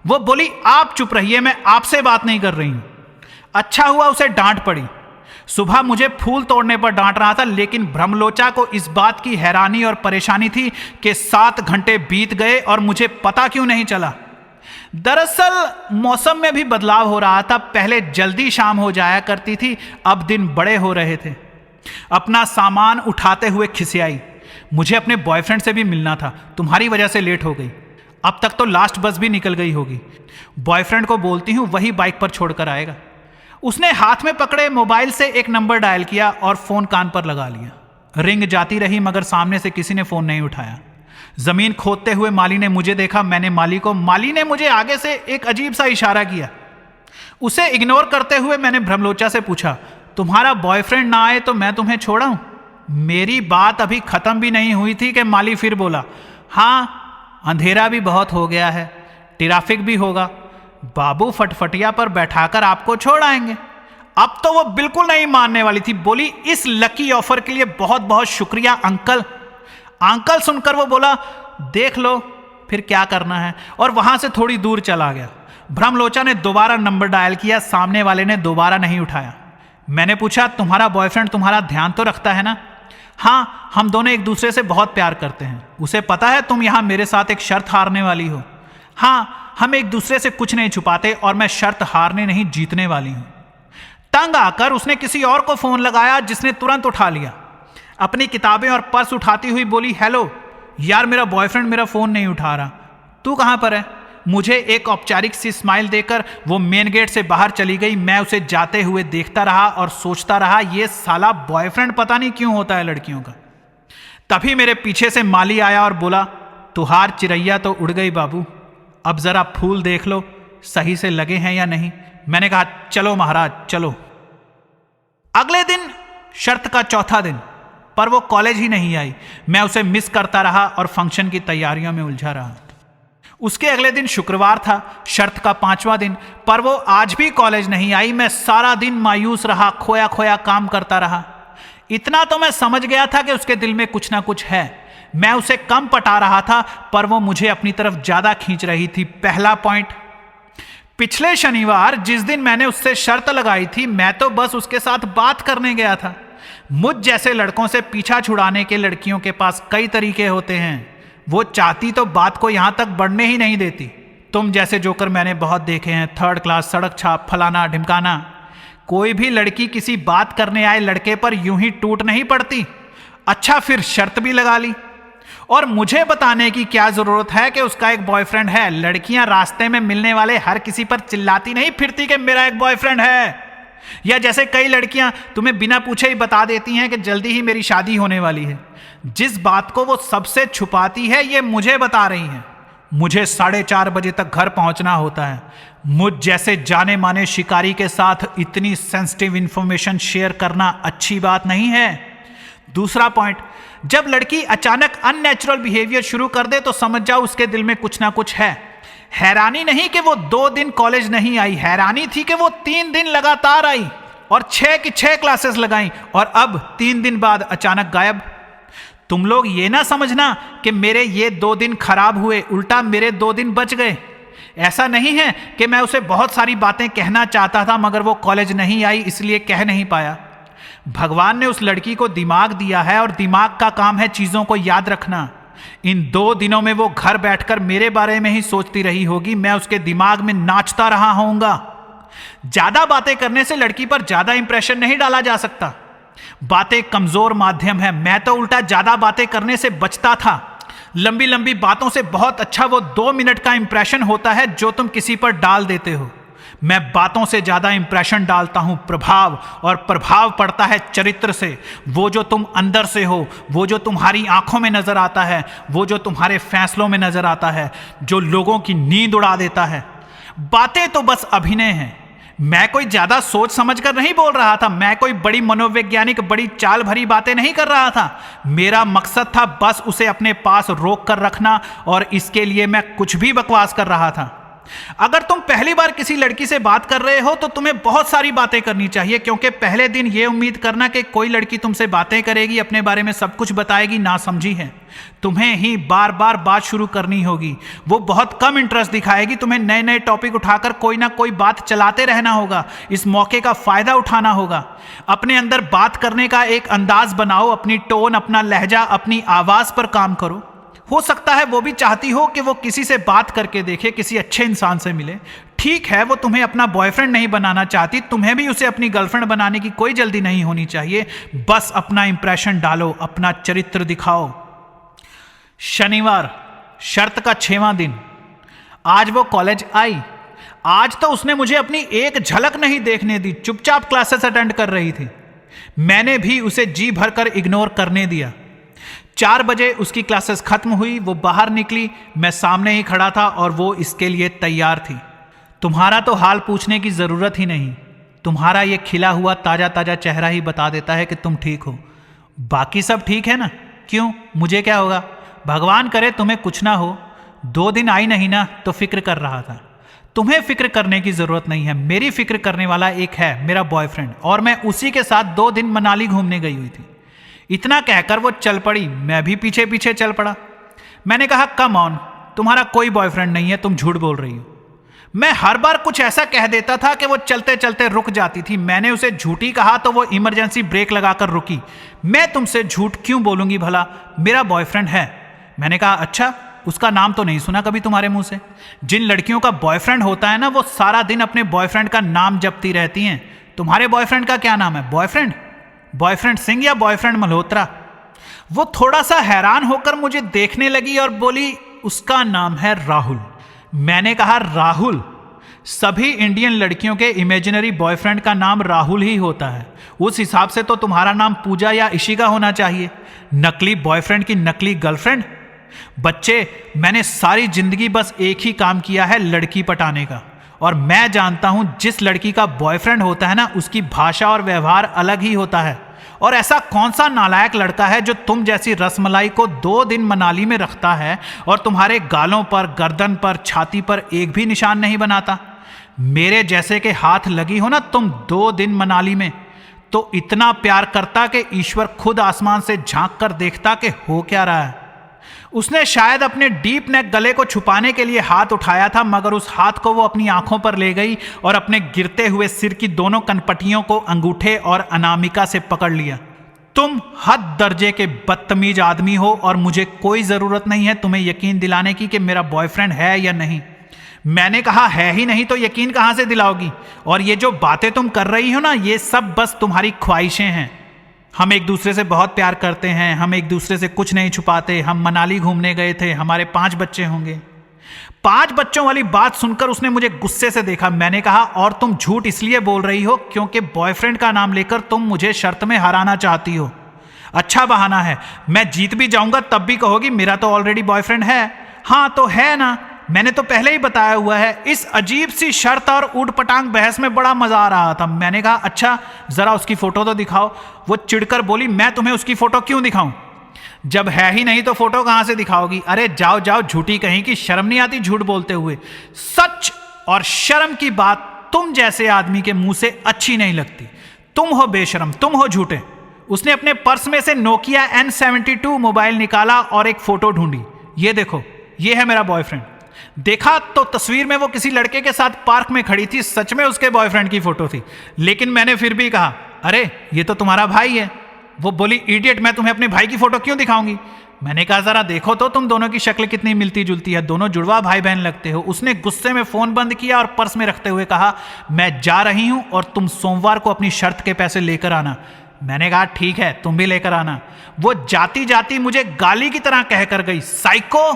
वो बोली आप चुप रहिए, मैं आपसे बात नहीं कर रही हूं। अच्छा हुआ उसे डांट पड़ी। सुबह मुझे फूल तोड़ने पर डांट रहा था, लेकिन ब्रह्मलोचा को इस बात की हैरानी और परेशानी थी कि 7 घंटे बीत गए और मुझे पता क्यों नहीं चला। दरअसल मौसम में भी बदलाव हो रहा था। पहले जल्दी शाम हो जाया करती थी, अब दिन बड़े हो रहे थे। अपना सामान उठाते हुए खिसियाई, मुझे अपने बॉयफ्रेंड से भी मिलना था, तुम्हारी वजह से लेट हो गई। अब तक तो लास्ट बस भी निकल गई होगी। बॉयफ्रेंड को बोलती हूँ वही बाइक पर छोड़कर आएगा। उसने हाथ में पकड़े मोबाइल से एक नंबर डायल किया और फोन कान पर लगा लिया। रिंग जाती रही मगर सामने से किसी ने फोन नहीं उठाया। जमीन खोदते हुए माली ने मुझे देखा, मैंने माली को। माली ने मुझे आगे से एक अजीब सा इशारा किया। उसे इग्नोर करते हुए मैंने ब्रह्मलोचा से पूछा तुम्हारा बॉयफ्रेंड ना आए तो मैं तुम्हें छोड़ाऊं? मेरी बात अभी खत्म भी नहीं हुई थी कि माली फिर बोला हाँ अंधेरा भी बहुत हो गया है, ट्रैफिक भी होगा, बाबू फटफटिया पर बैठाकर आपको छोड़ आएंगे। अब तो वो बिल्कुल नहीं मानने वाली थी। बोली इस लकी ऑफर के लिए बहुत बहुत शुक्रिया अंकल। अंकल सुनकर वो बोला देख लो फिर क्या करना है, और वहां से थोड़ी दूर चला गया। ब्रह्मलोचा ने दोबारा नंबर डायल किया, सामने वाले ने दोबारा नहीं उठाया। मैंने पूछा तुम्हारा बॉयफ्रेंड तुम्हारा ध्यान तो रखता है ना? हाँ, हम दोनों एक दूसरे से बहुत प्यार करते हैं। उसे पता है तुम यहां मेरे साथ एक शर्त हारने वाली हो? हाँ, हम एक दूसरे से कुछ नहीं छुपाते और मैं शर्त हारने नहीं जीतने वाली हूं। तंग आकर उसने किसी और को फोन लगाया जिसने तुरंत उठा लिया। अपनी किताबें और पर्स उठाती हुई बोली हेलो यार, मेरा बॉयफ्रेंड मेरा फोन नहीं उठा रहा, तू कहां पर है? मुझे एक औपचारिक सी स्माइल देकर वो मेन गेट से बाहर चली गई। मैं उसे जाते हुए देखता रहा और सोचता रहा ये साला बॉयफ्रेंड पता नहीं क्यों होता है लड़कियों का। तभी मेरे पीछे से माली आया और बोला तुहार चिरैया तो उड़ गई बाबू, अब जरा फूल देख लो सही से लगे हैं या नहीं। मैंने कहा चलो महाराज चलो। अगले दिन शर्त का चौथा दिन, पर वो कॉलेज ही नहीं आई। मैं उसे मिस करता रहा और फंक्शन की तैयारियों में उलझा रहा। उसके अगले दिन शुक्रवार था, शर्त का 5वां दिन, पर वो आज भी कॉलेज नहीं आई। मैं सारा दिन मायूस रहा, खोया खोया काम करता रहा। इतना तो मैं समझ गया था कि उसके दिल में कुछ ना कुछ है। मैं उसे कम पटा रहा था पर वो मुझे अपनी तरफ ज्यादा खींच रही थी। पहला पॉइंट, पिछले शनिवार जिस दिन मैंने उससे शर्त लगाई थी, मैं तो बस उसके साथ बात करने गया था। मुझ जैसे लड़कों से पीछा छुड़ाने के लड़कियों के पास कई तरीके होते हैं। वो चाहती तो बात को यहां तक बढ़ने ही नहीं देती। तुम जैसे जोकर मैंने बहुत देखे हैं, 3rd क्लास, सड़क छाप, फलाना ढिमकाना। कोई भी लड़की किसी बात करने आए लड़के पर यूं ही टूट नहीं पड़ती। अच्छा फिर शर्त भी लगा ली, और मुझे बताने की क्या जरूरत है कि उसका एक बॉयफ्रेंड है। लड़कियां रास्ते में मिलने वाले हर किसी पर चिल्लाती नहीं फिरती कि मेरा एक बॉयफ्रेंड है, या जैसे कई लड़कियां तुम्हें बिना पूछे ही बता देती हैं कि जल्दी ही मेरी शादी होने वाली है। जिस बात को वो सबसे छुपाती है ये मुझे बता रही है। मुझे 4:30 बजे तक घर पहुंचना होता है। मुझ जैसे जाने माने शिकारी के साथ इतनी सेंसिटिव इंफॉर्मेशन शेयर करना अच्छी बात नहीं है। दूसरा पॉइंट, जब लड़की अचानक अननेचुरल बिहेवियर शुरू कर दे तो समझ जाओ उसके दिल में कुछ ना कुछ है। हैरानी नहीं कि वो 2 दिन कॉलेज नहीं आई, हैरानी थी कि वो 3 दिन लगातार आई और 6 की 6 क्लासेस लगाई और अब 3 दिन बाद अचानक गायब। तुम लोग ये ना समझना कि मेरे ये 2 दिन खराब हुए, उल्टा मेरे 2 दिन बच गए। ऐसा नहीं है कि मैं उसे बहुत सारी बातें कहना चाहता था मगर वो कॉलेज नहीं आई इसलिए कह नहीं पाया। भगवान ने उस लड़की को दिमाग दिया है और दिमाग का काम है चीजों को याद रखना। इन 2 दिनों में वो घर बैठकर मेरे बारे में ही सोचती रही होगी, मैं उसके दिमाग में नाचता रहा होऊंगा। ज्यादा बातें करने से लड़की पर ज्यादा इंप्रेशन नहीं डाला जा सकता। बातें कमजोर माध्यम है। मैं तो उल्टा ज्यादा बातें करने से बचता था। लंबी लंबी बातों से बहुत अच्छा वो 2 मिनट का इंप्रेशन होता है जो तुम किसी पर डाल देते हो। मैं बातों से ज्यादा इंप्रेशन डालता हूं प्रभाव, और प्रभाव पड़ता है चरित्र से। वो जो तुम अंदर से हो, वो जो तुम्हारी आंखों में नजर आता है, वो जो तुम्हारे फैसलों में नजर आता है, जो लोगों की नींद उड़ा देता है। बातें तो बस अभिनय हैं। मैं कोई ज्यादा सोच समझकर नहीं बोल रहा था। मैं कोई बड़ी मनोवैज्ञानिक बड़ी चाल भरी बातें नहीं कर रहा था। मेरा मकसद था बस उसे अपने पास रोक कर रखना और इसके लिए मैं कुछ भी बकवास कर रहा था। अगर तुम पहली बार किसी लड़की से बात कर रहे हो तो तुम्हें बहुत सारी बातें करनी चाहिए, क्योंकि पहले दिन यह उम्मीद करना कि कोई लड़की तुमसे बातें करेगी, अपने बारे में सब कुछ बताएगी, ना समझी है। तुम्हें ही बार बार बात शुरू करनी होगी। वो बहुत कम इंटरेस्ट दिखाएगी। तुम्हें नए नए टॉपिक उठाकर कोई ना कोई बात चलाते रहना होगा। इस मौके का फायदा उठाना होगा। अपने अंदर बात करने का एक अंदाज बनाओ। अपनी टोन, अपना लहजा, अपनी आवाज पर काम करो। हो सकता है वो भी चाहती हो कि वो किसी से बात करके देखे, किसी अच्छे इंसान से मिले। ठीक है, वो तुम्हें अपना बॉयफ्रेंड नहीं बनाना चाहती, तुम्हें भी उसे अपनी गर्लफ्रेंड बनाने की कोई जल्दी नहीं होनी चाहिए। बस अपना इंप्रेशन डालो, अपना चरित्र दिखाओ। शनिवार, शर्त का 6वां दिन। आज वो कॉलेज आई। आज तो उसने मुझे अपनी एक झलक नहीं देखने दी, चुपचाप क्लासेस अटेंड कर रही थी। मैंने भी उसे जी भरकर इग्नोर करने दिया। 4 बजे उसकी क्लासेस खत्म हुई, वो बाहर निकली, मैं सामने ही खड़ा था और वो इसके लिए तैयार थी। तुम्हारा तो हाल पूछने की जरूरत ही नहीं। तुम्हारा ये खिला हुआ ताजा ताजा चेहरा ही बता देता है कि तुम ठीक हो। बाकी सब ठीक है ना? क्यों, मुझे क्या होगा? भगवान करे तुम्हें कुछ ना हो। 2 दिन आई नहीं ना तो फिक्र कर रहा था। तुम्हें फिक्र करने की जरूरत नहीं है। मेरी फिक्र करने वाला एक है, मेरा बॉयफ्रेंड, और मैं उसी के साथ 2 दिन मनाली घूमने गई हुई थी। इतना कहकर वो चल पड़ी। मैं भी पीछे पीछे चल पड़ा। मैंने कहा, कम ऑन, तुम्हारा कोई बॉयफ्रेंड नहीं है, तुम झूठ बोल रही हो। मैं हर बार कुछ ऐसा कह देता था कि वो चलते चलते रुक जाती थी। मैंने उसे झूठी कहा तो वो इमरजेंसी ब्रेक लगाकर रुकी। मैं तुमसे झूठ क्यों बोलूंगी भला? मेरा बॉयफ्रेंड है। मैंने कहा, अच्छा, उसका नाम तो नहीं सुना कभी तुम्हारे मुंह से। जिन लड़कियों का बॉयफ्रेंड होता है ना, वो सारा दिन अपने बॉयफ्रेंड का नाम जपती रहती हैं। तुम्हारे बॉयफ्रेंड का क्या नाम है? बॉयफ्रेंड सिंह या बॉयफ्रेंड मल्होत्रा? वो थोड़ा सा हैरान होकर मुझे देखने लगी और बोली, उसका नाम है राहुल। मैंने कहा, राहुल? सभी इंडियन लड़कियों के इमेजिनरी बॉयफ्रेंड का नाम राहुल ही होता है। उस हिसाब से तो तुम्हारा नाम पूजा या इशिका होना चाहिए। नकली बॉयफ्रेंड की नकली गर्लफ्रेंड। बच्चे, मैंने सारी जिंदगी बस एक ही काम किया है, लड़की पटाने का। और मैं जानता हूं जिस लड़की का बॉयफ्रेंड होता है ना, उसकी भाषा और व्यवहार अलग ही होता है। और ऐसा कौन सा नालायक लड़का है जो तुम जैसी रसमलाई को 2 दिन मनाली में रखता है और तुम्हारे गालों पर, गर्दन पर, छाती पर एक भी निशान नहीं बनाता? मेरे जैसे के हाथ लगी हो ना तुम 2 दिन मनाली में, तो इतना प्यार करता कि ईश्वर खुद आसमान से झांक कर देखता कि हो क्या रहा है। उसने शायद अपने डीप नेक गले को छुपाने के लिए हाथ उठाया था, मगर उस हाथ को वो अपनी आंखों पर ले गई और अपने गिरते हुए सिर की दोनों कनपटियों को अंगूठे और अनामिका से पकड़ लिया। तुम हद दर्जे के बदतमीज आदमी हो और मुझे कोई जरूरत नहीं है तुम्हें यकीन दिलाने की कि मेरा बॉयफ्रेंड है या नहीं। मैंने कहा, है ही नहीं तो यकीन कहां से दिलाओगी? और ये जो बातें तुम कर रही हो ना, ये सब बस तुम्हारी ख्वाहिशें हैं। हम एक दूसरे से बहुत प्यार करते हैं, हम एक दूसरे से कुछ नहीं छुपाते। हम मनाली घूमने गए थे, हमारे 5 बच्चे होंगे। 5 बच्चों वाली बात सुनकर उसने मुझे गुस्से से देखा। मैंने कहा, और तुम झूठ इसलिए बोल रही हो क्योंकि बॉयफ्रेंड का नाम लेकर तुम मुझे शर्त में हराना चाहती हो। अच्छा बहाना है, मैं जीत भी जाऊंगा तब भी कहोगी मेरा तो ऑलरेडी बॉयफ्रेंड है। हाँ तो है ना, मैंने तो पहले ही बताया हुआ है। इस अजीब सी शर्त और ऊट पटांग बहस में बड़ा मजा आ रहा था। मैंने कहा अच्छा जरा उसकी फोटो तो दिखाओ। वो चिढ़कर बोली मैं तुम्हें उसकी फोटो क्यों दिखाऊं, जब है ही नहीं तो फोटो कहां से दिखाओगी। अरे जाओ जाओ झूठी कहीं की, शर्म नहीं आती झूठ बोलते हुए। सच और शर्म की बात तुम जैसे आदमी के मुंह से अच्छी नहीं लगती। तुम हो बेशरम, तुम हो झूठे। उसने अपने पर्स में से नोकिया N72 मोबाइल निकाला और एक फोटो ढूंढी। ये देखो, ये है मेरा बॉयफ्रेंड। देखा तो तस्वीर में वो किसी लड़के के साथ पार्क में खड़ी थी। सच में उसके बॉयफ्रेंड की फोटो थी, लेकिन मैंने फिर भी कहा अरे ये तो तुम्हारा भाई है। वो बोली इडियट, मैं तुम्हें अपने भाई की फोटो क्यों दिखाऊंगी। मैंने कहा जरा देखो तो तुम दोनों की शक्ल कितनी मिलती जुलती है, दोनों जुड़वा भाई बहन लगते हो। उसने गुस्से में फोन बंद किया और पर्स में रखते हुए कहा मैं जा रही हूं और तुम सोमवार को अपनी शर्त के पैसे लेकर आना। मैंने कहा ठीक है, तुम भी लेकर आना। वो जाती जाती मुझे गाली की तरह कहकर गई, साइको।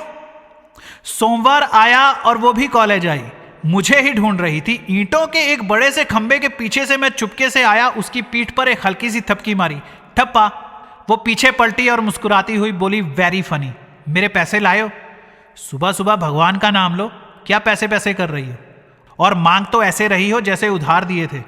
सोमवार आया और वो भी कॉलेज आई, मुझे ही ढूंढ रही थी। ईंटों के एक बड़े से खंबे के पीछे से मैं चुपके से आया, उसकी पीठ पर एक हल्की सी थपकी मारी, ठप्पा। वो पीछे पलटी और मुस्कुराती हुई बोली वेरी फनी। मेरे पैसे लायो? सुबह सुबह भगवान का नाम लो, क्या पैसे पैसे कर रही हो, और मांग तो ऐसे रही हो जैसे उधार दिए थे।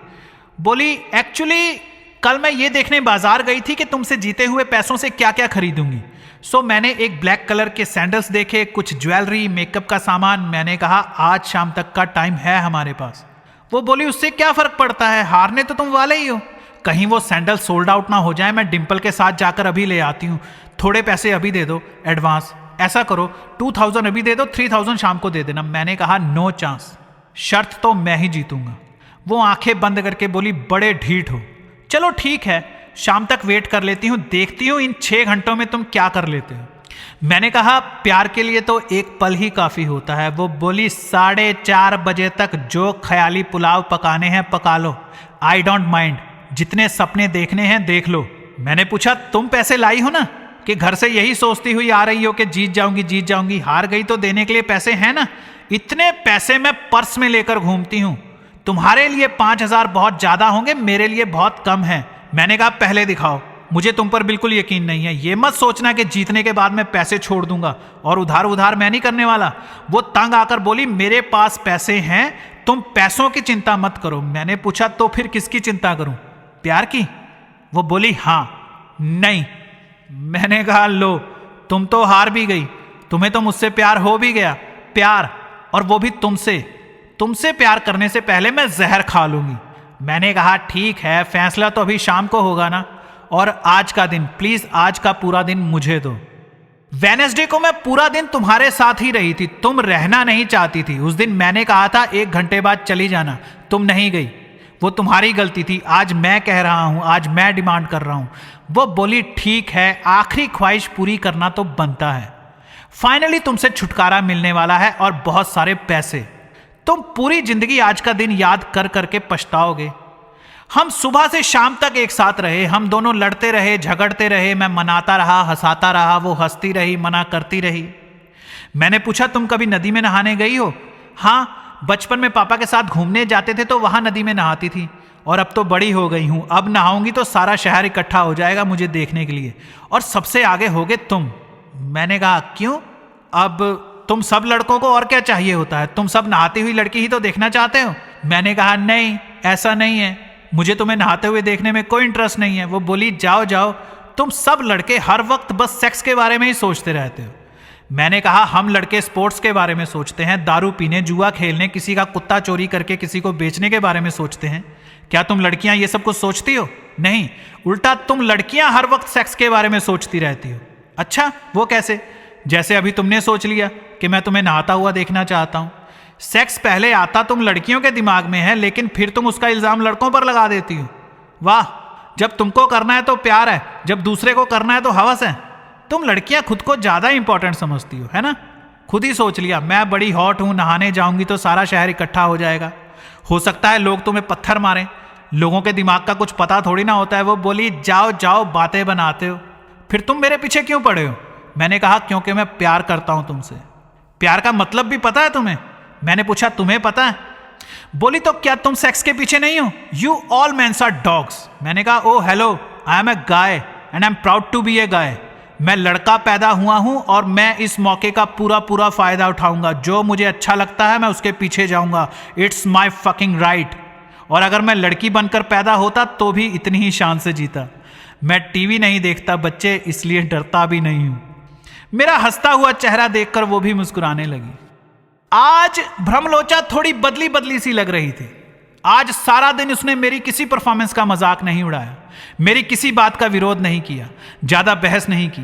बोली एक्चुअली कल मैं ये देखने बाजार गई थी कि तुमसे जीते हुए पैसों से क्या क्या खरीदूंगी। सो मैंने एक ब्लैक कलर के सैंडल्स देखे, कुछ ज्वेलरी, मेकअप का सामान। मैंने कहा आज शाम तक का टाइम है हमारे पास। वो बोली उससे क्या फर्क पड़ता है, हारने तो तुम वाले ही हो। कहीं वो सैंडल सोल्ड आउट ना हो जाए। मैं डिंपल के साथ जाकर अभी ले आती हूँ। थोड़े पैसे अभी दे दो एडवांस। ऐसा करो 2000 अभी दे दो, 3000 शाम को दे देना। मैंने कहा नो चांस, शर्त तो मैं ही जीतूंगा। वो आंखें बंद करके बोली बड़े ढीठ हो। चलो ठीक है, शाम तक वेट कर लेती हूँ, देखती हूँ इन 6 घंटों में तुम क्या कर लेते हो। मैंने कहा प्यार के लिए तो एक पल ही काफी होता है। वो बोली 4:30 बजे तक जो ख्याली पुलाव पकाने हैं पका लो, आई डोंट माइंड। जितने सपने देखने हैं देख लो। मैंने पूछा तुम पैसे लाई हो ना, कि घर से यही सोचती हुई आ रही हो कि जीत जाऊंगी जीत जाऊंगी, हार गई तो देने के लिए पैसे हैं ना। इतने पैसे मैं पर्स में लेकर घूमती हूं। तुम्हारे लिए 5000 बहुत ज्यादा होंगे, मेरे लिए बहुत कम है। मैंने कहा पहले दिखाओ, मुझे तुम पर बिल्कुल यकीन नहीं है। ये मत सोचना कि जीतने के बाद मैं पैसे छोड़ दूंगा, और उधार मैं नहीं करने वाला। वो तंग आकर बोली मेरे पास पैसे हैं, तुम पैसों की चिंता मत करो। मैंने पूछा तो फिर किसकी चिंता करूं, प्यार की? वो बोली हाँ नहीं। मैंने कहा लो तुम तो हार भी गई, तुम्हें तो मुझसे प्यार हो भी गया। प्यार, और वो भी तुमसे प्यार करने से पहले मैं जहर खा लूंगी। मैंने कहा ठीक है, फैसला तो अभी शाम को होगा ना। और आज का दिन प्लीज, आज का पूरा दिन मुझे दो। वेडनेसडे को मैं पूरा दिन तुम्हारे साथ ही रही थी, तुम रहना नहीं चाहती थी। उस दिन मैंने कहा था 1 घंटे बाद चली जाना, तुम नहीं गई। वो तुम्हारी गलती थी। आज मैं कह रहा हूं, आज मैं डिमांड कर रहा हूं। वो बोली ठीक है, आखिरी ख्वाहिश पूरी करना तो बनता है। फाइनली तुमसे छुटकारा मिलने वाला है और बहुत सारे पैसे। तुम पूरी जिंदगी आज का दिन याद कर करके पछताओगे। हम सुबह से शाम तक एक साथ रहे, हम दोनों लड़ते रहे, झगड़ते रहे। मैं मनाता रहा, हंसाता रहा, वो हंसती रही, मना करती रही। मैंने पूछा तुम कभी नदी में नहाने गई हो? हाँ, बचपन में पापा के साथ घूमने जाते थे तो वहां नदी में नहाती थी, और अब तो बड़ी हो गई हूं। अब नहाऊंगी तो सारा शहर इकट्ठा हो जाएगा मुझे देखने के लिए, और सबसे आगे होगे तुम। मैंने कहा क्यों? अब तुम सब लड़कों को और क्या चाहिए होता है, तुम सब नहाती हुई लड़की ही तो देखना चाहते हो। मैंने कहा नहीं, ऐसा नहीं है, मुझे तुम्हें नहाते हुए देखने में कोई इंटरेस्ट नहीं है। वो बोली जाओ जाओ, तुम सब लड़के हर वक्त बस सेक्स के बारे में ही सोचते रहते हो। मैंने कहा हम लड़के स्पोर्ट्स के बारे में सोचते हैं, दारू पीने, जुआ खेलने, किसी का कुत्ता चोरी करके किसी को बेचने के बारे में सोचते हैं। क्या तुम लड़कियां ये सब कुछ सोचती हो? नहीं, उल्टा तुम लड़कियां हर वक्त सेक्स के बारे में सोचती रहती हो। अच्छा, वो कैसे? जैसे अभी तुमने सोच लिया कि मैं तुम्हें नहाता हुआ देखना चाहता हूं। सेक्स पहले आता तुम लड़कियों के दिमाग में है, लेकिन फिर तुम उसका इल्जाम लड़कों पर लगा देती हो। वाह, जब तुमको करना है तो प्यार है, जब दूसरे को करना है तो हवस है। तुम लड़कियां खुद को ज्यादा इंपॉर्टेंट समझती हो, है ना? खुद ही सोच लिया मैं बड़ी हॉट हूं, नहाने जाऊंगी तो सारा शहर इकट्ठा हो जाएगा। हो सकता है लोग तुम्हें पत्थर मारें, लोगों के दिमाग का कुछ पता थोड़ी ना होता है। वो बोली जाओ जाओ, बातें बनाते हो। फिर तुम मेरे पीछे क्यों पड़े हो? मैंने कहा क्योंकि मैं प्यार करता हूं तुमसे। प्यार का मतलब भी पता है तुम्हें? मैंने पूछा तुम्हें पता है? बोली तो क्या तुम सेक्स के पीछे नहीं हो? You all mens are dogs. मैंने कहा oh hello, I am a guy and I am proud to be a guy. मैं लड़का पैदा हुआ हूं और मैं इस मौके का पूरा पूरा फायदा उठाऊंगा। जो मुझे अच्छा लगता है मैं उसके पीछे जाऊंगा। It's my fucking right. और अगर मैं लड़की बनकर पैदा होता तो भी इतनी ही शान से जीता। मैं टीवी नहीं देखता बच्चे, इसलिए डरता भी नहीं हूं। मेरा हंसता हुआ चेहरा देखकर वो भी मुस्कुराने लगी। आज भ्रमलोचा थोड़ी बदली बदली सी लग रही थी। आज सारा दिन उसने मेरी किसी परफॉर्मेंस का मजाक नहीं उड़ाया, मेरी किसी बात का विरोध नहीं किया, ज्यादा बहस नहीं की,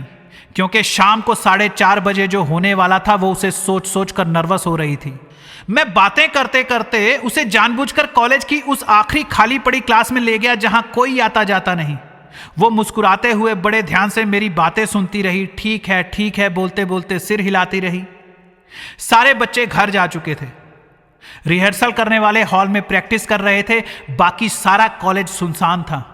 क्योंकि शाम को 4:30 बजे जो होने वाला था वो उसे सोच सोच कर नर्वस हो रही थी। मैं बातें करते करते उसे जानबूझकर कॉलेज की उस आखिरी खाली पड़ी क्लास में ले गया जहां कोई आता जाता नहीं। वो मुस्कुराते हुए बड़े ध्यान से मेरी बातें सुनती रही। ठीक है बोलते बोलते सिर हिलाती रही। सारे बच्चे घर जा चुके थे। रिहर्सल करने वाले हॉल में प्रैक्टिस कर रहे थे। बाकी सारा कॉलेज सुनसान था।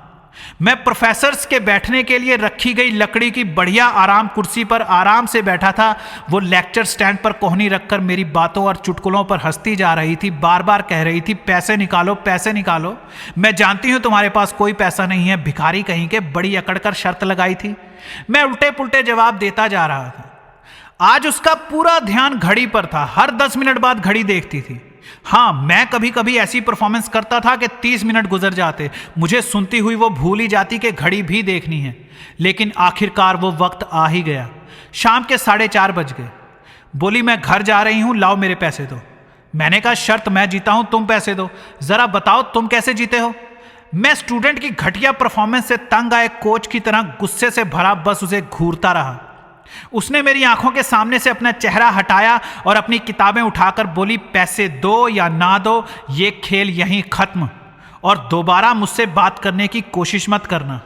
मैं प्रोफेसर्स के बैठने के लिए रखी गई लकड़ी की बढ़िया आराम कुर्सी पर आराम से बैठा था। वो लेक्चर स्टैंड पर कोहनी रखकर मेरी बातों और चुटकुलों पर हंसती जा रही थी। बार बार कह रही थी, पैसे निकालो पैसे निकालो। मैं जानती हूं तुम्हारे पास कोई पैसा नहीं है, भिखारी कहीं के। बड़ी अकड़कर शर्त लगाई थी। मैं उल्टे पुल्टे जवाब देता जा रहा था। आज उसका पूरा ध्यान घड़ी पर था। हर 10 मिनट बाद घड़ी देखती थी। हाँ, मैं कभी कभी ऐसी परफॉर्मेंस करता था कि 30 मिनट गुजर जाते। मुझे सुनती हुई वो भूल ही जाती कि घड़ी भी देखनी है। लेकिन आखिरकार वो वक्त आ ही गया। शाम के 4:30 बज गए। बोली, मैं घर जा रही हूं, लाओ मेरे पैसे दो। मैंने कहा, शर्त मैं जीता हूं, तुम पैसे दो। जरा बताओ तुम कैसे जीते हो। मैं स्टूडेंट की घटिया परफॉर्मेंस से तंग आए कोच की तरह गुस्से से भरा बस उसे घूरता रहा। उसने मेरी आंखों के सामने से अपना चेहरा हटाया और अपनी किताबें उठाकर बोली, पैसे दो या ना दो, ये खेल यहीं खत्म और दोबारा मुझसे बात करने की कोशिश मत करना।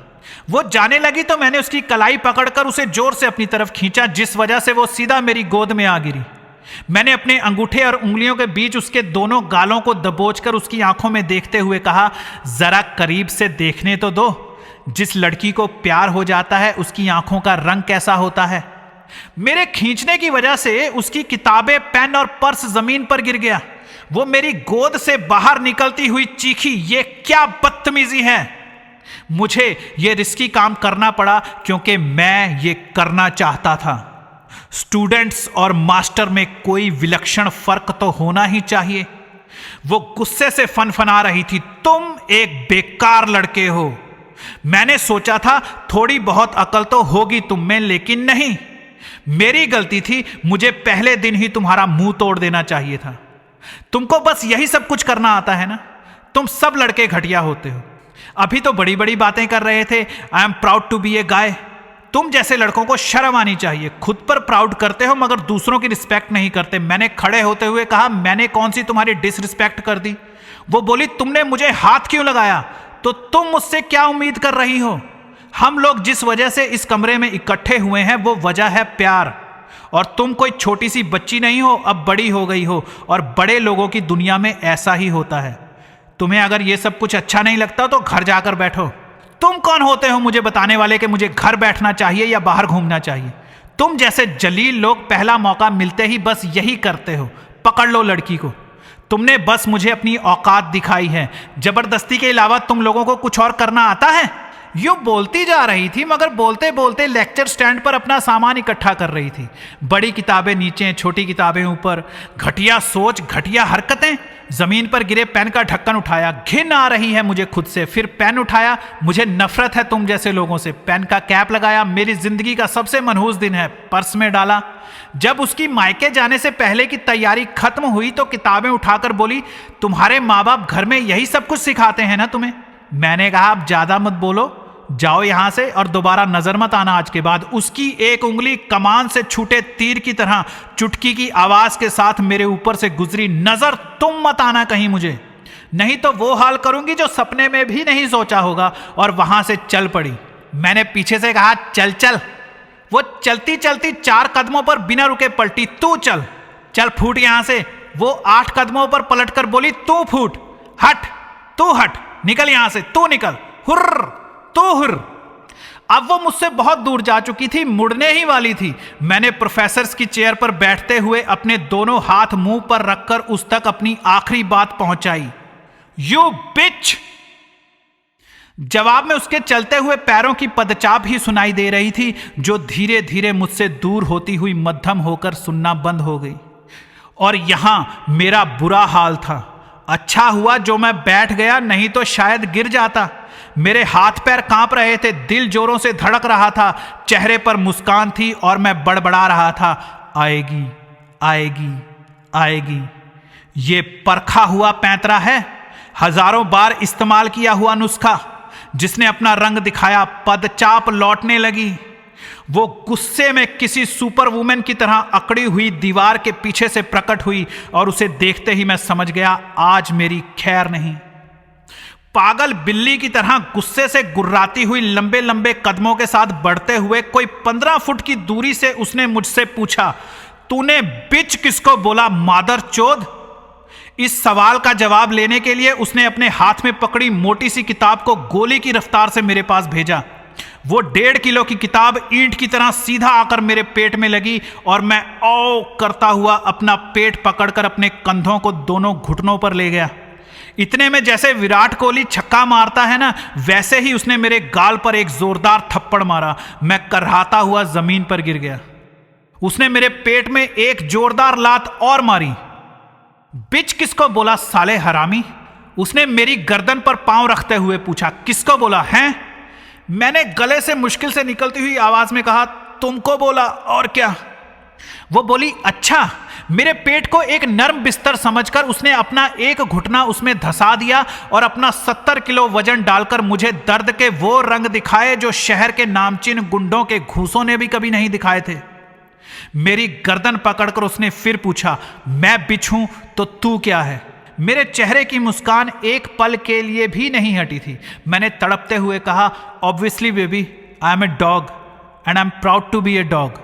वो जाने लगी तो मैंने उसकी कलाई पकड़कर उसे जोर से अपनी तरफ खींचा, जिस वजह से वो सीधा मेरी गोद में आ गिरी। मैंने अपने अंगूठे और उंगलियों के बीच उसके दोनों गालों को दबोचकर उसकी आंखों में देखते हुए कहा, जरा करीब से देखने तो दो। जिस लड़की को प्यार हो जाता है उसकी आंखों का रंग कैसा होता है। मेरे खींचने की वजह से उसकी किताबें, पेन और पर्स जमीन पर गिर गया। वो मेरी गोद से बाहर निकलती हुई चीखी, ये क्या बदतमीजी है। मुझे ये रिस्की काम करना पड़ा क्योंकि मैं ये करना चाहता था। स्टूडेंट्स और मास्टर में कोई विलक्षण फर्क तो होना ही चाहिए। वो गुस्से से फनफना रही थी, तुम एक बेकार लड़के हो। मैंने सोचा था थोड़ी बहुत अकल तो होगी तुम में, लेकिन नहीं। मेरी गलती थी। मुझे पहले दिन ही तुम्हारा मुंह तोड़ देना चाहिए था। तुमको बस यही सब कुछ करना आता है ना। तुम सब लड़के घटिया होते हो। अभी तो बड़ी बड़ी बातें कर रहे थे, I am proud to be a guy. तुम जैसे लड़कों को शर्म आनी चाहिए। खुद पर प्राउड करते हो मगर दूसरों की रिस्पेक्ट नहीं करते। मैंने खड़े होते हुए कहा, मैंने कौन सी तुम्हारी डिसरिस्पेक्ट कर दी। वो बोली, तुमने मुझे हाथ क्यों लगाया। तो तुम मुझसे क्या उम्मीद कर रही हो। हम लोग जिस वजह से इस कमरे में इकट्ठे हुए हैं वो वजह है प्यार। और तुम कोई छोटी सी बच्ची नहीं हो, अब बड़ी हो गई हो। और बड़े लोगों की दुनिया में ऐसा ही होता है। तुम्हें अगर ये सब कुछ अच्छा नहीं लगता तो घर जाकर बैठो। तुम कौन होते हो मुझे बताने वाले कि मुझे घर बैठना चाहिए या बाहर घूमना चाहिए। तुम जैसे जलील लोग पहला मौका मिलते ही बस यही करते हो, पकड़ लो लड़की को। तुमने बस मुझे अपनी औकात दिखाई है। जबरदस्ती के अलावा तुम लोगों को कुछ और करना आता है। यूं बोलती जा रही थी मगर बोलते बोलते लेक्चर स्टैंड पर अपना सामान इकट्ठा कर रही थी। बड़ी किताबें नीचे, छोटी किताबें ऊपर। घटिया सोच, घटिया हरकतें। जमीन पर गिरे पेन का ढक्कन उठाया। घिन आ रही है मुझे खुद से। फिर पेन उठाया। मुझे नफरत है तुम जैसे लोगों से। पेन का कैप लगाया। मेरी जिंदगी का सबसे मनहूस दिन है, पर्स में डाला। जब उसकी मायके जाने से पहले की तैयारी खत्म हुई तो किताबें उठाकर बोली, तुम्हारे माँ बाप घर में यही सब कुछ सिखाते हैं ना तुम्हें। मैंने कहा, अब ज्यादा मत बोलो, जाओ यहां से और दोबारा नजर मत आना आज के बाद। उसकी एक उंगली कमान से छूटे तीर की तरह चुटकी की आवाज के साथ मेरे ऊपर से गुजरी। नजर तुम मत आना कहीं मुझे, नहीं तो वो हाल करूंगी जो सपने में भी नहीं सोचा होगा। और वहां से चल पड़ी। मैंने पीछे से कहा, चल चल। वो चलती चलती 4 कदमों पर बिना रुके पलटी। तू चल चल, फूट यहां से। वो 8 कदमों पर पलटकर बोली, तू फूट, हट, तू हट, निकल यहां से, तू निकल, हुर्र, तू हुर्र। अब वो मुझसे बहुत दूर जा चुकी थी, मुड़ने ही वाली थी। मैंने प्रोफेसर्स की चेयर पर बैठते हुए अपने दोनों हाथ मुंह पर रखकर उस तक अपनी आखिरी बात पहुंचाई। यू बिच। जवाब में उसके चलते हुए पैरों की पदचाप ही सुनाई दे रही थी, जो धीरे धीरे मुझसे दूर होती हुई मध्यम होकर सुनना बंद हो गई। और यहां मेरा बुरा हाल था। अच्छा हुआ जो मैं बैठ गया, नहीं तो शायद गिर जाता। मेरे हाथ पैर कांप रहे थे, दिल जोरों से धड़क रहा था, चेहरे पर मुस्कान थी और मैं बड़बड़ा रहा था, आएगी आएगी आएगी। ये परखा हुआ पैंतरा है, हजारों बार इस्तेमाल किया हुआ नुस्खा, जिसने अपना रंग दिखाया। पदचाप लौटने लगी। वो गुस्से में किसी सुपर वुमेन की तरह अकड़ी हुई दीवार के पीछे से प्रकट हुई और उसे देखते ही मैं समझ गया, आज मेरी खैर नहीं। पागल बिल्ली की तरह गुस्से से गुर्राती हुई लंबे लंबे कदमों के साथ बढ़ते हुए कोई 15 फुट की दूरी से उसने मुझसे पूछा, तूने बिच किसको बोला मादरचोद? इस सवाल का जवाब लेने के लिए उसने अपने हाथ में पकड़ी मोटी सी किताब को गोली की रफ्तार से मेरे पास भेजा। वो 1.5 किलो की किताब ईंट की तरह सीधा आकर मेरे पेट में लगी और मैं ओ करता हुआ अपना पेट पकड़कर अपने कंधों को दोनों घुटनों पर ले गया। इतने में जैसे विराट कोहली छक्का मारता है ना, वैसे ही उसने मेरे गाल पर एक जोरदार थप्पड़ मारा। मैं करहाता हुआ जमीन पर गिर गया। उसने मेरे पेट में एक जोरदार लात और मारी। बिच किसको बोला साले हरामी? उसने मेरी गर्दन पर पांव रखते हुए पूछा, किसको बोला है? मैंने गले से मुश्किल से निकलती हुई आवाज में कहा, तुमको बोला, और क्या? वो बोली, अच्छा। मेरे पेट को एक नर्म बिस्तर समझकर उसने अपना एक घुटना उसमें धंसा दिया और अपना 70 किलो वजन डालकर मुझे दर्द के वो रंग दिखाए जो शहर के नामचीन गुंडों के घूसों ने भी कभी नहीं दिखाए थे। मेरी गर्दन पकड़कर उसने फिर पूछा, मैं बिच हूं तो तू क्या है? मेरे चेहरे की मुस्कान एक पल के लिए भी नहीं हटी थी। मैंने तड़पते हुए कहा, obviously baby, I am a dog and I am proud to be a dog.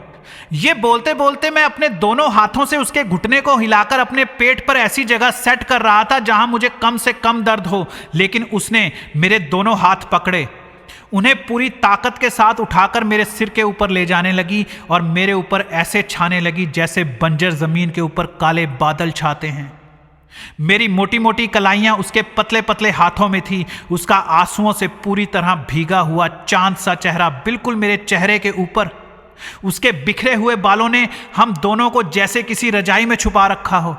ये बोलते बोलते मैं अपने दोनों हाथों से उसके घुटने को हिलाकर अपने पेट पर ऐसी जगह सेट कर रहा था जहां मुझे कम से कम दर्द हो, लेकिन उसने मेरे दोनों हाथ पकड़े, उन्हें पूरी ताकत के साथ उठाकर मेरे सिर के ऊपर ले जाने लगी और मेरे ऊपर ऐसे छाने लगी जैसे बंजर जमीन के ऊपर काले बादल छाते हैं। मेरी मोटी मोटी कलाइयां उसके पतले पतले हाथों में थी। उसका आंसुओं से पूरी तरह भीगा हुआ चांद सा चेहरा बिल्कुल मेरे चेहरे के ऊपर। उसके बिखरे हुए बालों ने हम दोनों को जैसे किसी रजाई में छुपा रखा हो।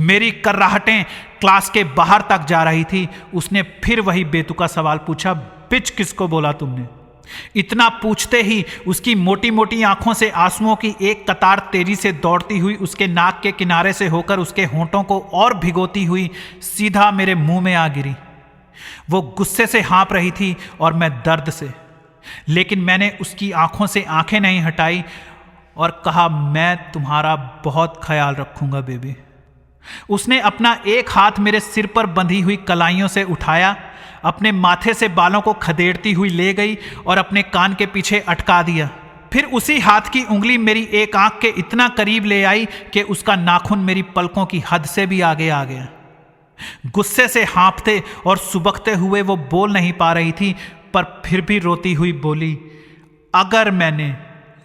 मेरी कर्राहटें क्लास के बाहर तक जा रही थी। उसने फिर वही बेतुका सवाल पूछा, बिच किसको बोला तुमने? इतना पूछते ही उसकी मोटी मोटी आंखों से आंसुओं की एक कतार तेजी से दौड़ती हुई उसके नाक के किनारे से होकर उसके होंठों को और भिगोती हुई सीधा मेरे मुंह में आ गिरी। वो गुस्से से हाँप रही थी और मैं दर्द से, लेकिन मैंने उसकी आंखों से आंखें नहीं हटाई और कहा, मैं तुम्हारा बहुत ख्याल रखूंगा बेबी। उसने अपना एक हाथ मेरे सिर पर बंधी हुई कलाइयों से उठाया, अपने माथे से बालों को खदेड़ती हुई ले गई और अपने कान के पीछे अटका दिया। फिर उसी हाथ की उंगली मेरी एक आंख के इतना करीब ले आई कि उसका नाखून मेरी पलकों की हद से भी आगे आ गया। गुस्से से हाँफते और सुबकते हुए वो बोल नहीं पा रही थी, पर फिर भी रोती हुई बोली, अगर मैंने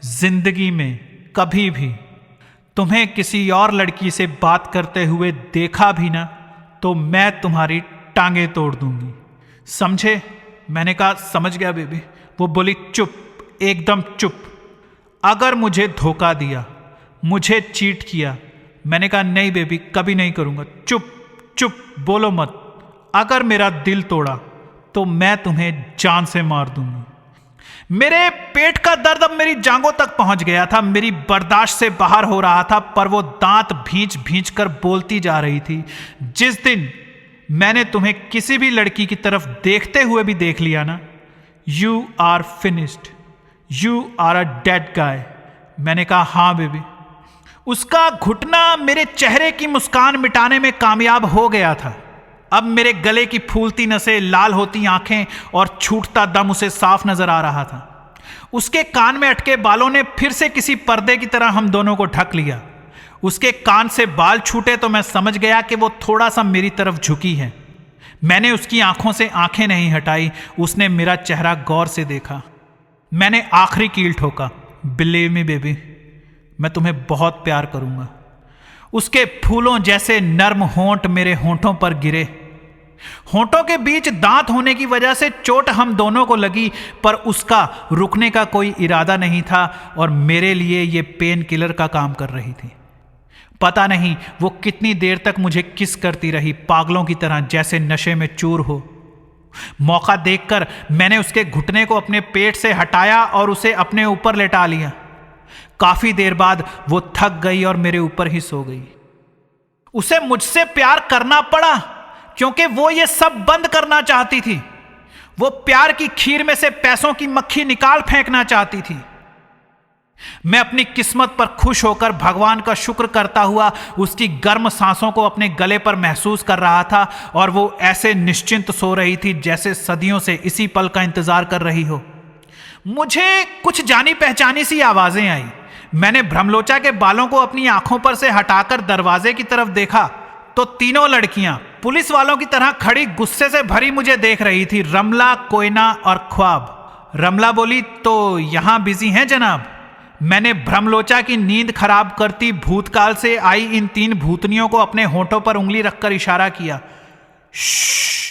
जिंदगी में कभी भी तुम्हें किसी और लड़की से बात करते हुए देखा भी ना, तो मैं तुम्हारी टांगे तोड़ दूंगी, समझे? मैंने कहा, समझ गया बेबी। वो बोली, चुप, एकदम चुप। अगर मुझे धोखा दिया, मुझे चीट किया। मैंने कहा, नहीं बेबी, कभी नहीं करूंगा। चुप चुप, बोलो मत। अगर मेरा दिल तोड़ा तो मैं तुम्हें जान से मार दूंगी। मेरे पेट का दर्द अब मेरी जांघों तक पहुंच गया था, मेरी बर्दाश्त से बाहर हो रहा था, पर वो दांत भींच भींच कर बोलती जा रही थी, जिस दिन मैंने तुम्हें किसी भी लड़की की तरफ देखते हुए भी देख लिया ना, you are finished, you are a dead guy. मैंने कहा, हाँ बेबी। उसका घुटना मेरे चेहरे की मुस्कान मिटाने में कामयाब हो गया था। अब मेरे गले की फूलती नसें, लाल होती आंखें और छूटता दम उसे साफ नजर आ रहा था। उसके कान में अटके बालों ने फिर से किसी पर्दे की तरह हम दोनों को ढक लिया। उसके कान से बाल छूटे तो मैं समझ गया कि वो थोड़ा सा मेरी तरफ झुकी है। मैंने उसकी आंखों से आंखें नहीं हटाई। उसने मेरा चेहरा गौर से देखा। मैंने आखिरी कील ठोका, बिलीव मी बेबी, मैं तुम्हें बहुत प्यार करूंगा। उसके फूलों जैसे नर्म होंठ मेरे होंठों पर गिरे। होंठों के बीच दांत होने की वजह से चोट हम दोनों को लगी, पर उसका रुकने का कोई इरादा नहीं था और मेरे लिए ये पेन किलर का काम कर रही थी। पता नहीं वो कितनी देर तक मुझे किस करती रही, पागलों की तरह, जैसे नशे में चूर हो। मौका देखकर मैंने उसके घुटने को अपने पेट से हटाया और उसे अपने ऊपर लेटा लिया। काफी देर बाद वो थक गई और मेरे ऊपर ही सो गई। उसे मुझसे प्यार करना पड़ा क्योंकि वो ये सब बंद करना चाहती थी। वो प्यार की खीर में से पैसों की मक्खी निकाल फेंकना चाहती थी। मैं अपनी किस्मत पर खुश होकर भगवान का शुक्र करता हुआ उसकी गर्म सांसों को अपने गले पर महसूस कर रहा था और वो ऐसे निश्चिंत सो रही थी जैसे सदियों से इसी पल का इंतजार कर रही हो। मुझे कुछ जानी पहचानी सी आवाजें आई। मैंने भ्रमलोचा के बालों को अपनी आंखों पर से हटाकर दरवाजे की तरफ देखा तो तीनों लड़कियां पुलिस वालों की तरह खड़ी गुस्से से भरी मुझे देख रही थी, रमला, कोयना और ख्वाब। रमला बोली, तो यहां बिजी हैं जनाब? मैंने भ्रमलोचा की नींद खराब करती भूतकाल से आई इन तीन भूतनियों को अपने होंठों पर उंगली रखकर इशारा किया। श्श।